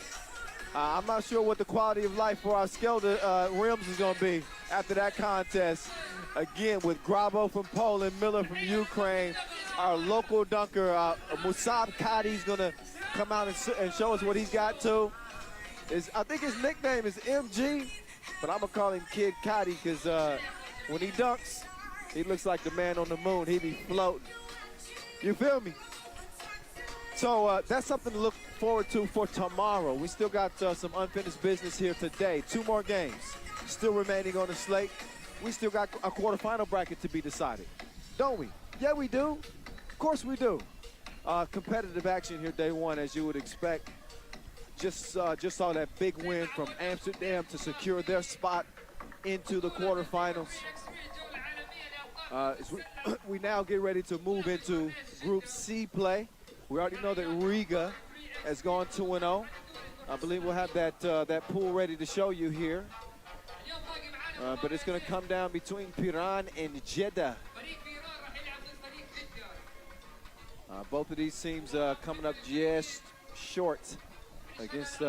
I'm not sure what the quality of life for our Skelda rims is going to be after that contest. Again, with Grabo from Poland, Miller from Ukraine, our local dunker, Musab Kadi, is going to come out and show us what he's got too. I think his nickname is MG, but I'm going to call him Kid Kadi because when he dunks, he looks like the man on the moon. He be floating. You feel me? So that's something to look forward to for tomorrow. We still got some unfinished business here today. 2 more games still remaining on the slate. We still got a quarterfinal bracket to be decided, don't we? Yeah, we do. Of course we do. Competitive action here day 1, as you would expect. Just saw that big win from Amsterdam to secure their spot into the quarterfinals. We now get ready to move into Group C play. We already know that Riga has gone 2-0. I believe we'll have that pool ready to show you here. But it's going to come down between Piran and Jeda. Both of these teams coming up just short against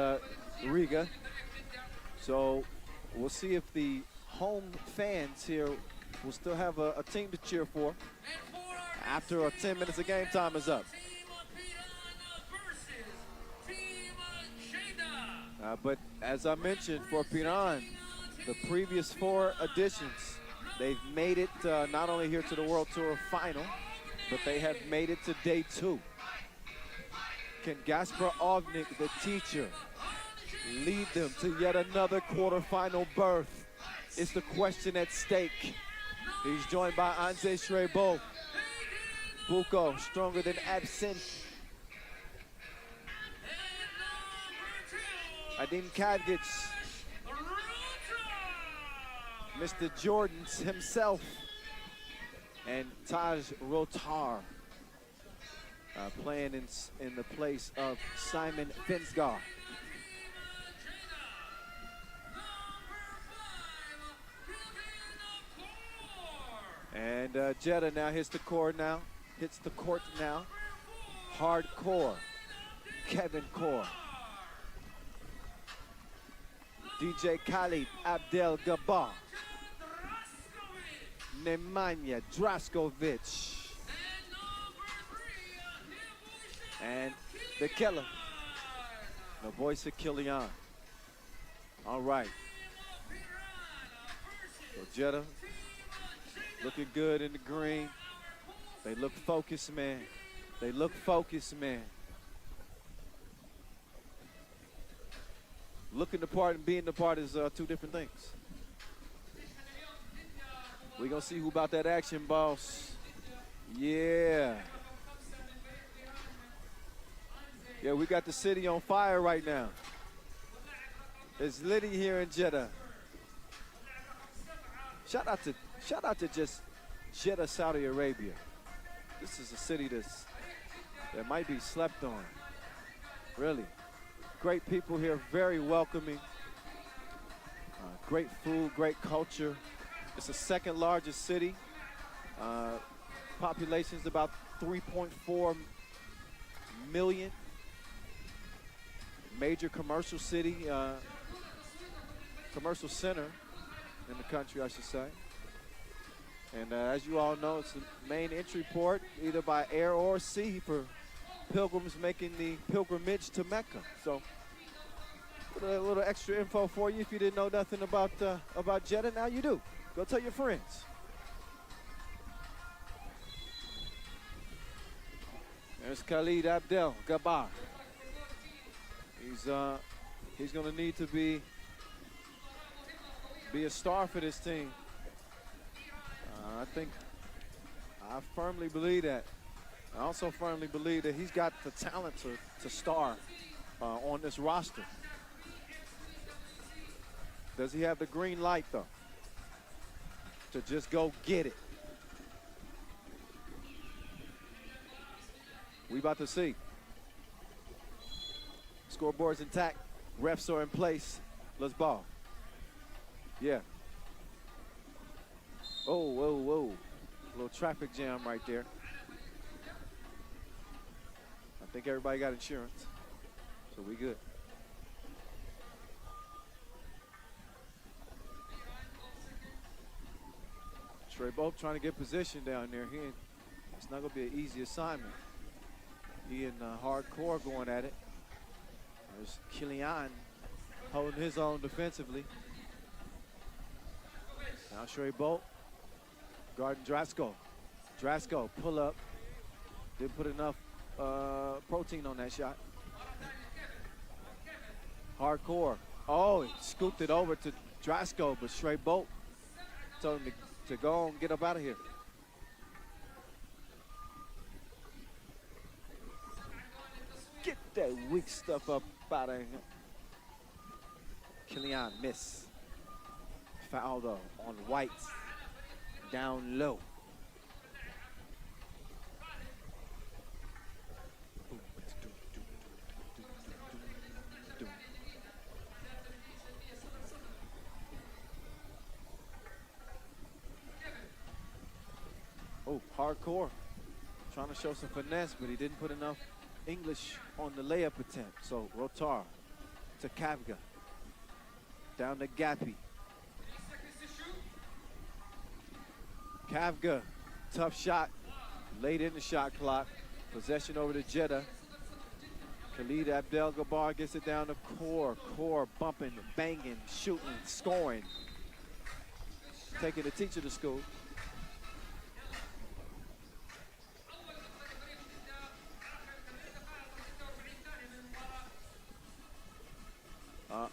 Riga. So we'll see if the home fans here will still have a team to cheer for after 10 minutes of game time is up. But as I mentioned, for Piran, the previous 4 editions, they've made it not only here to the World Tour final, but they have made it to day 2. Can Gaspar Ovnik, the teacher, lead them to yet another quarterfinal berth? It's the question at stake. He's joined by Anze Shrebo. Buko, stronger than absent. Adin Kadgic. Mr. Jordan's himself. And Taj Rotar playing in the place of Simon Finsgaard. And Jeda now hits the court now. Hardcore. Kevin Core. DJ Khalid Abdel Gabbar. Nemanja Draskovic. And the killer, the voice of Kilian. All right. So Jeda looking good in the green. They look focused, man. They look focused, man. Looking the part and being the part is 2 different things. We're going to see who about that action, boss. Yeah. Yeah, we got the city on fire right now. It's litty here in Jeda. Shout out to just Jeda, Saudi Arabia. This is a city that might be slept on. Really. Great people here, very welcoming. Great food, great culture. It's the 2nd largest city. Population is about 3.4 million. Major commercial city, commercial center in the country, I should say. And as you all know, it's the main entry port, either by air or sea, for pilgrims making the pilgrimage to Mecca. So, a little extra info for you if you didn't know nothing about Jeda. Now you do. Go tell your friends. There's Khalid Abdel Gabbar. He's going to need to be a star for this team. I firmly believe that. I also firmly believe that he's got the talent to star on this roster. Does he have the green light, though, to just go get it? We about to see. Scoreboard's intact. Refs are in place. Let's ball. Yeah. Oh, whoa, whoa. A little traffic jam right there. I think everybody got insurance, so we good. Trey Bolt trying to get position down there. It's not going to be an easy assignment. He and Hardcore going at it. There's Kilian holding his own defensively. Now Trey Bolt guarding Drasko. Drasko pull up. Didn't put enough protein on that shot. Hardcore. Oh, he scooped it over to Drasko, but Trey Bolt told him to go and get up out of here. Get that weak stuff up out of here. Kilian miss. Foul though on White. Down low. Oh, Hardcore. Trying to show some finesse, but he didn't put enough English on the layup attempt. So Rotar to Kavga. Down to Gappy. Kavga, tough shot. Late in the shot clock. Possession over to Jeda. Khalid Abdel-Gabar gets it down the core. Core bumping, banging, shooting, scoring. Taking the teacher to school.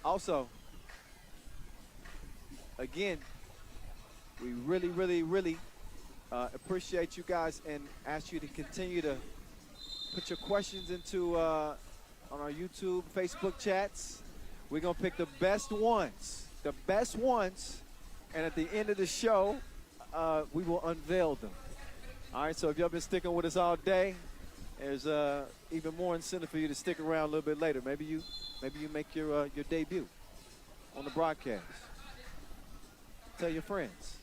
Also, again, we really appreciate you guys and ask you to continue to put your questions into on our YouTube, Facebook chats. We're gonna pick the best ones, and at the end of the show, we will unveil them. All right, so if y'all been sticking with us all day, there's even more incentive for you to stick around a little bit later. Maybe you make your debut on the broadcast. Tell your friends.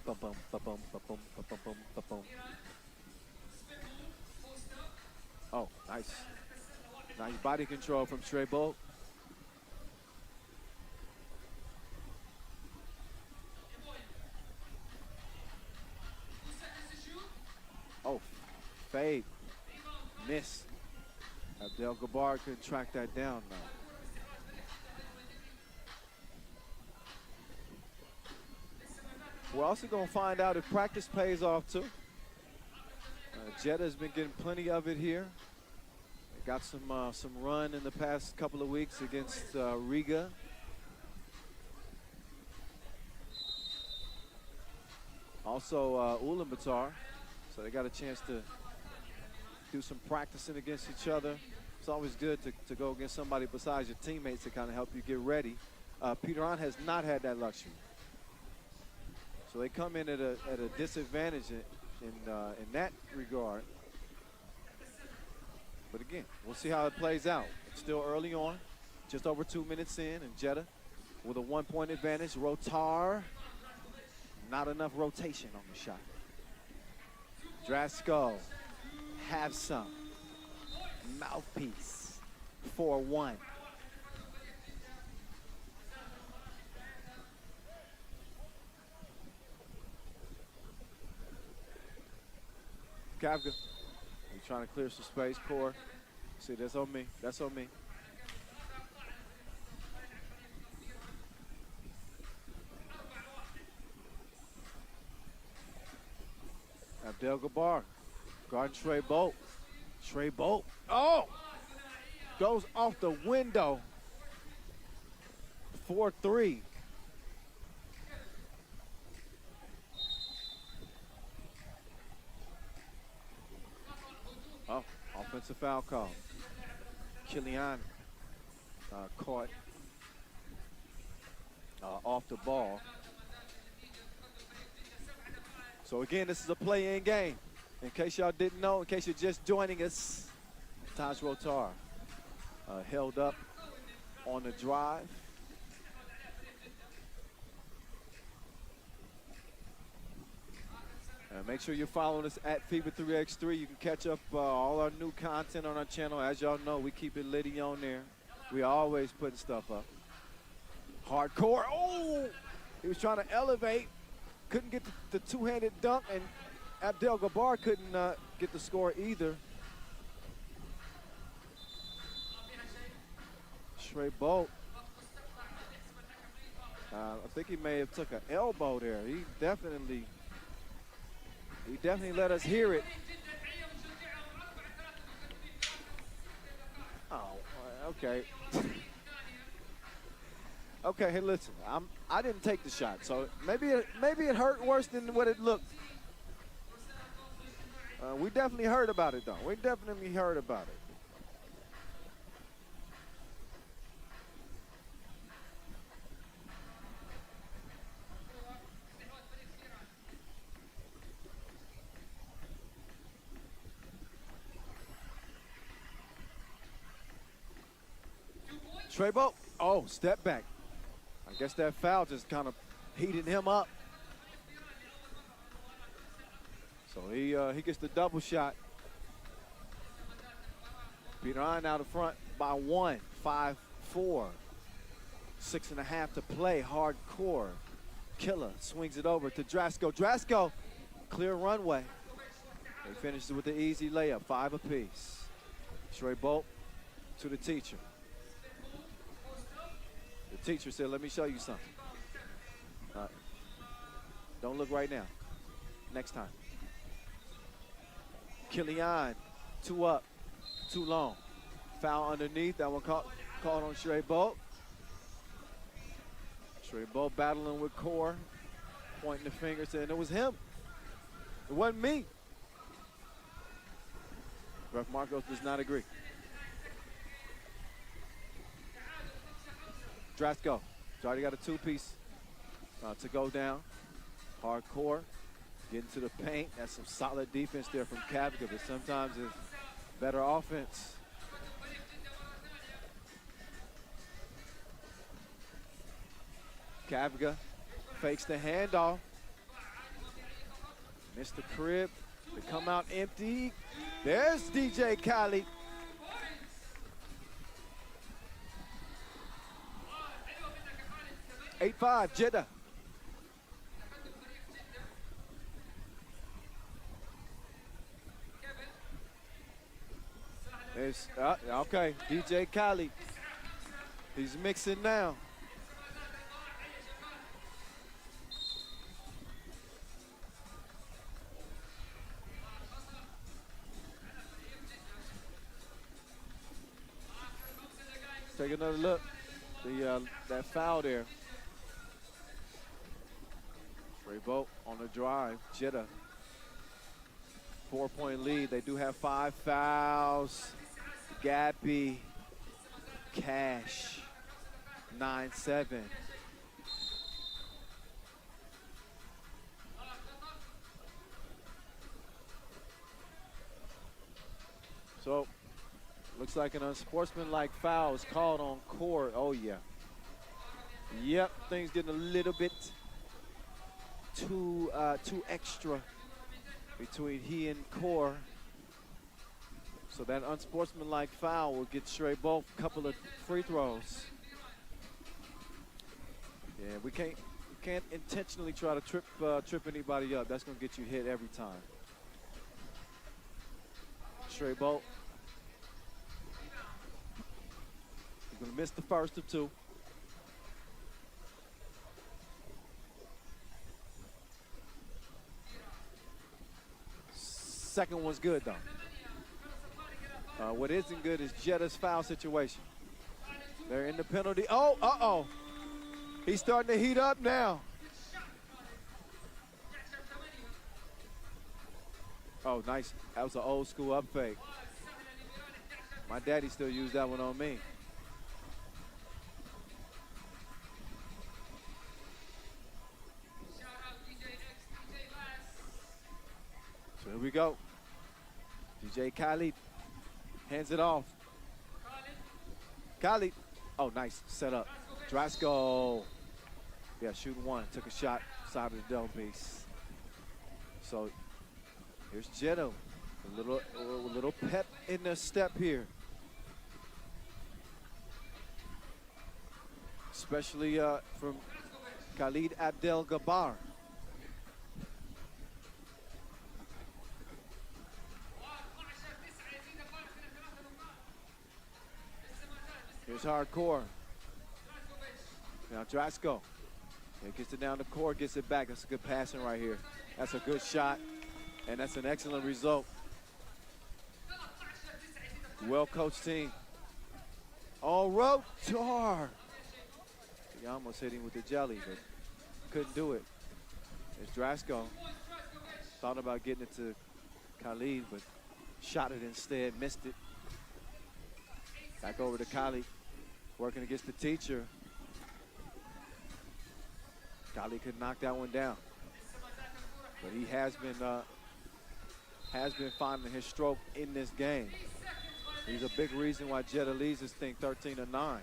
Bum, bum, ba, bum, ba, bum, ba, bum, bum, ba, bum. Oh, nice. Nice body control from Trey Bolt. Oh, fade. Miss. Abdel-Gabar couldn't track that down now. We're also going to find out if practice pays off too. Jeda has been getting plenty of it here. Got some run in the past couple of weeks against Riga. Also Ulaanbaatar. So they got a chance to do some practicing against each other. It's always good to go against somebody besides your teammates to kind of help you get ready. Peter has not had that luxury. So they come in at a disadvantage in that regard. But again, we'll see how it plays out. It's still early on, just over 2 minutes in, and Jeda with a 1-point advantage. Rotar, not enough rotation on the shot. Drasko, have some. Mouthpiece, 4-1. Kavka, he's trying to clear some space. Core, see, that's on me. That's on me. Abdel-Gabar, guarding Trey Bolt. Trey Bolt, oh! Goes off the window. 4-3. Oh, offensive foul call. Killian caught off the ball. So again, this is a play-in game. In case y'all didn't know, in case you're just joining us, Taj Rotar held up on the drive. Make sure you're following us at Fiba3x3. You can catch up all our new content on our channel. As y'all know, we keep it litty on there. We always putting stuff up. Hardcore. Oh! He was trying to elevate. Couldn't get the two-handed dunk, and Abdel-Gabar couldn't get the score either. Trey Bolt. I think he may have took an elbow there. He definitely let us hear it. Oh, okay. Okay, hey, listen. I didn't take the shot, so maybe it hurt worse than what it looked. We definitely heard about it, though. We definitely heard about it. Trey Bolt, oh, step back. I guess that foul just kind of heated him up. So he gets the double shot. Peter out of front by 1, 5-4. 6.5 to play, hardcore. Killer swings it over to Drasko. Drasko, clear runway. He finishes with the easy layup, 5 apiece. Shrey Bolt to the teacher. The teacher said, let me show you something. Don't look right now. Next time. Killian, 2 up, too long. Foul underneath, that one called on Shrey Bolt. Shrey Bolt battling with Core, pointing the finger, saying it was him. It wasn't me. Ref Marcos does not agree. Drasko, he's already got a 2-piece to go down. Hardcore, getting to the paint. That's some solid defense there from Kavika, but sometimes it's better offense. Kavika fakes the handoff. Missed the crib. They come out empty. There's DJ Khalid. (8-5) Jeda. There's, okay, DJ Khalid. He's mixing now. Take another look. That foul there. Shrey Bolt on the drive. Jeda. 4-point lead. They do have 5 fouls. Gappy. Cash. 9-7. So, looks like an unsportsmanlike foul is called on Core. Oh, yeah. Yep, things getting a little bit too extra between he and Core. So that unsportsmanlike foul will get Shrey Bolt a couple of free throws. Yeah, we can't intentionally try to trip anybody up. That's gonna get you hit every time. Shrey Bolt. He's gonna miss the first of 2. Second one's good though. What isn't good is Jeda's foul situation. They're in the penalty. Oh, uh-oh. He's starting to heat up now. Oh, nice. That was an old school up fake. My daddy still used that one on me. So here we go. DJ Khalid hands it off. Khalid. Oh, nice set up. Drasko. Yeah, shooting 1. Took a shot side of the dome piece. So here's Jeda. A little pep in their step here. Especially from Khalid Abdel-Gabbar. Here's hardcore. Now Drasko. Yeah, gets it down the court, gets it back. That's a good passing right here. That's a good shot, and that's an excellent result. Well-coached team. On Rotar. He almost hit him with the jelly, but couldn't do it. There's Drasko. Thought about getting it to Khalid, but shot it instead, missed it. Back over to Khalid, working against the teacher. Khalid could knock that one down, but he has been finding his stroke in this game. He's a big reason why Jeda leads this thing 13-9.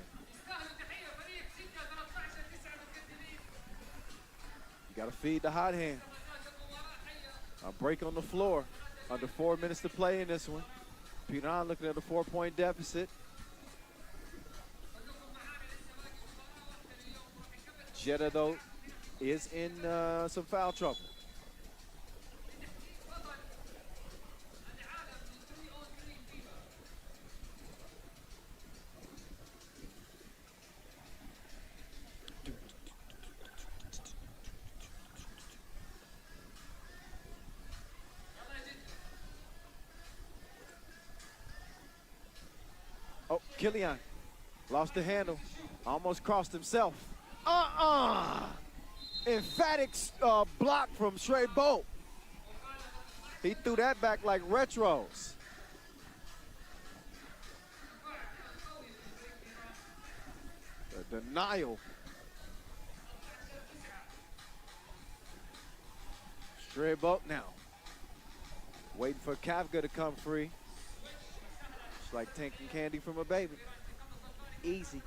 You got to feed the hot hand. A break on the floor. Under 4 minutes to play in this one. Piran looking at a 4-point deficit. Jeda, though, is in some foul trouble. Oh, Killian lost the handle, almost crossed himself. Emphatic block from Trey Bolt. He threw that back like retros. The denial. Trey Bolt now. Waiting for Kavga to come free. It's like taking candy from a baby. Easy.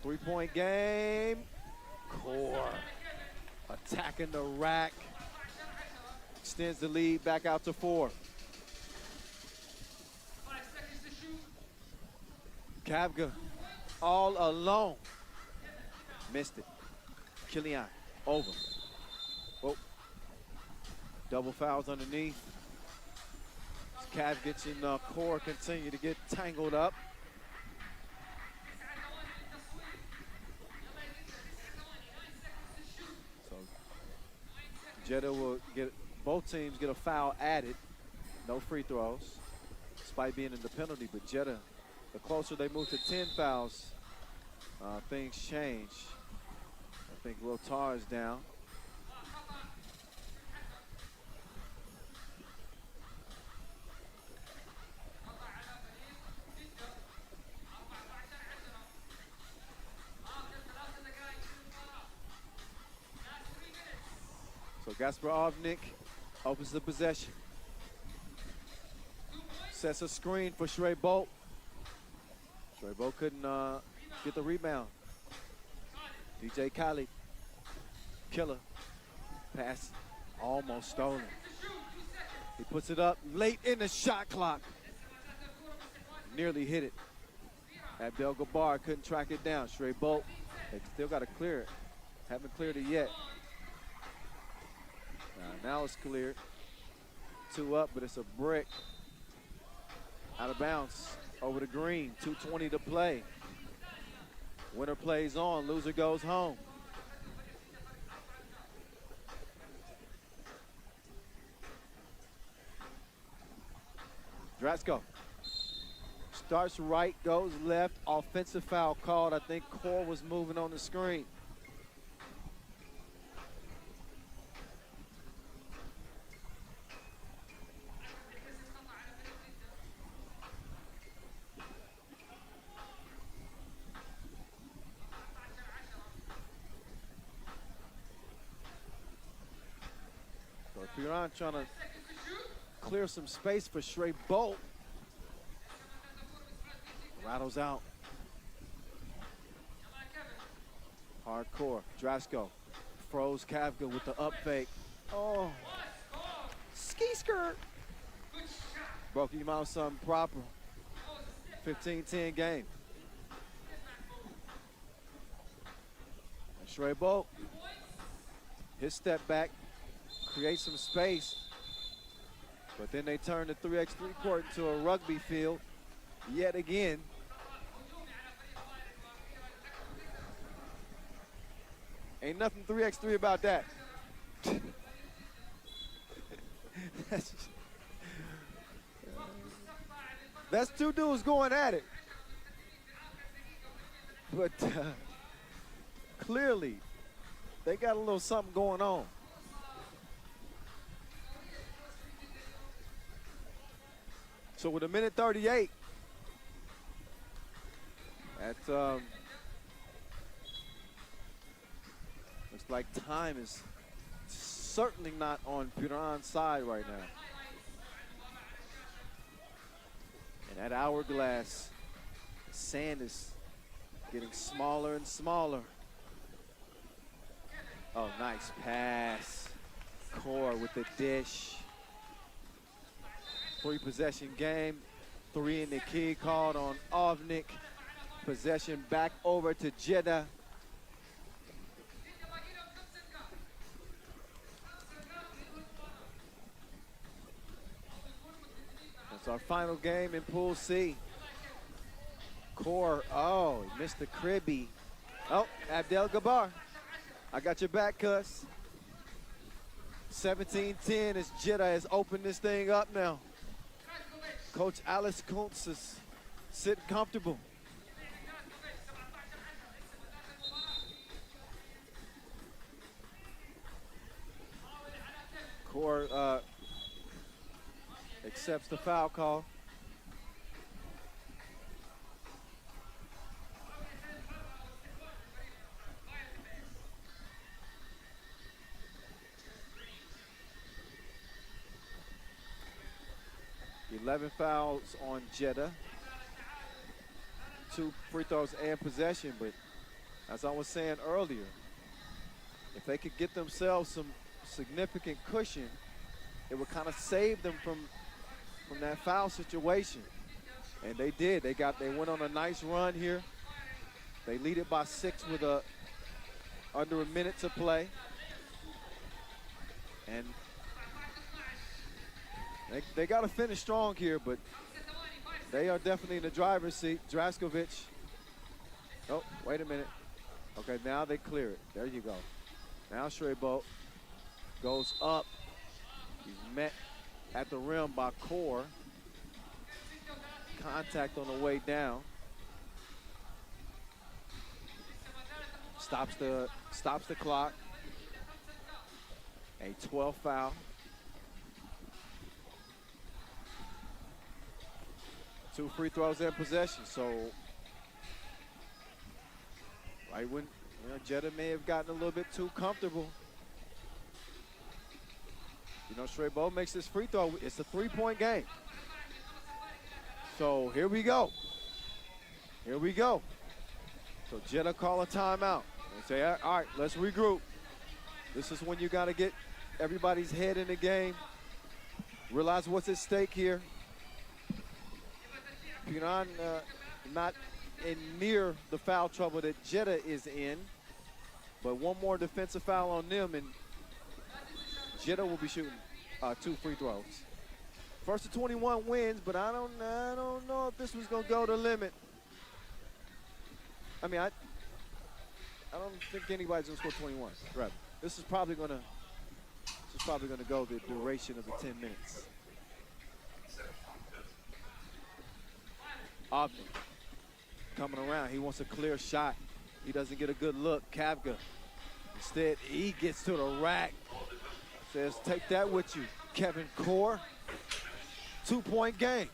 3-point game. Core attacking the rack. Extends the lead back out to 4. Kavga all alone. Missed it. Killian over. Oh. Double fouls underneath. Cav gets in Core, continue to get tangled up. So Jeda will get, both teams get a foul added. No free throws, despite being in the penalty. But Jeda, the closer they move to 10 fouls, things change. I think Will Tar is down. So Gasparovnik opens the possession. Sets a screen for Trey Bolt. Trey Bolt couldn't get the rebound. DJ Khaled, killer. Pass almost stolen. He puts it up late in the shot clock. Nearly hit it. Abdel Gabar couldn't track it down. Trey Bolt, they still got to clear it. Haven't cleared it yet. Now it's cleared. 2 up, but it's a brick. Out of bounds. Over the green. 2:20 to play. Winner plays on. Loser goes home. Drasko. Starts right, goes left. Offensive foul called. I think Core was moving on the screen. Piran trying to clear some space for Trey Bolt. Rattles out. Hardcore. Drasko froze Kavga with the up fake. Oh. Ski skirt. Broke him out something proper. 15-10 game. And Trey Bolt. His step back. Create some space, but then they turn the 3x3 court into a rugby field yet again. Ain't nothing 3x3 about that. That's 2 dudes going at it. But clearly, they got a little something going on. So with 1:38, that looks like time is certainly not on Piran's side right now. And that hourglass, sand is getting smaller and smaller. Oh, nice pass. Core with the dish. 3-possession game. 3 in the key called on Ovnik. Possession back over to Jeda. It's our final game in Pool C. Core, oh, he missed the cribby. Oh, Abdel Gabar, I got your back, cuz. 17-10 as Jeda has opened this thing up now. Coach Alice Kuntz is sitting comfortable. Core accepts the foul call. $11 fouls on Jeda. 2 free throws and possession, but as I was saying earlier, if they could get themselves some significant cushion, it would kind of save them from that foul situation. And they did. They went on a nice run here. They lead it by 6 with under a minute to play. And they got to finish strong here, but they are definitely in the driver's seat. Draskovic. Oh, wait a minute. Okay, now they clear it. There you go. Now Shrebo goes up. He's met at the rim by Core. Contact on the way down. Stops the clock. A 12 foul. Two free throws in possession. So right when Jeda may have gotten a little bit too comfortable. Shrebo makes this free throw. It's a 3-point game. So here we go. Here we go. So Jeda call a timeout and say, all right, let's regroup. This is when you got to get everybody's head in the game. Realize what's at stake here. Piran not in near the foul trouble that Jeda is in, but one more defensive foul on them, and Jeda will be shooting 2 free throws. First to 21 wins, but I don't know if this was gonna go the limit. I mean, I don't think anybody's gonna score 21. Right. This is probably gonna go the duration of the 10 minutes. Ogden coming around. He wants a clear shot. He doesn't get a good look. Kavga. Instead, he gets to the rack. Says, take that with you, Kevin Core. 2-point game.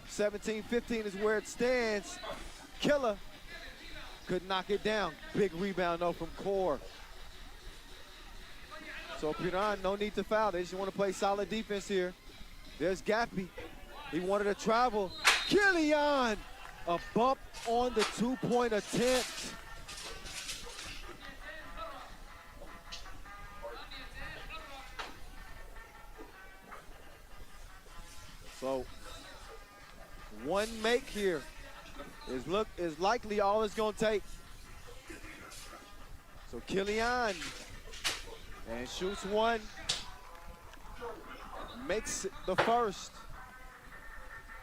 17-15 is where it stands. Killer could knock it down. Big rebound, though, from Core. So Piran, no need to foul. They just want to play solid defense here. There's Gappy. He wanted to travel. Killian, a bump on the 2-point attempt. So one make here is likely all it's gonna take. So Killian and shoots one, makes the first.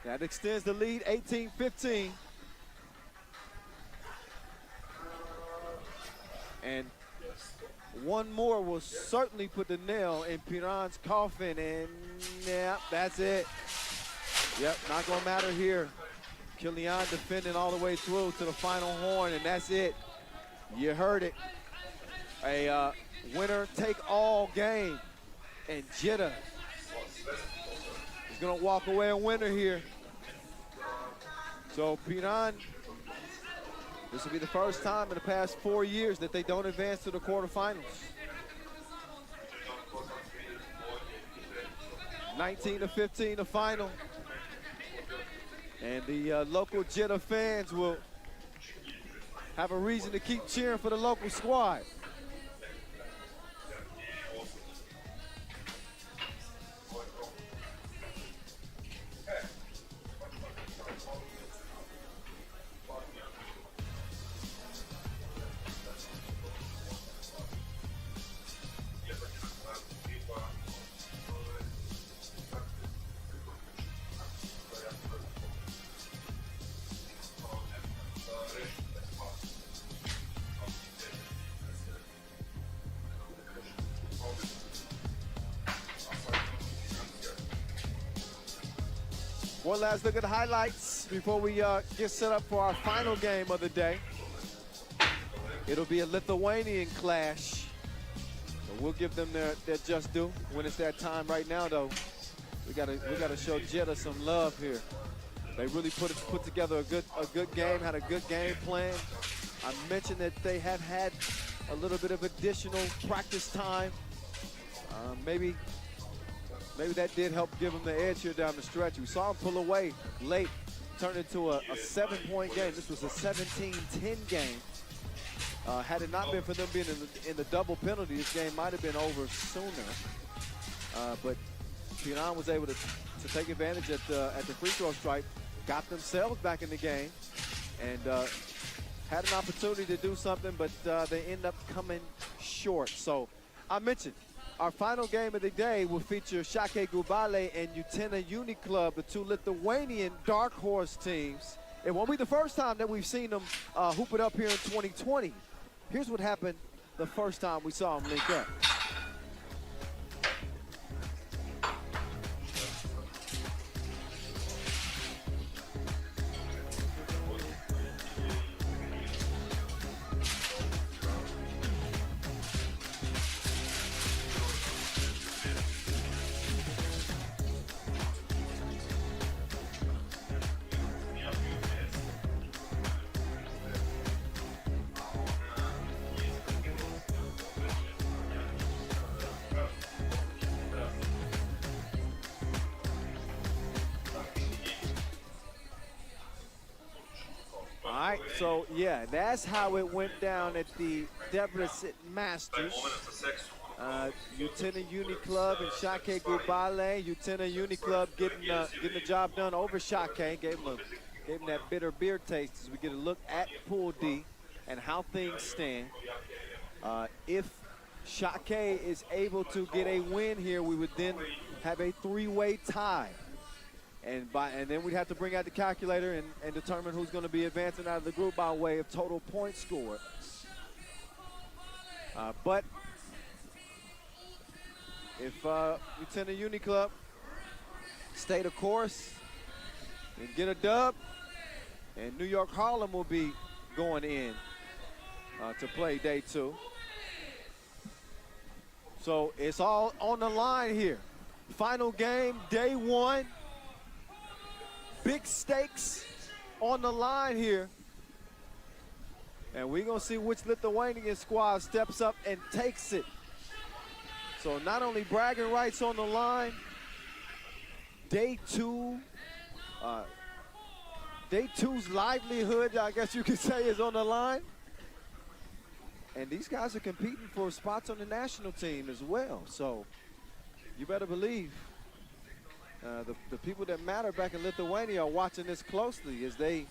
That extends the lead, 18-15. And one more will certainly put the nail in Piran's coffin, and yeah, that's it. Yep, not gonna matter here. Killian defending all the way through to the final horn, and that's it. You heard it. A winner-take-all game, and Jeda is gonna walk away a winner here. So Piran, this will be the first time in the past 4 years that they don't advance to the quarterfinals. 19-15, the final. And the local Jeda fans will have a reason to keep cheering for the local squad. One last look at the highlights before we get set up for our final game of the day. It'll be a Lithuanian clash. So we'll give them their just due when it's that time. Right now, though, we gotta show Jeda some love here. They really put together a good game, had a good game plan. I mentioned that they have had a little bit of additional practice time. Maybe that did help give them the edge here down the stretch. We saw them pull away late, turn into a 7-point game. This was a 17-10 game. Had it not been for them being in the double penalty, this game might have been over sooner. But Pinan was able to take advantage at the free throw stripe, got themselves back in the game, and had an opportunity to do something, but they end up coming short. So I mentioned our final game of the day will feature Shake Gubale and Utena Uni Club, the two Lithuanian dark horse teams. It won't be the first time that we've seen them hoop it up here in 2020. Here's what happened the first time we saw them link up. So, yeah, that's how it went down at the Debrecen Masters. Utena Uni Club and Shake Gubale. Utena Uni Club getting the job done over Shake. Gave him that bitter beer taste as we get a look at Pool D and how things stand. If Shake is able to get a win here, we would then have a three-way tie. And then we'd have to bring out the calculator and determine who's going to be advancing out of the group by way of total points scored. But if Utena Uni Club stay the course and get a dub, and New York Harlem will be going in to play day 2. So it's all on the line here. Final game, day 1. Big stakes on the line here. And we're going to see which Lithuanian squad steps up and takes it. So not only bragging rights on the line, day 2, day 2's livelihood, I guess you could say, is on the line. And these guys are competing for spots on the national team as well. So you better believe the people that matter back in Lithuania are watching this closely as they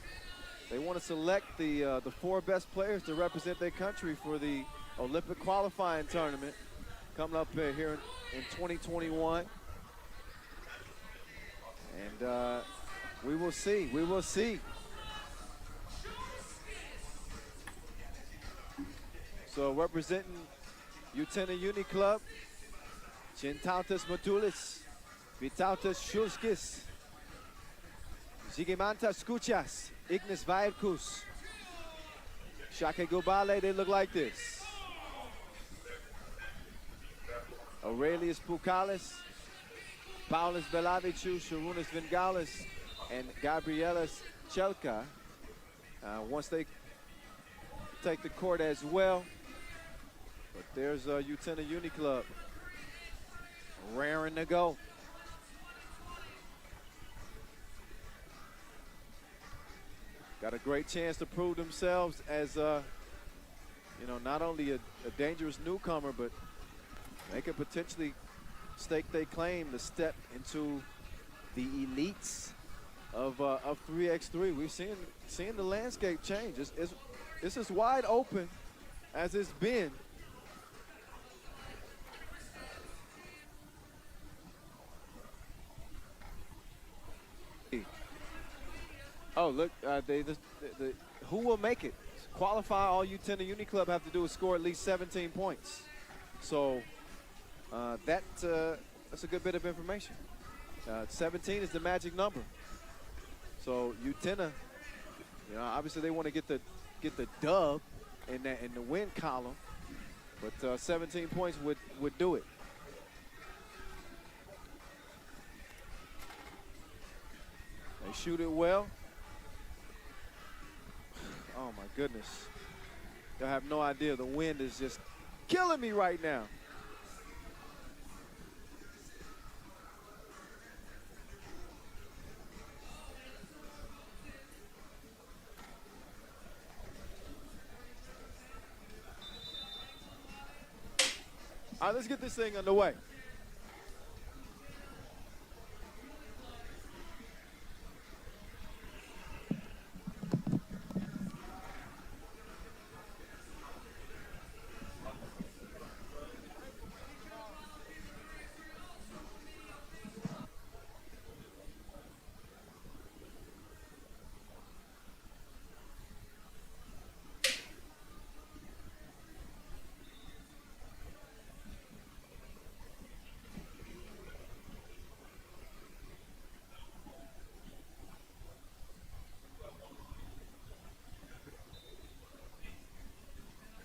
want to select the 4 best players to represent their country for the Olympic qualifying tournament coming up here in 2021. And we will see. We will see. So representing Utena Uni Club, Gintautas Matulis, Vitautas Šulskis, Zigimantas Kuchas, Ignis Vairkus, Shake Gubale, they look like this. Aurelius Pukalis, Paulis Belaviciu, Sharunas Vingalis, and Gabrielas Chelka. Once they take the court as well. But there's Utena Uni Club raring to go. Got a great chance to prove themselves as, not only a dangerous newcomer, but they could potentially stake their claim to step into the elites of 3x3. We've seen the landscape change. It's as wide open as it's been. Oh, look, who will make it? Qualify, all Utena Uni Club have to do is score at least 17 points. So that's a good bit of information. 17 is the magic number. So Utena, you know, obviously they want to get the dub in the win column, but 17 points would do it. They shoot it well. Oh my goodness. Y'all have no idea. The wind is just killing me right now. All right, let's get this thing underway.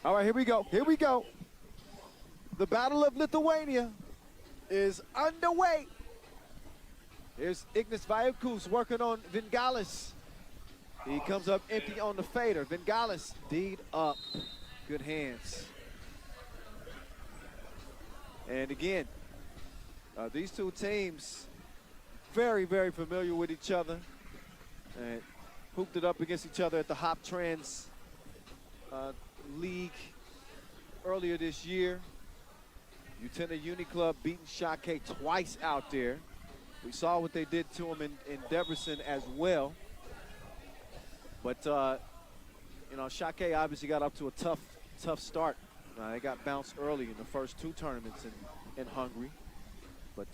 All right, here we go. Here we go. The Battle of Lithuania is underway. Here's Ignas Vajakus working on Vingalis. He comes up empty on the fader. Vingalis, D'd up. Good hands. And again, these two teams very, very familiar with each other. And hooped it up against each other at the Hop Trans League earlier this year. Utena Uni Club beating Shake twice out there. We saw what they did to him in Debrecen as well. But, you know, Shake obviously got up to a tough start. They got bounced early in the first two tournaments in Hungary. But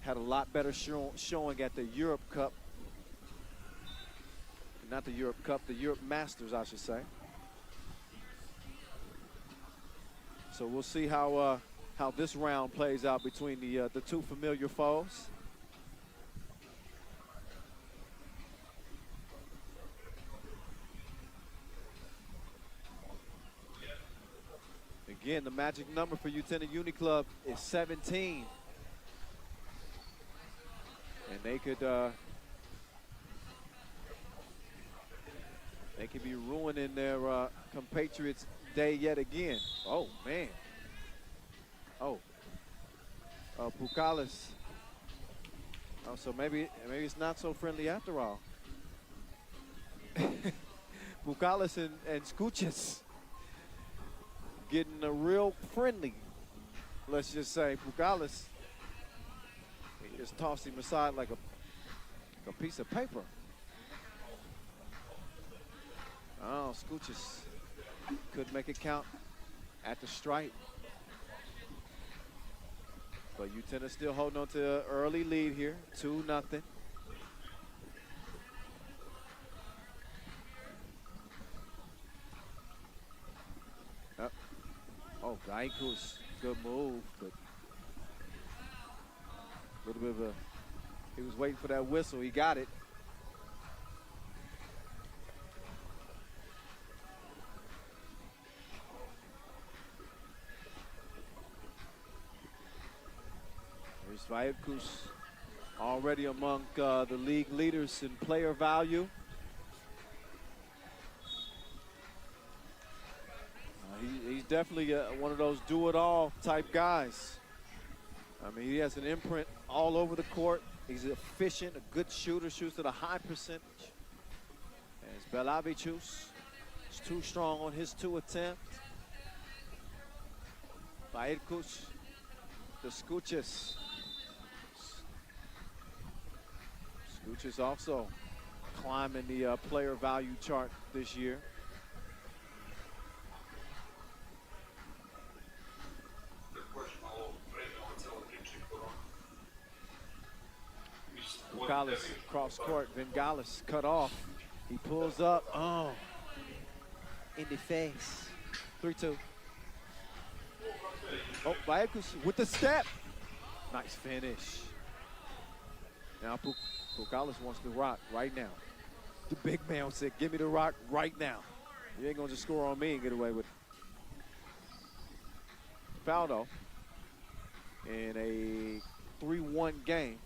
had a lot better showing at the Europe Cup. Not the Europe Cup, the Europe Masters, I should say. So we'll see how this round plays out between the two familiar foes. Again, the magic number for Utena Uni Club is 17. And they could be ruining their compatriots' day yet again. Oh, man. Oh. Pukalis. Oh, so maybe it's not so friendly after all. Pukalis and Skuchis getting a real friendly, let's just say. Pukalis, he just tossed him aside like a piece of paper. Oh, Skuchis could make it count at the stripe. But Utena still holding on to an early lead here, 2-0. Oh, Vajakus, good move, but a little bit of he was waiting for that whistle, he got it. Vajakus already among the league leaders in player value. He's definitely one of those do-it-all type guys. I mean, he has an imprint all over the court. He's efficient, a good shooter, shoots at a high percentage. As Belavicius is too strong on his 2 attempts. Vajakus, the Skuchis. Skuchis also climbing the player value chart this year. Pukalis cross court, Vingalis cut off. He pulls up, oh, in the face. 3-2. Oh, Vajakus with the step. Nice finish. Now Pukalis wants the rock right now. The big man said, give me the rock right now. You ain't gonna just score on me and get away with it. Foul though. In a 3-1 game.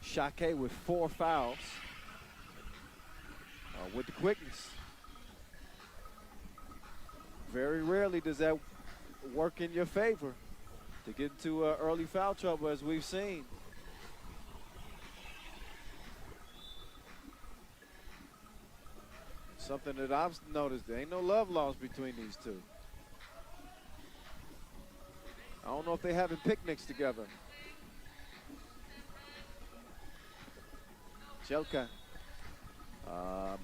Shake with 4 fouls. With the quickness. Very rarely does that work in your favor to get into early foul trouble, as we've seen. Something that I've noticed, there ain't no love lost between these two. I don't know if they're having picnics together. Jelka,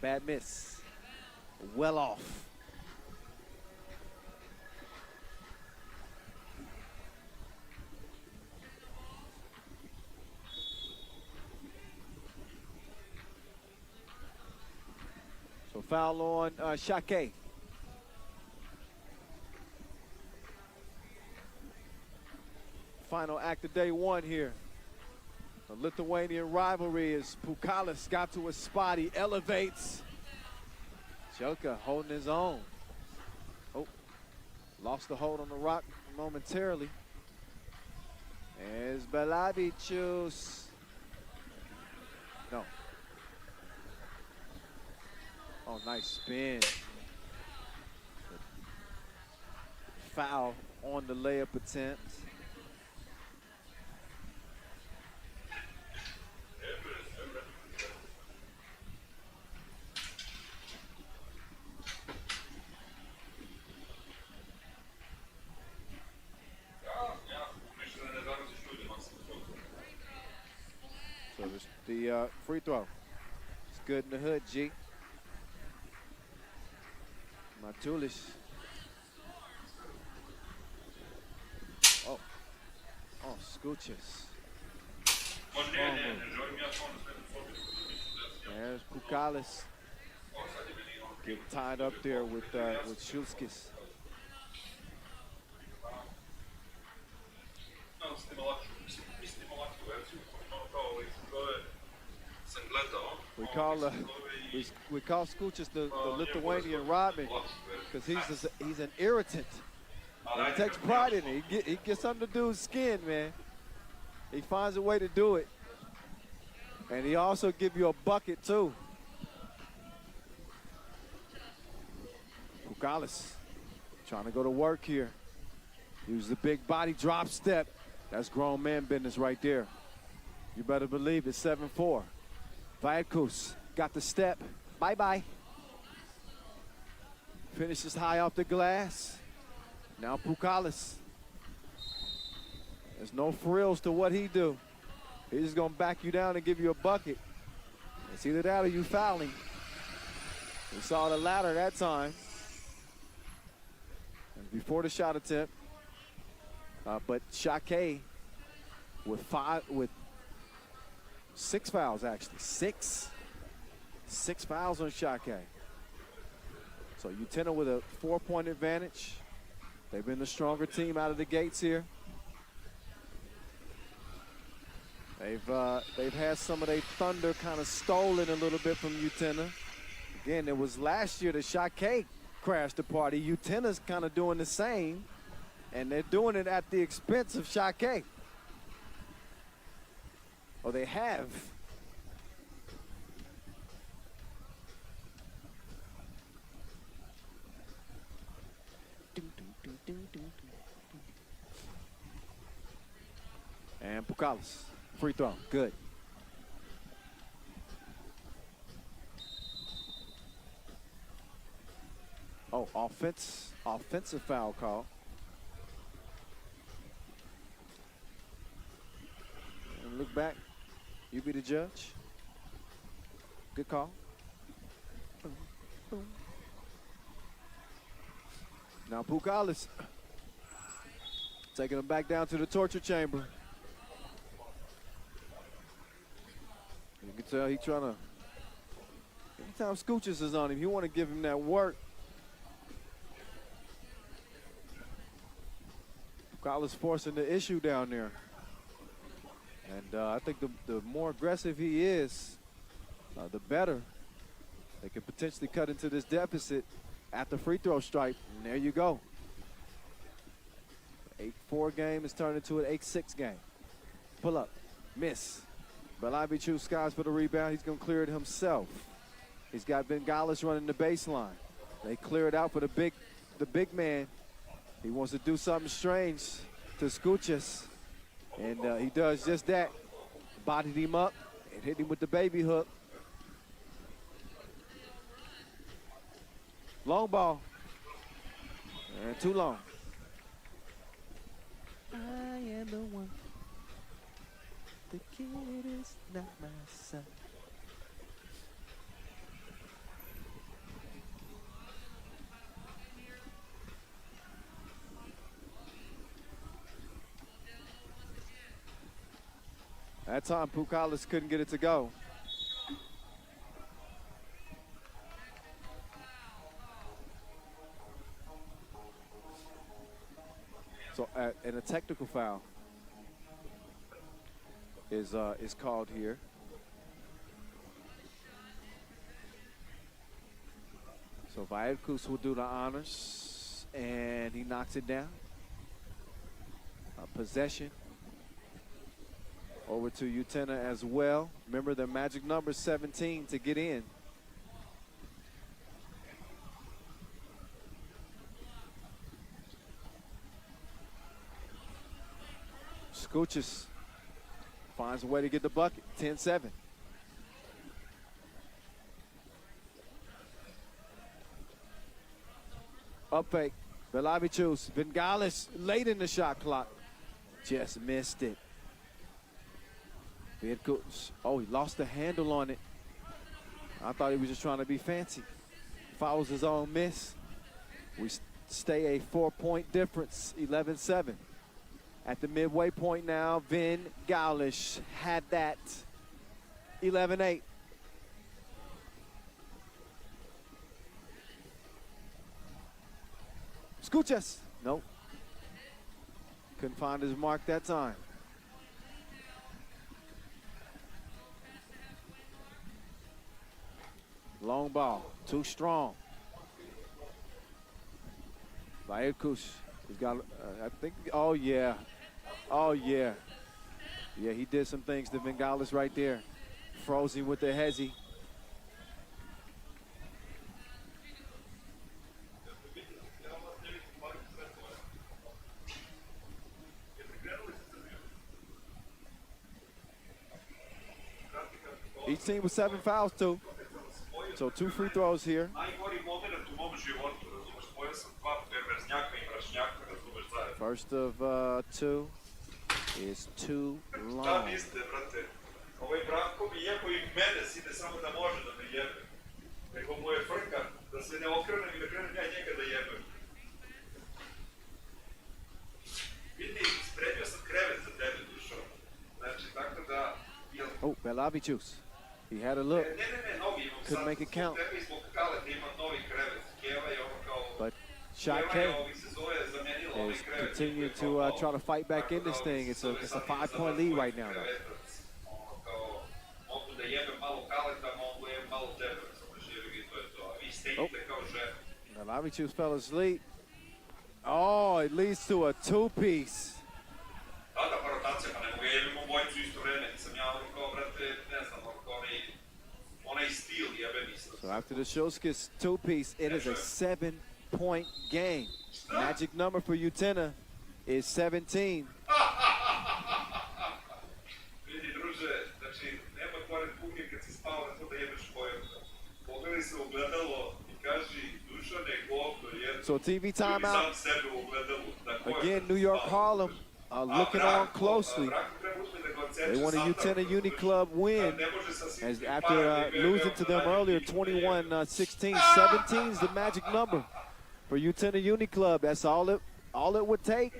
bad miss, well off. So foul on Shake. Final act of day 1 here. The Lithuanian rivalry is Pukalis got to a spot. He elevates. Jelka holding his own. Oh, lost the hold on the rock momentarily. As Belavichus. No. Oh, nice spin. Foul on the layup attempt. So the free throw. It's good in the hood, G. Matulis. Oh. Oh, Scooches. There's Pukalis. Getting tied up there with Shulskis. We call Scooches the Lithuanian Rodman because he's an irritant. And he takes pride in it. He gets under dude's skin, man. He finds a way to do it. And he also give you a bucket too. Pukalis trying to go to work here. Use the big body drop step. That's grown man business right there. You better believe it's 7-4. Vaidkus got the step. Bye-bye. Finishes high off the glass. Now Pukalis. There's no frills to what he do. He's just gonna back you down and give you a bucket. It's either that or you fouling. We saw the latter that time. And before the shot attempt. But Shake with 6 fouls actually. Six fouls on Shake. So Utena with a 4-point advantage. They've been the stronger team out of the gates here. They've had some of their thunder kind of stolen a little bit from Utena. Again, it was last year that Shake crashed the party. Utena's kind of doing the same, and they're doing it at the expense of Shake. Or they have. And Pukalis, free throw, good. Oh, offensive foul call. And look back, you be the judge. Good call. Now Pukalis taking him back down to the torture chamber. You can tell he's trying to, anytime Scooches is on him, you want to give him that work. Pukalis forcing the issue down there. And I think the more aggressive he is, the better. They could potentially cut into this deficit at the free throw stripe. And there you go. 8-4 game has turned into an 8-6 game. Pull up, miss. Belavichu skies for the rebound. He's going to clear it himself. He's got Bengalis running the baseline. They clear it out for the big man. He wants to do something strange to Skuchas. And he does just that. Bodied him up and hit him with the baby hook. Long ball. And too long. I am the one. The kid is not my son. That time, Pukalis couldn't get it to go. So, and a technical foul is called here. So Vairkus will do the honors, and he knocks it down. Possession over to Utena as well. Remember, the magic number 17 to get in. Skuchas finds a way to get the bucket. 10-7. Up fake. Belavichus. Bengalis late in the shot clock. Just missed it. Oh, he lost the handle on it. I thought he was just trying to be fancy. Fouls his own miss. We stay a 4-point difference, 11-7. At the midway point now, Vin Gaulish had that. 11-8. Skuchas. Nope. Couldn't find his mark that time. Long ball, too strong. Vairkus, he's got, I think, oh yeah. Oh yeah. Yeah, he did some things to Bengalis right there. Froze him with the hezzy. Each team with 7 fouls too. So 2 free throws here. First of 2 is too long. Oh, Belavichus. He had a look. Couldn't make it count. But Shot K is continuing to try to fight back in this thing. It's a 5-point lead right now, though. Oh, Belavichus fell asleep. Oh, it leads to a 2-piece. So after the Shoskis 2-piece, it is a 7-point game. Magic number for Utena is 17. So TV timeout. Again, New York Harlem looking on closely. They want a Utena Uni Club win as after losing to them earlier, 21-16. 17 is the magic number for Utena Uni Club. That's all it would take.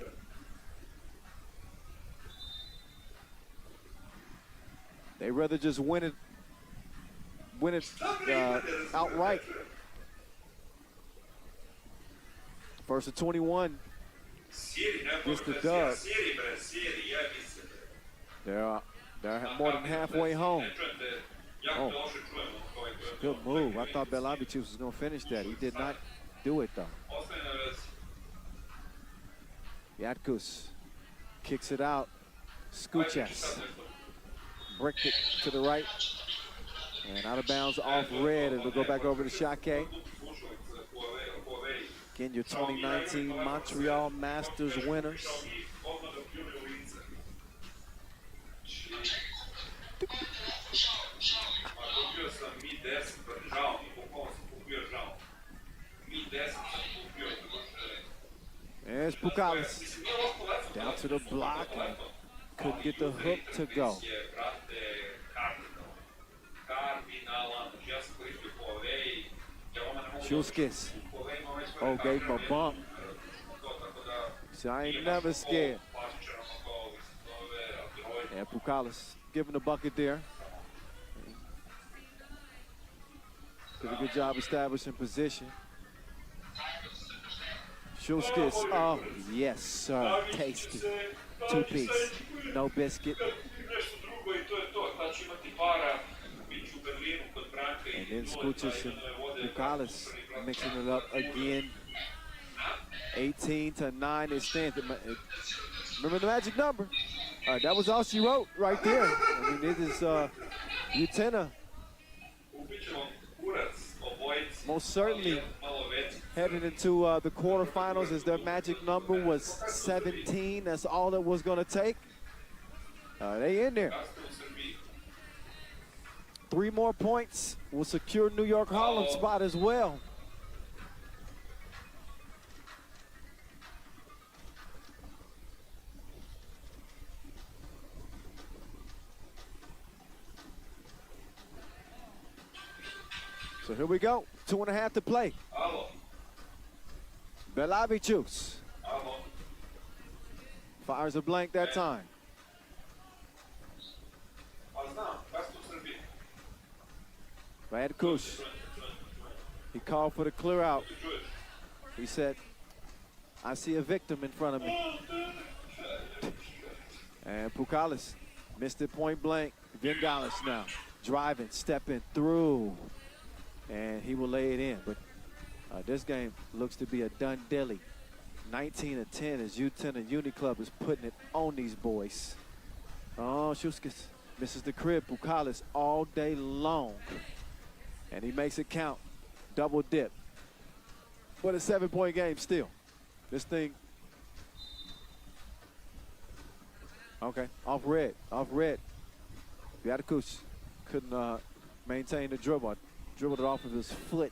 They'd rather just win it outright. First of 21. Just the dub. They're They're more than halfway home. Oh, good move. I thought Belavić was going to finish that. He did not do it, though. Jatkus kicks it out. Skučas bricked it to the right. And out of bounds off red. It'll go back over to Shake. Again, your 2019 Montreal Masters winners. There's Pukalis. Down to the block and couldn't get the hook to go. Šuskis. Oh, gave him a bump. So I ain't never scared. And Pukalis giving the bucket there. Did a good job establishing position. Šuskis, oh, yes, sir, tasty. Two-piece, no biscuit. And then Skučas and Pukalis mixing it up again. 18-9 it stands. Remember the magic number? That was all she wrote right there. I mean, it is Utena. Most certainly heading into the quarterfinals as their magic number was 17. That's all it was going to take. They in there. 3 more points will secure New York Harlem spot as well. So here we go, 2.5 to play. Belavić fires a blank that time. Jatkus, he called for the clear out. He said, I see a victim in front of me. And Pukalis missed it point blank. Vingalis now driving, stepping through. And he will lay it in. But this game looks to be a done dilly. 19-10 as U10 Uni Club is putting it on these boys. Oh, Šuskis misses the crib. Pukalis all day long. And he makes it count. Double dip. But a 7-point game still. This thing. Okay, off red. Jatkus couldn't maintain the dribble. Dribbled it off of his foot.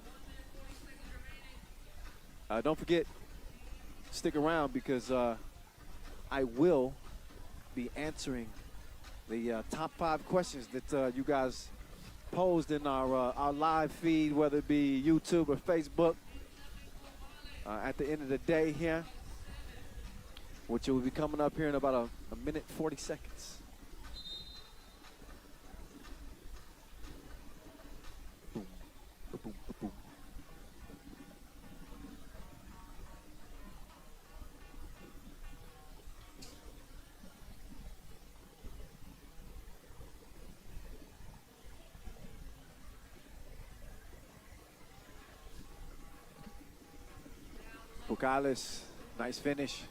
Don't forget, stick around because I will be answering the top 5 questions that you guys posed in our live feed, whether it be YouTube or Facebook, at the end of the day here, which will be coming up here in about a minute 40 seconds. Boom, boom, boom. Pukalis, nice finish.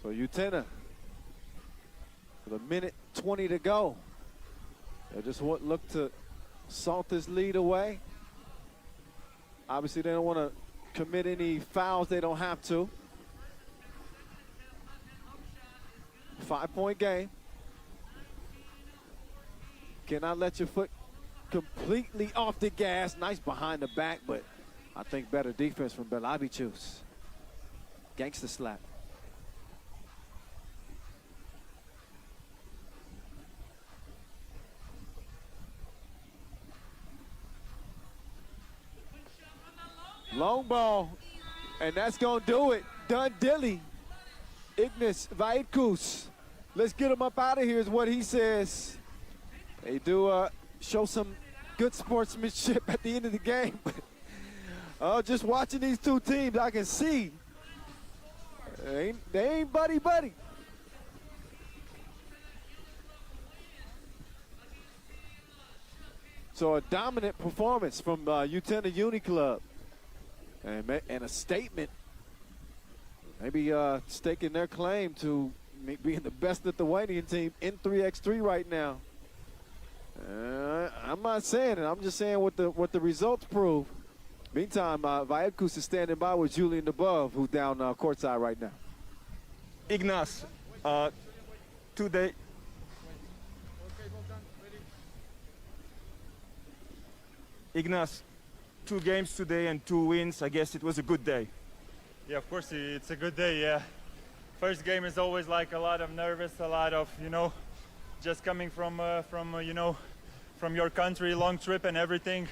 So Utena, with a minute 20 to go, they just look to salt this lead away. Obviously, they don't want to commit any fouls they don't have to. 5-point game. Cannot let your foot completely off the gas. Nice behind the back, but I think better defense from Belavić. Gangster slap. Long ball, and that's gonna do it. Done dilly. Ignas Jatkus let's get him up out of here is what he says. They do show some good sportsmanship at the end of the game. Just watching these two teams, I can see they ain't buddy-buddy. So a dominant performance from Jeda Uni Club, and a statement, maybe staking their claim to being the best Lithuanian team in 3x3 right now. I'm not saying it. I'm just saying what the results prove. Meantime, Vašeg is standing by with Julian above, who's down courtside right now. Ignas, today. Ignas, 2 games today and 2 wins. I guess it was a good day. Yeah, of course, it's a good day, yeah. First game is always like a lot of nervous, a lot of, you know, just coming from you know, from your country, long trip and everything.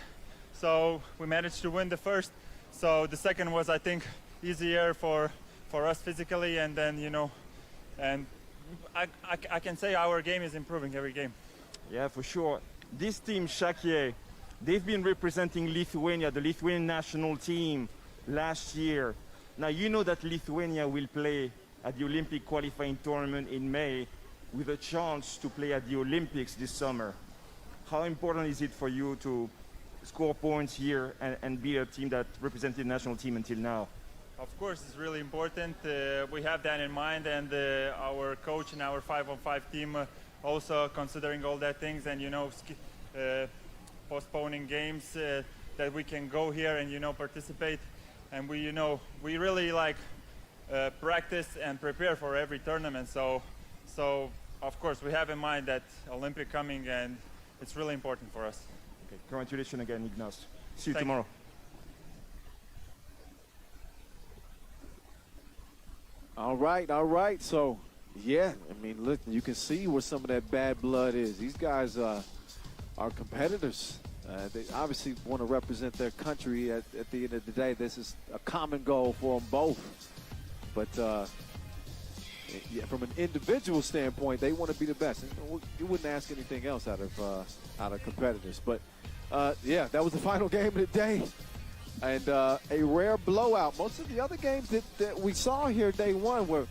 So we managed to win the first. So the second was, I think, easier for us physically, and then, you know, and I can say our game is improving every game. Yeah, for sure. This team, Shakie, they've been representing Lithuania, the Lithuanian national team, last year. Now, you know that Lithuania will play at the Olympic qualifying tournament in May with a chance to play at the Olympics this summer. How important is it for you to score points here and be a team that represented the national team until now? Of course, it's really important. We have that in mind, and our coach and our 5-on-5 team also considering all that things, and, you know, postponing games that we can go here and, you know, participate. And we, you know, we really like practice and prepare for every tournament. So of course we have in mind that Olympic coming, and it's really important for us. Okay, congratulations again, Ignas. See you Thank tomorrow. All right. So, yeah, I mean, look, you can see where some of that bad blood is. These guys are competitors. They obviously want to represent their country. At the end of the day, this is a common goal for them both. But yeah, from an individual standpoint, they want to be the best. You wouldn't ask anything else out of competitors. But yeah, that was the final game of the day, and a rare blowout. Most of the other games that we saw here day one were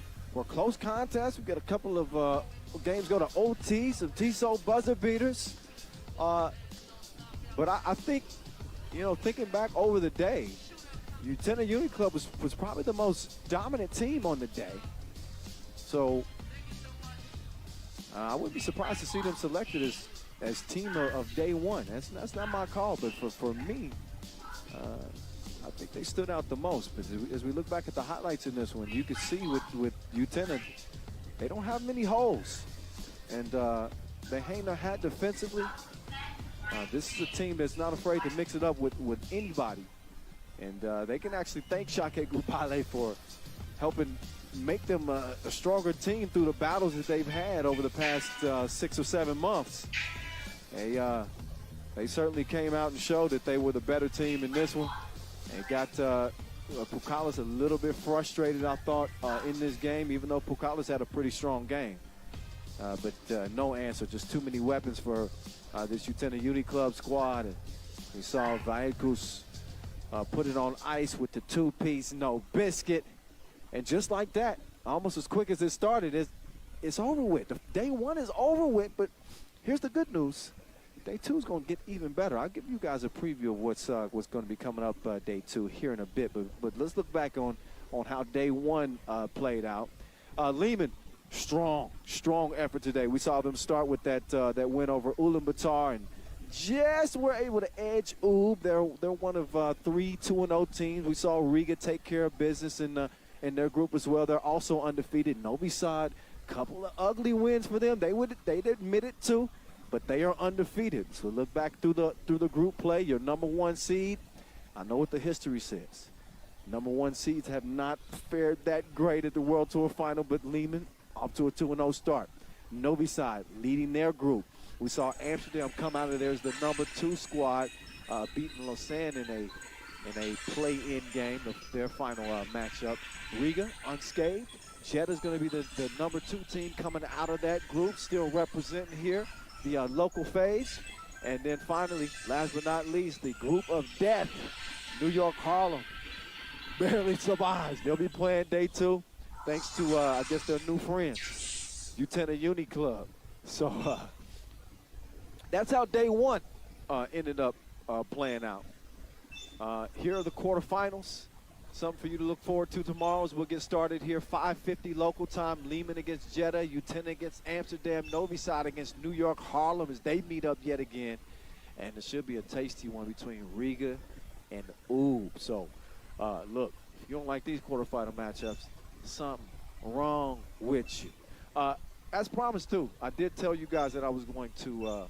close contests. We got a couple of games go to OT, some TSO buzzer beaters. But I think, you know, thinking back over the day, Jeda Uni Club was probably the most dominant team on the day. So I wouldn't be surprised to see them selected as team of day one. That's not my call, but for me, I think they stood out the most. But as we look back at the highlights in this one, you can see with Jeda, they don't have many holes, and they hang their hat defensively. This is a team that's not afraid to mix it up with anybody. And they can actually thank Shakie Gupale for helping make them a stronger team through the battles that they've had over the past 6 or 7 months. They certainly came out and showed that they were the better team in this one. And got Pukalas a little bit frustrated, I thought, in this game, even though Pukalas had a pretty strong game. But no answer, just too many weapons for this Jeda Uni Club squad. And we saw Vašeg put it on ice with the 2-piece, no biscuit. And just like that, almost as quick as it started, it's over with. Day one is over with, but here's the good news. Day two is going to get even better. I'll give you guys a preview of what's going to be coming up day two here in a bit. But let's look back on how day one played out. Lehman, strong effort today. We saw them start with that win over Ulaanbaatar, and just were able to edge Ub. They're one of 3 2-0 teams. We saw Riga take care of business in their group as well. They're also undefeated. Novi Sad, couple of ugly wins for them. They'd admit it too, but they are undefeated. So look back through the group play. Your number 1 seed. I know what the history says. Number 1 seeds have not fared that great at the World Tour Final, but Lehman off to a 2-0 start. Novi Sad leading their group. We saw Amsterdam come out of there as the number 2 squad, beating Lausanne in a in a play-in game of their final matchup. Riga unscathed. Jeda's going to be the number 2 team coming out of that group, still representing here the local phase. And then finally, last but not least, the group of death, New York Harlem, barely survives. They'll be playing day 2, thanks to, I guess, their new friends, Utena Uni Club. So that's how day 1 ended up playing out. Here are the quarterfinals. Something for you to look forward to tomorrow as we'll get started here. 5:50 local time. Lehman against Jeda. Utena against Amsterdam. Novi Sad against New York Harlem as they meet up yet again. And it should be a tasty one between Riga and Oob. So, look, if you don't like these quarterfinal matchups, something wrong with you. As promised, too, I did tell you guys that I was going to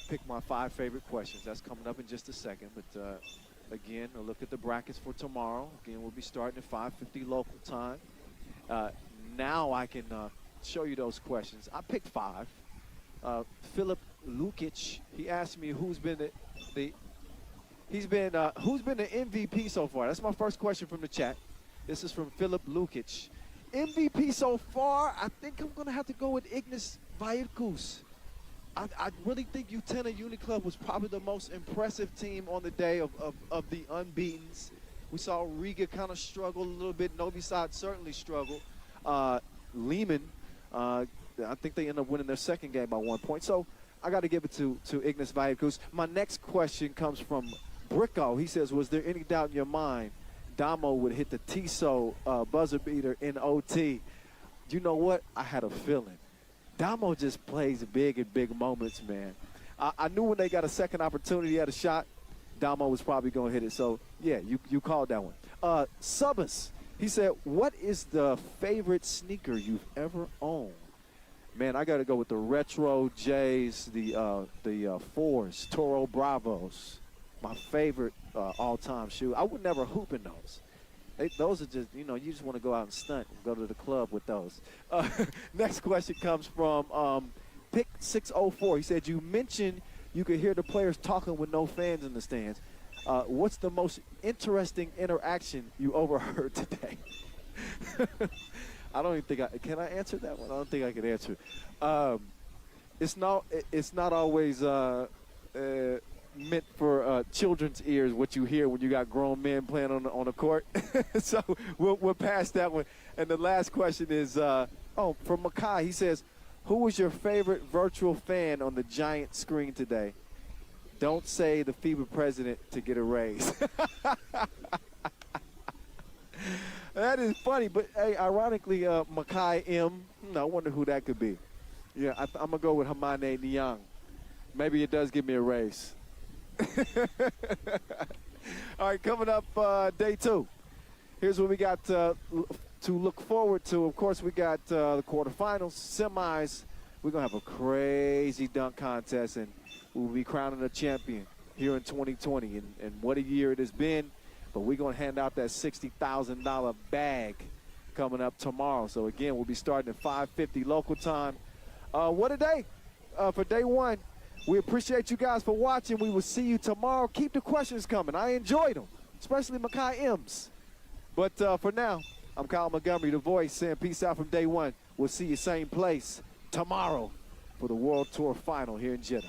pick my 5 favorite questions. That's coming up in just a second. But, again, a look at the brackets for tomorrow. Again, we'll be starting at 5:50 local time. Now I can show you those questions. I picked 5. Philip Lukic, he asked me who's been the MVP so far. That's my first question from the chat. This is from Philip Lukic. MVP so far, I think I'm going to have to go with Ignas Vairkus. I really think Utena Uni Club was probably the most impressive team on the day of the unbeatens. We saw Riga kind of struggle a little bit. Novi Sad certainly struggled. Lehman, I think they ended up winning their second game by 1 point. So I got to give it to Ignas Vairkus. My next question comes from Bricko. He says, was there any doubt in your mind Damo would hit the Tiso buzzer beater in OT? You know what? I had a feeling. Damo just plays big in big moments, man. I knew when they got a second opportunity at a shot, Damo was probably going to hit it. So, yeah, you called that one. Subas, he said, what is the favorite sneaker you've ever owned? Man, I got to go with the Retro J's, the 4s, Toro Bravos. My favorite all-time shoe. I would never hoop in those. Those are just, you just want to go out and stunt and go to the club with those. Next question comes from Pick604. He said, you mentioned you could hear the players talking with no fans in the stands. What's the most interesting interaction you overheard today? I don't even think can I answer that one? I don't think I can answer. It's not always meant for children's ears what you hear when you got grown men playing on the court. So we'll pass that one. And the last question is from Makai. He says, who was your favorite virtual fan on the giant screen today? Don't say the FIBA president to get a raise. That is funny, but hey, ironically, Makai M. I wonder who that could be. Yeah, I'm going to go with Hamane Niang. Maybe it does give me a raise. All right, coming up day 2. Here's what we got to look forward to. Of course, we got the quarterfinals, semis. We're going to have a crazy dunk contest, and we'll be crowning a champion here in 2020. And what a year it has been. But we're going to hand out that $60,000 bag coming up tomorrow. So, again, we'll be starting at 5:50 local time. What a day for day 1. We appreciate you guys for watching. We will see you tomorrow. Keep the questions coming. I enjoyed them, especially Makai M's. But for now, I'm Kyle Montgomery, the voice, saying peace out from day 1. We'll see you same place tomorrow for the World Tour Final here in Jeda.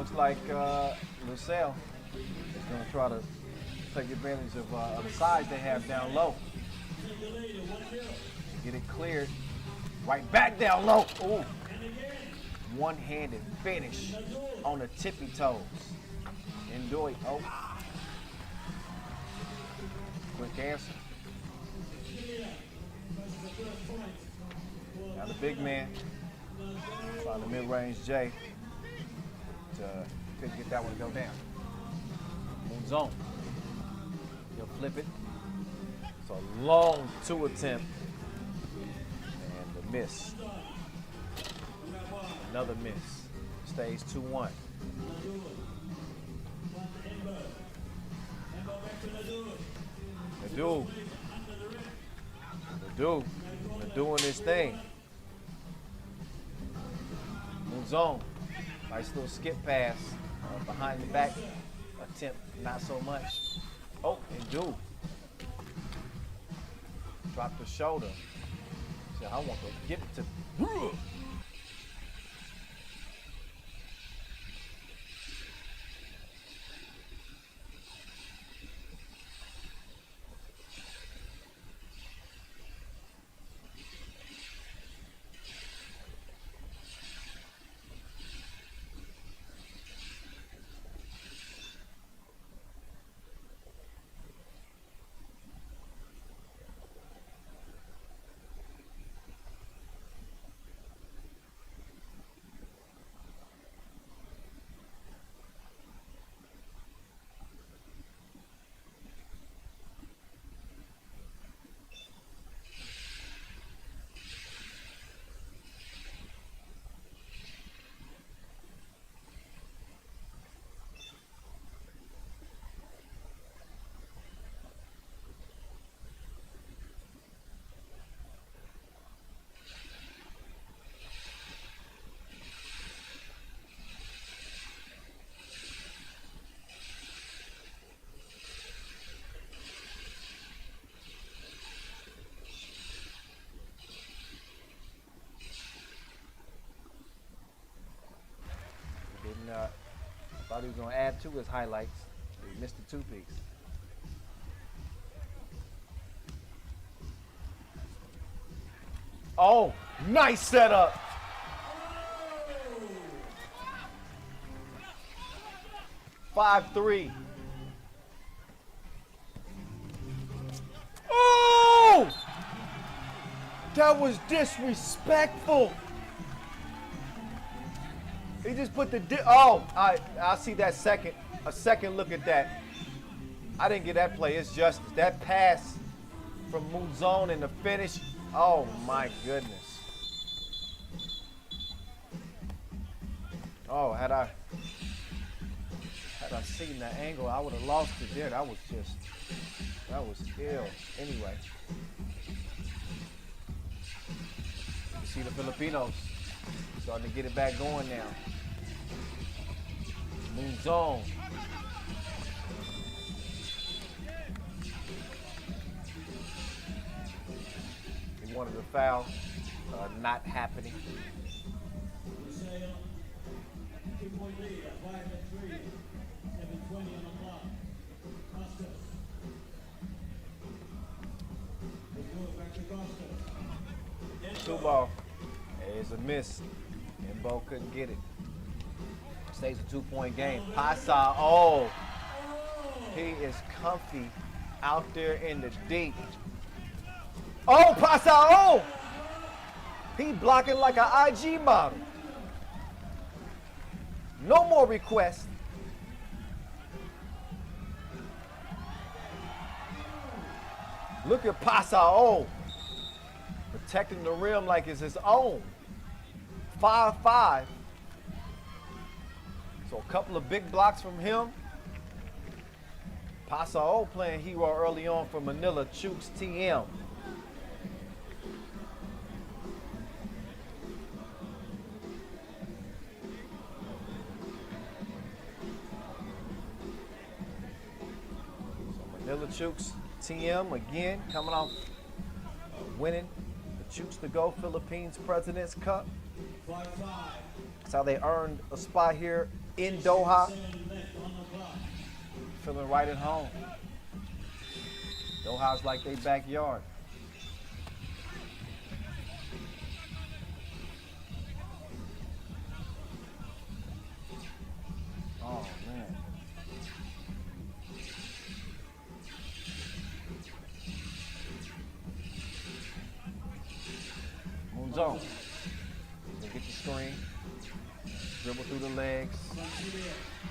looks like Lucille is going to try to take advantage of the size they have down low. Get it cleared. Right back down low. Ooh. One-handed finish on the tippy toes. Enjoy. Oh. Quick answer. Now the big man trying the mid-range J couldn't get that one to go down. Moves on. He'll flip it. It's a long 2 attempt. And the miss. Another miss. Stays 2-1. They're doing this thing. Moves on. Nice little skip pass. Behind the back attempt, not so much. Oh, and do. Drop the shoulder. So I want to get it to. Thought he was going to add to his highlights. He missed the 2-piece. Oh, nice setup. $5-3. Oh! That was disrespectful. He just put the I see that a second look at that. I didn't get that play. It's justice. That pass from Muzone and the finish. Oh my goodness. Oh, had I seen that angle, I would have lost it there. That was ill. Anyway. You see the Filipinos starting to get it back going now. Moves on. He wanted a foul, not happening. Two ball. It's a miss, and Bo couldn't get it. Stays a 2-point game. Pasa, oh, he is comfy out there in the deep. Oh, Pasa, oh, he blocking like an IG model. No more requests. Look at Pasa, oh, protecting the rim like it's his own. 5-5. So a couple of big blocks from him. Pasao playing hero early on for Manila, Chooks TM. So Manila Chooks TM again coming off winning the Chooks to Go Philippines President's Cup. That's how they earned a spot here in Doha. Feeling right at home. Doha's like their backyard. Oh, man. Moves on. They get the screen. Dribble through the legs.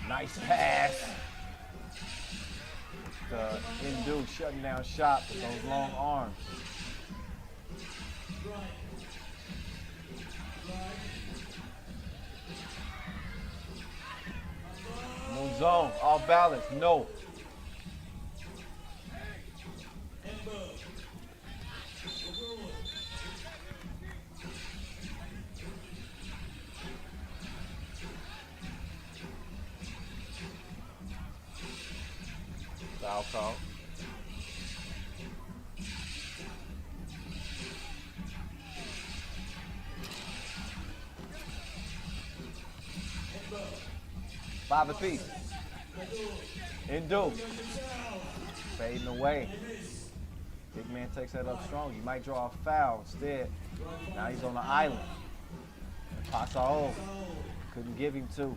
Nice pass. Indu shutting down shot with those long arms. Moves on, off balance, no. Foul call. Five apiece. Indu. Fading away. Big man takes that up strong. You might draw a foul instead. Now he's on the island. Pasao couldn't give him two.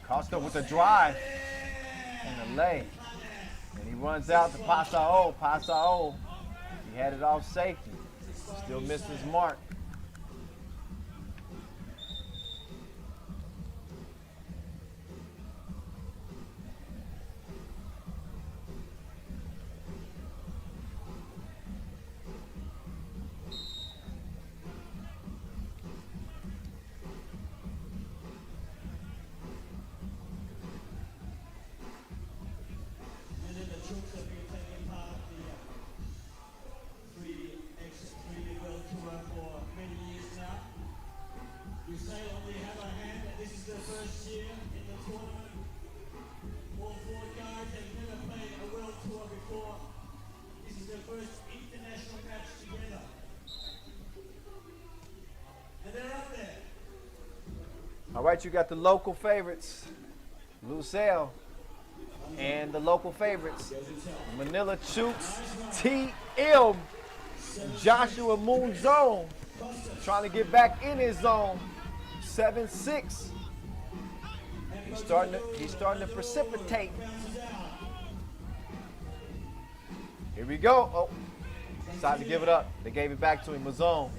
Costa with the drive and the lay. And he runs out to Pasao. Pasao, he had it off safety. Still missed his mark. All right, you got the local favorites, Lucille, and the local favorites, Manila Chooks, TM, Joshua Moon Zone, trying to get back in his zone, 7-6. He's starting to precipitate. Here we go. Oh, decided to give it up. They gave it back to him. Mazone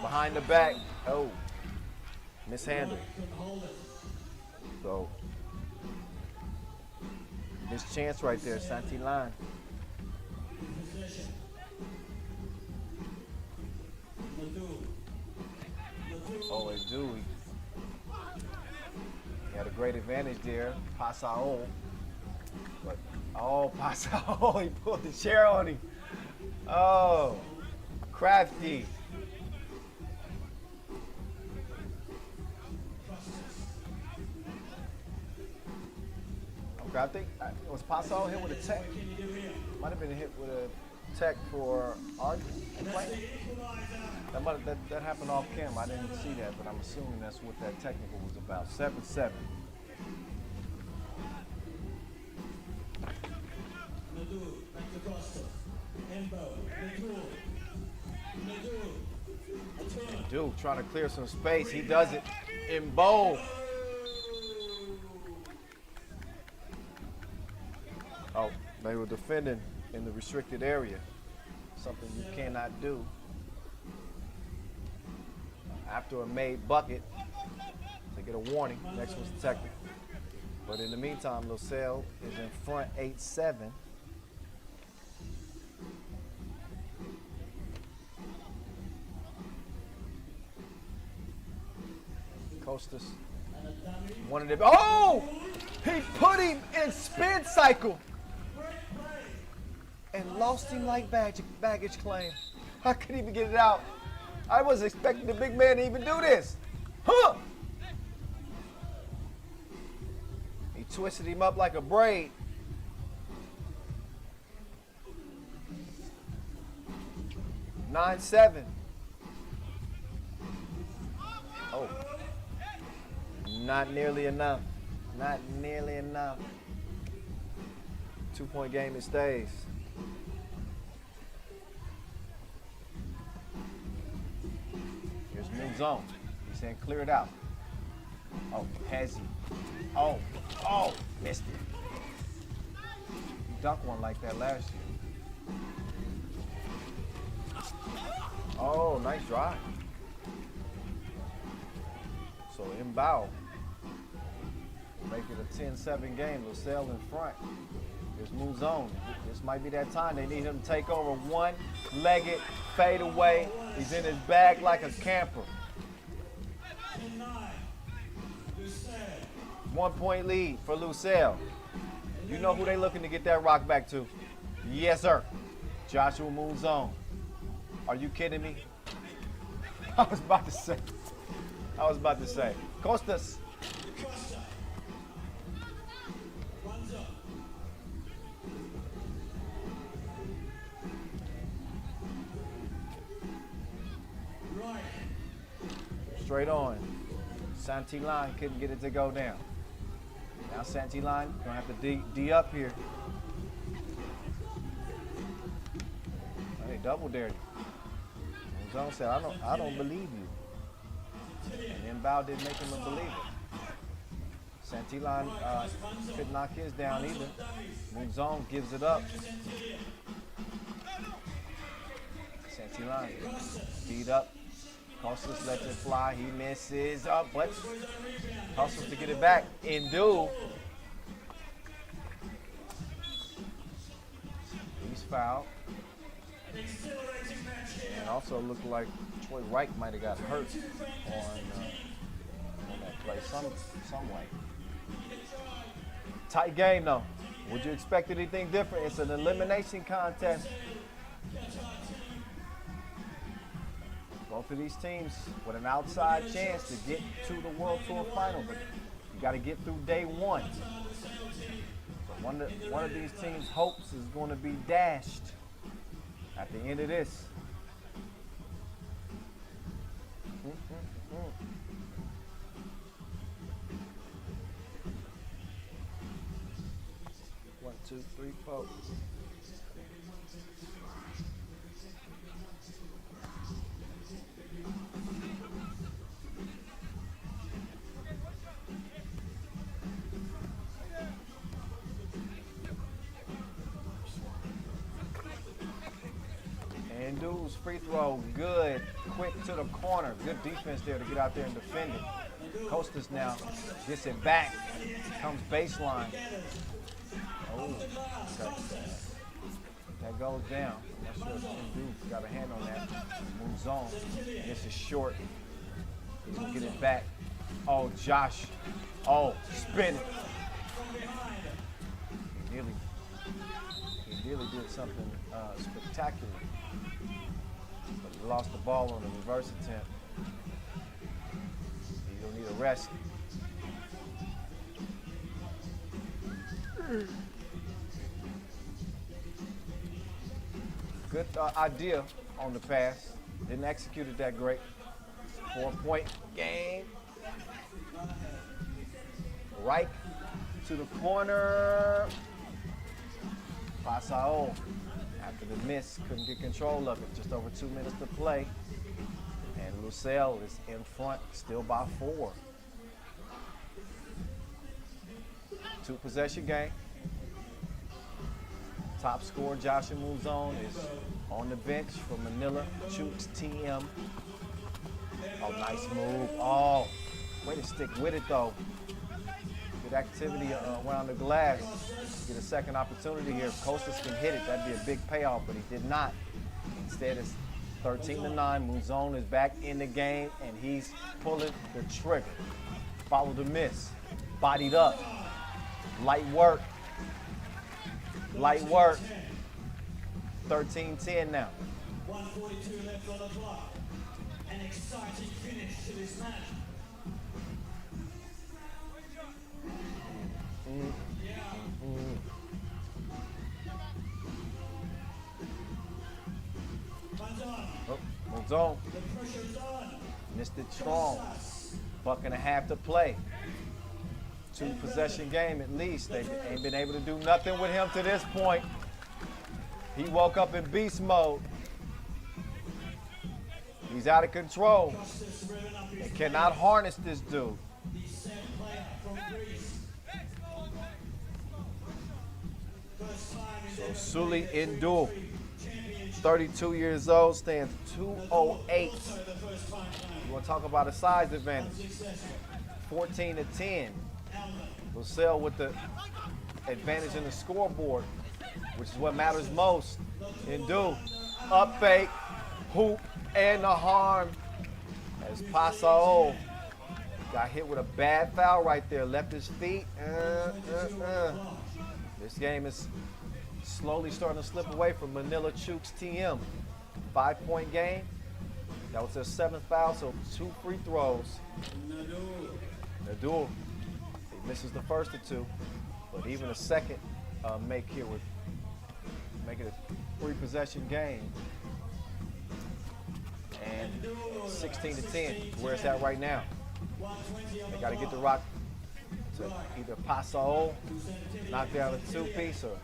behind the back. Oh. Mishandled. So, missed chance right there, Santillan. Oh, they do. He had a great advantage there, Pasao. But, oh, Pasao, he pulled the chair on him. Oh, crafty. I think was Pasao hit with a tech. Might have been hit with a tech for play. That happened off cam. I didn't see that, but I'm assuming that's what that technical was about. 7-7. Dude, trying to clear some space. He does it in bowl. Oh, they were defending in the restricted area. Something you cannot do. After a made bucket, they get a warning. Next one's technical. But in the meantime, Lucille is in front 8-7. Costas wanted it. Oh! He put him in spin cycle and lost him like baggage claim. I couldn't even get it out. I wasn't expecting the big man to even do this. Huh! He twisted him up like a braid. (9-7). Oh, Not nearly enough. Not nearly enough. 2-point game, it stays. Here's new zone. He's saying clear it out. Oh, has he? Oh, missed it. He dunked one like that last year. Oh, nice drive. So inbound. Make it a 10-7 game. LaSalle in front. Here's moves on. This might be that time. They need him to take over. One-legged fade away. He's in his bag like a camper. 1-point lead for LaSalle. You know who they looking to get that rock back to? Yes, sir. Joshua moves on. Are you kidding me? I was about to say. Costas. Straight on. Santillan couldn't get it to go down. Now Santillan gonna have to D up here. Hey, double dared. Zone said, I don't believe you. And then Bow didn't make him a believer. Santillan couldn't knock his down either. Moves on, gives it up. Santillan beat up. Costas lets it fly. He misses up, but hustles to get it back. Indu. He's fouled. And also looked like Troy Wright might have got hurt on that play some way. Tight game though. Would you expect anything different? It's an elimination contest. Both of these teams with an outside chance to get to the World Tour final, but you got to get through day one. So one of these teams' hopes is going to be dashed at the end of this. 1, 2, 3, 4. And dude's free throw, good, quick to the corner. Good defense there to get out there and defend it. Costas now gets it back, comes baseline. Oh, okay. That goes down. I'm not sure if dude's got a hand on that. Moves on. This is short. He's gonna get it back. Oh, Josh. Oh, spin it. He really did something spectacular. But he lost the ball on the reverse attempt. He'll need a rest. Good idea on the pass. Didn't execute it that great. 4-point game. Right to the corner. Pasao, after the miss, couldn't get control of it. Just over 2 minutes to play. And LaSalle is in front, still by 4. 2-possession game. Top scorer, Joshua moves on, is on the bench for Manila. Chooks TM. Oh, nice move. Oh, way to stick with it though. Good activity around the glass. Get a second opportunity here. If Costas can hit it, that'd be a big payoff, but he did not. Instead, it's 13-9. Muzone is back in the game, and he's pulling the trigger. Follow the miss. Bodied up. Light work. Light work. 13-10 now. 1:42 left on the clock. An exciting finish to this match. Oh, Muzone. Missed it strong. Buck and a half to play. 2-possession game at least. They ain't been able to do nothing with him to this point. He woke up in beast mode. He's out of control. They cannot harness this dude. So Suli Indu, 32 years old, stands 208. You want to talk about a size advantage? 14-10. Lucille with the advantage in the scoreboard, which is what matters most. Indu, up fake, hoop, and the harm. As Pasao got hit with a bad foul right there, left his feet. This game is slowly starting to slip away from Manila Chooks TM. 5-point game. That was their 7th foul, so 2 free throws. Nadul, he misses the first of 2, but even a second make here would make it a 3-possession game. And 16-10, where it's at right now. They got to get the rock to either Pasao, knock down a 2-piece, or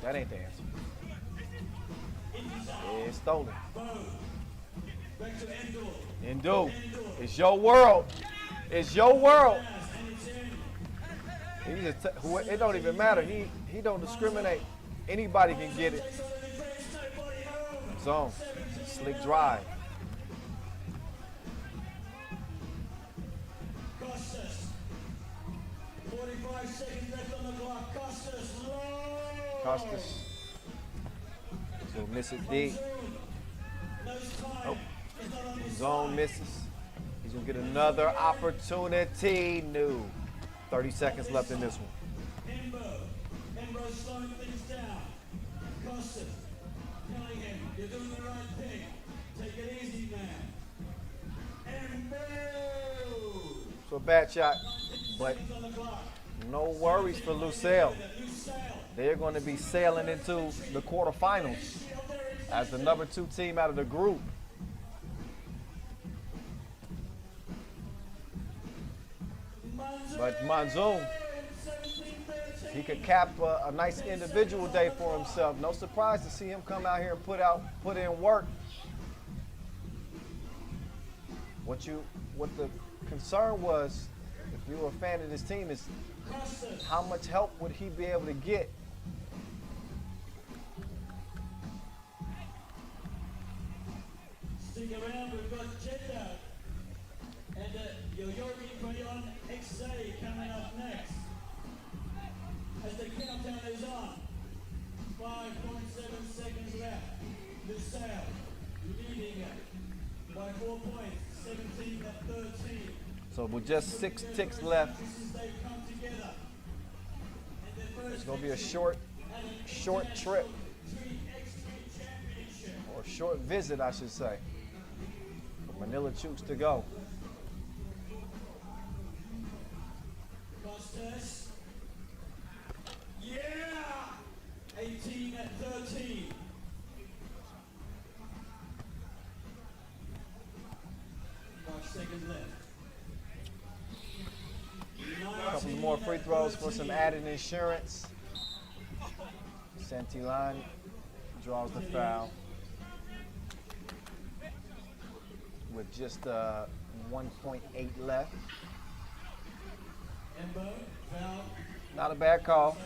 that ain't the answer. It's stolen. Indu, it's your world. It's your world. It don't even matter. He don't discriminate. Anybody can get it. Zone, slick drive. Costas. So miss it deep. Oh. Zone misses. He's gonna get another opportunity. No. 30 seconds left in this one. Embo's slowing things down. Costas telling him, you're doing the right thing. Take it easy, man. Embo! So a bad shot, but no worries for Lucille. They're going to be sailing into the quarterfinals as the number 2 team out of the group. But Monzoon, he could cap a nice individual day for himself. No surprise to see him come out here and put in work. What the concern was, if you were a fan of this team, is how much help would he be able to get? Stick around, we've got Jeda and Yoyogi Bayon XA coming up next. As the countdown is on, 5.7 seconds left. Lucille leading it by 4 points, 17-13. So with just 6 ticks left, it's going to be a short trip, or short visit, I should say, for Manila Chooks to go. Costas. Yeah! 18-13. 5 seconds left. A couple more free throws for some added insurance. Santillan draws the foul with just 1.8 left. Not a bad call.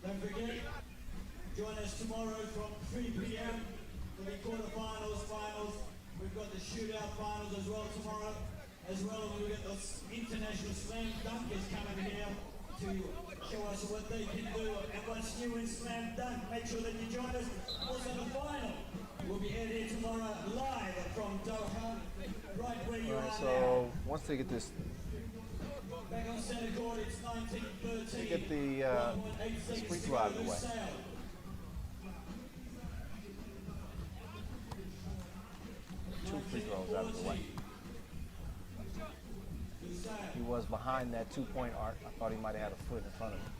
Don't forget, join us tomorrow from 3 p.m. for the quarterfinals, finals. We've got the shootout finals as well tomorrow. As well, we've got those international slam dunkers coming here to show us what they can do and what's new in slam dunk. Make sure that you join us. Also the final will be aired here tomorrow live from Doha, right where you are So once they get this, back on center court, it's 19-13. they get this free throw out of the way. Two free throws out of the way. He was behind that 2-point arc. I thought he might have had a foot in front of him,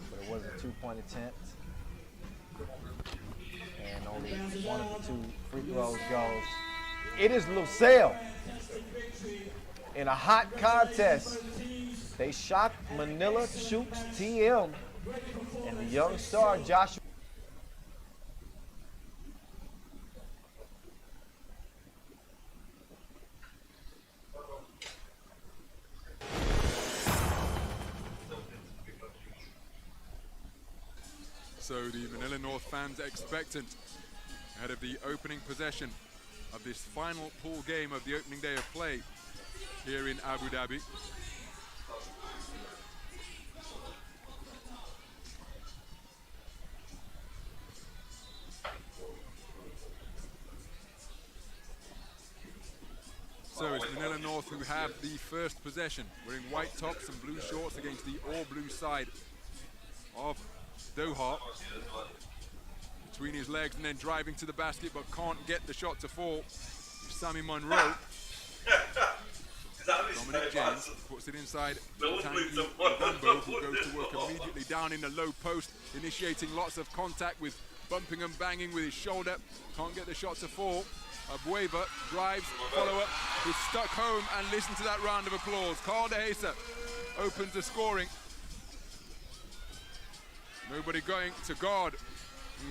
but it was a 2-point attempt. And only one of the two free throws goes. It is Lucille. In a hot contest, they shocked Manila Chooks TM and the young star Joshua. So the Manila North fans expectant ahead of the opening possession of this final pool game of the opening day of play here in Abu Dhabi. So it's Manila North who have the first possession, wearing white tops and blue shorts against the all-blue side of d.o.o. Between his legs and then driving to the basket, but can't get the shot to fall. Sammy Monroe. Dominic James puts it inside Tanguy Ngombo, who goes to work immediately down in the low post, initiating lots of contact with bumping and banging with his shoulder. Can't get the shot to fall. Abueva drives, follow-up, is stuck home, and listen to that round of applause. Carl De Hesa opens the scoring. Nobody going to guard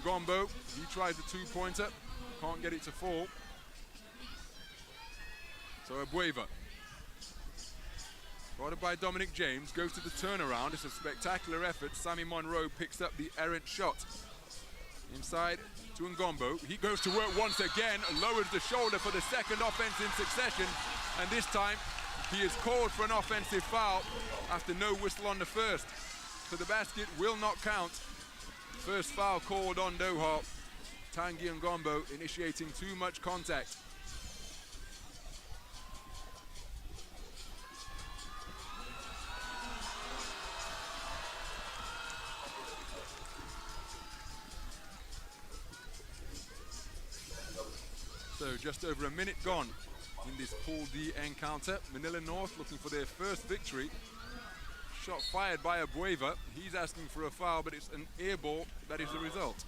Ngombo. He tries the two-pointer, can't get it to fall. So Abueva, guarded by Dominic James, goes to the turnaround. It's a spectacular effort. Sammy Monroe picks up the errant shot. Inside to Ngombo. He goes to work once again, lowers the shoulder for the second offense in succession, and this time he is called for an offensive foul after no whistle on the first. So the basket will not count. First foul called on d.o.o. Tanguy Ngombo initiating too much contact. So just over a minute gone in this Pool D encounter. Manila North looking for their first victory. Shot fired by Abueva. He's asking for a foul, but it's an air ball. That is the result.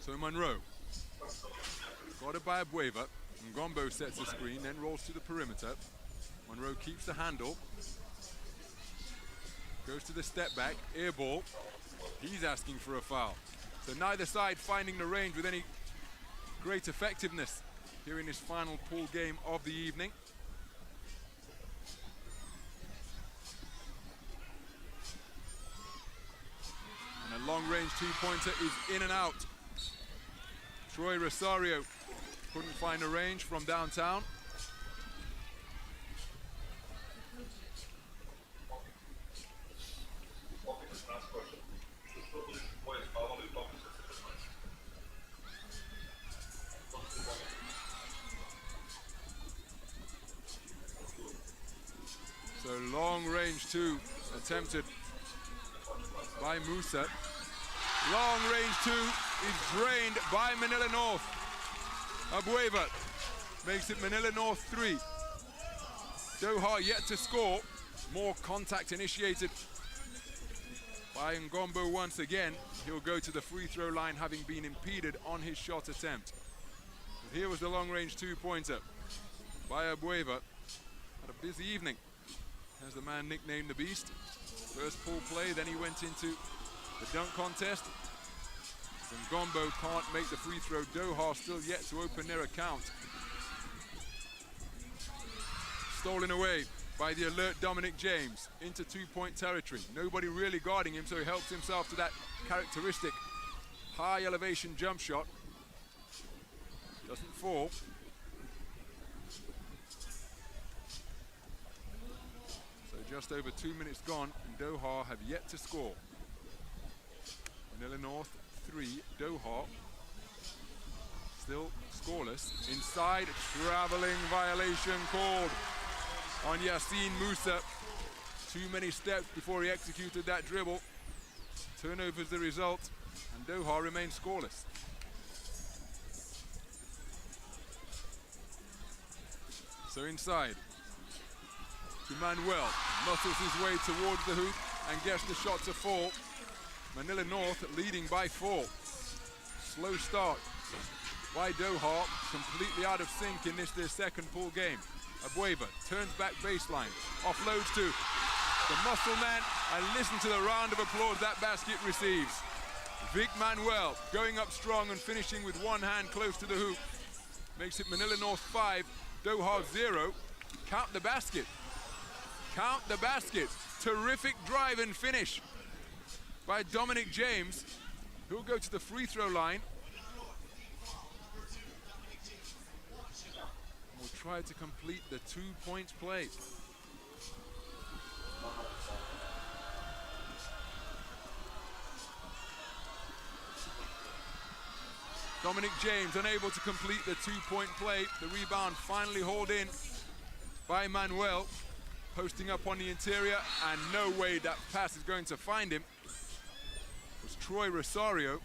So Monroe, guarded by Abueva. Ngombo sets the screen, then rolls to the perimeter. Monroe keeps the handle. Goes to the step back, air ball. He's asking for a foul. So neither side finding the range with any great effectiveness here in this final pool game of the evening. And a long-range two-pointer is in and out. Troy Rosario couldn't find a range from downtown. So long range two attempted by Musa. Long range two is drained by Manila North. Abueva makes it Manila North 3. d.o.o. yet to score. More contact initiated by Ngombo once again. He'll go to the free throw line having been impeded on his shot attempt. But here was the long range two-pointer by Abueva. Had a busy evening. As the man nicknamed the Beast. First pool play, then he went into the dunk contest. Ngombo can't make the free throw. d.o.o. still yet to open their account. Stolen away by the alert Dominic James into two-point territory. Nobody really guarding him, so he helps himself to that characteristic high elevation jump shot. Doesn't fall. Just over 2 minutes gone, and d.o.o. have yet to score. Manila North 3, d.o.o. still scoreless. Inside, traveling violation called on Yassine Musa. Too many steps before he executed that dribble. Turnover's the result, and d.o.o. remains scoreless. So inside. Manuel muscles his way towards the hoop and gets the shot to fall. Manila North leading by 4. Slow start by d.o.o, completely out of sync in this their second pool game. Abueva turns back baseline, offloads to the muscle man, and listen to the round of applause that basket receives. Vic Manuel going up strong and finishing with one hand close to the hoop. Makes it Manila North 5, d.o.o 0. Count the basket. Count the basket. Terrific drive and finish by Dominic James, who'll go to the free throw line. Will try to complete the 2 points play. Dominic James unable to complete the 2-point play. The rebound finally hauled in by Manuel. Posting up on the interior, and no way that pass is going to find him. It was Troy Rosario.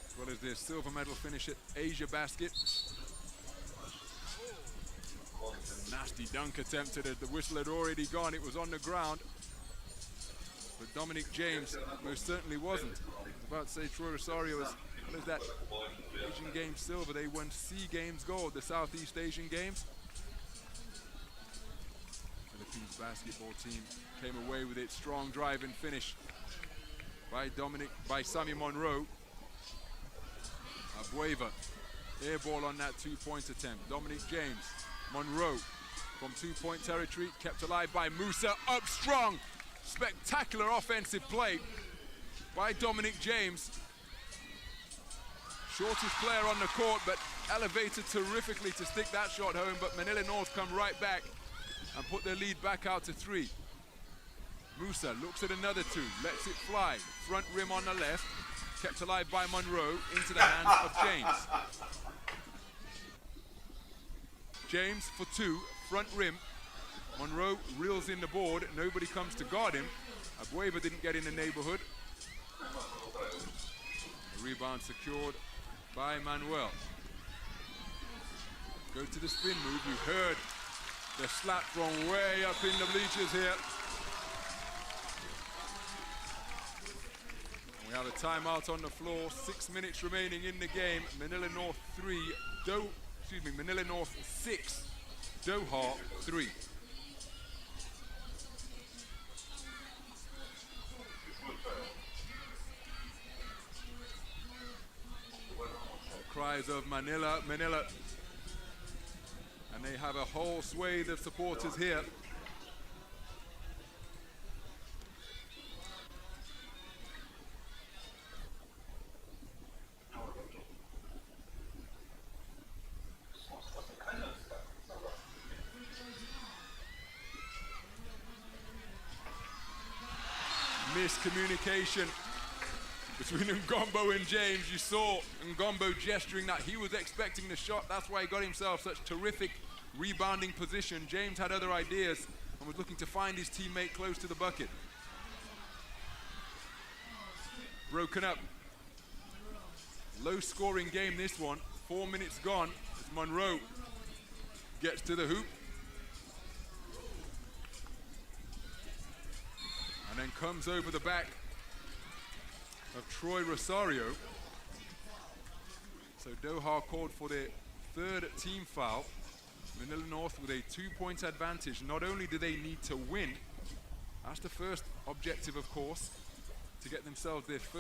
As well as their silver medal finish at Asia Basket. Nasty dunk attempted as the whistle had already gone. It was on the ground. But Dominic James most certainly wasn't. I was about to say Troy Rosario as well as that Asian Games silver. They won SEA Games gold, the Southeast Asian Games. Philippines basketball team came away with it. Strong drive and finish by Sammy Monroe. Abueva, air ball on that 2-point attempt. Dominic James, Monroe from 2-point territory, kept alive by Musa, up strong. Spectacular offensive play by Dominic James. Shortest player on the court, but elevated terrifically to stick that shot home, but Manila North come right back and put their lead back out to 3. Musa looks at another 2, lets it fly. Front rim on the left, kept alive by Monroe, into the hands of James. James for 2, front rim. Monroe reels in the board, nobody comes to guard him. Abueva didn't get in the neighborhood. The rebound secured by Manuel. Go to the spin move. You heard the slap from way up in the bleachers here. And we have a timeout on the floor. 6 minutes remaining in the game. Manila North 6, d.o.o 3. Cries of Manila. And they have a whole swathe of supporters here. Miscommunication between Ngombo and James. You saw Ngombo gesturing that he was expecting the shot. That's why he got himself such terrific rebounding position. James had other ideas and was looking to find his teammate close to the bucket. Broken up. Low scoring game this one. 4 minutes gone as Monroe gets to the hoop. And then comes over the back of Troy Rosario. So d.o.o called for their 3rd team foul. Manila North with a 2-point advantage. Not only do they need to win, that's the first objective, of course, to get themselves their first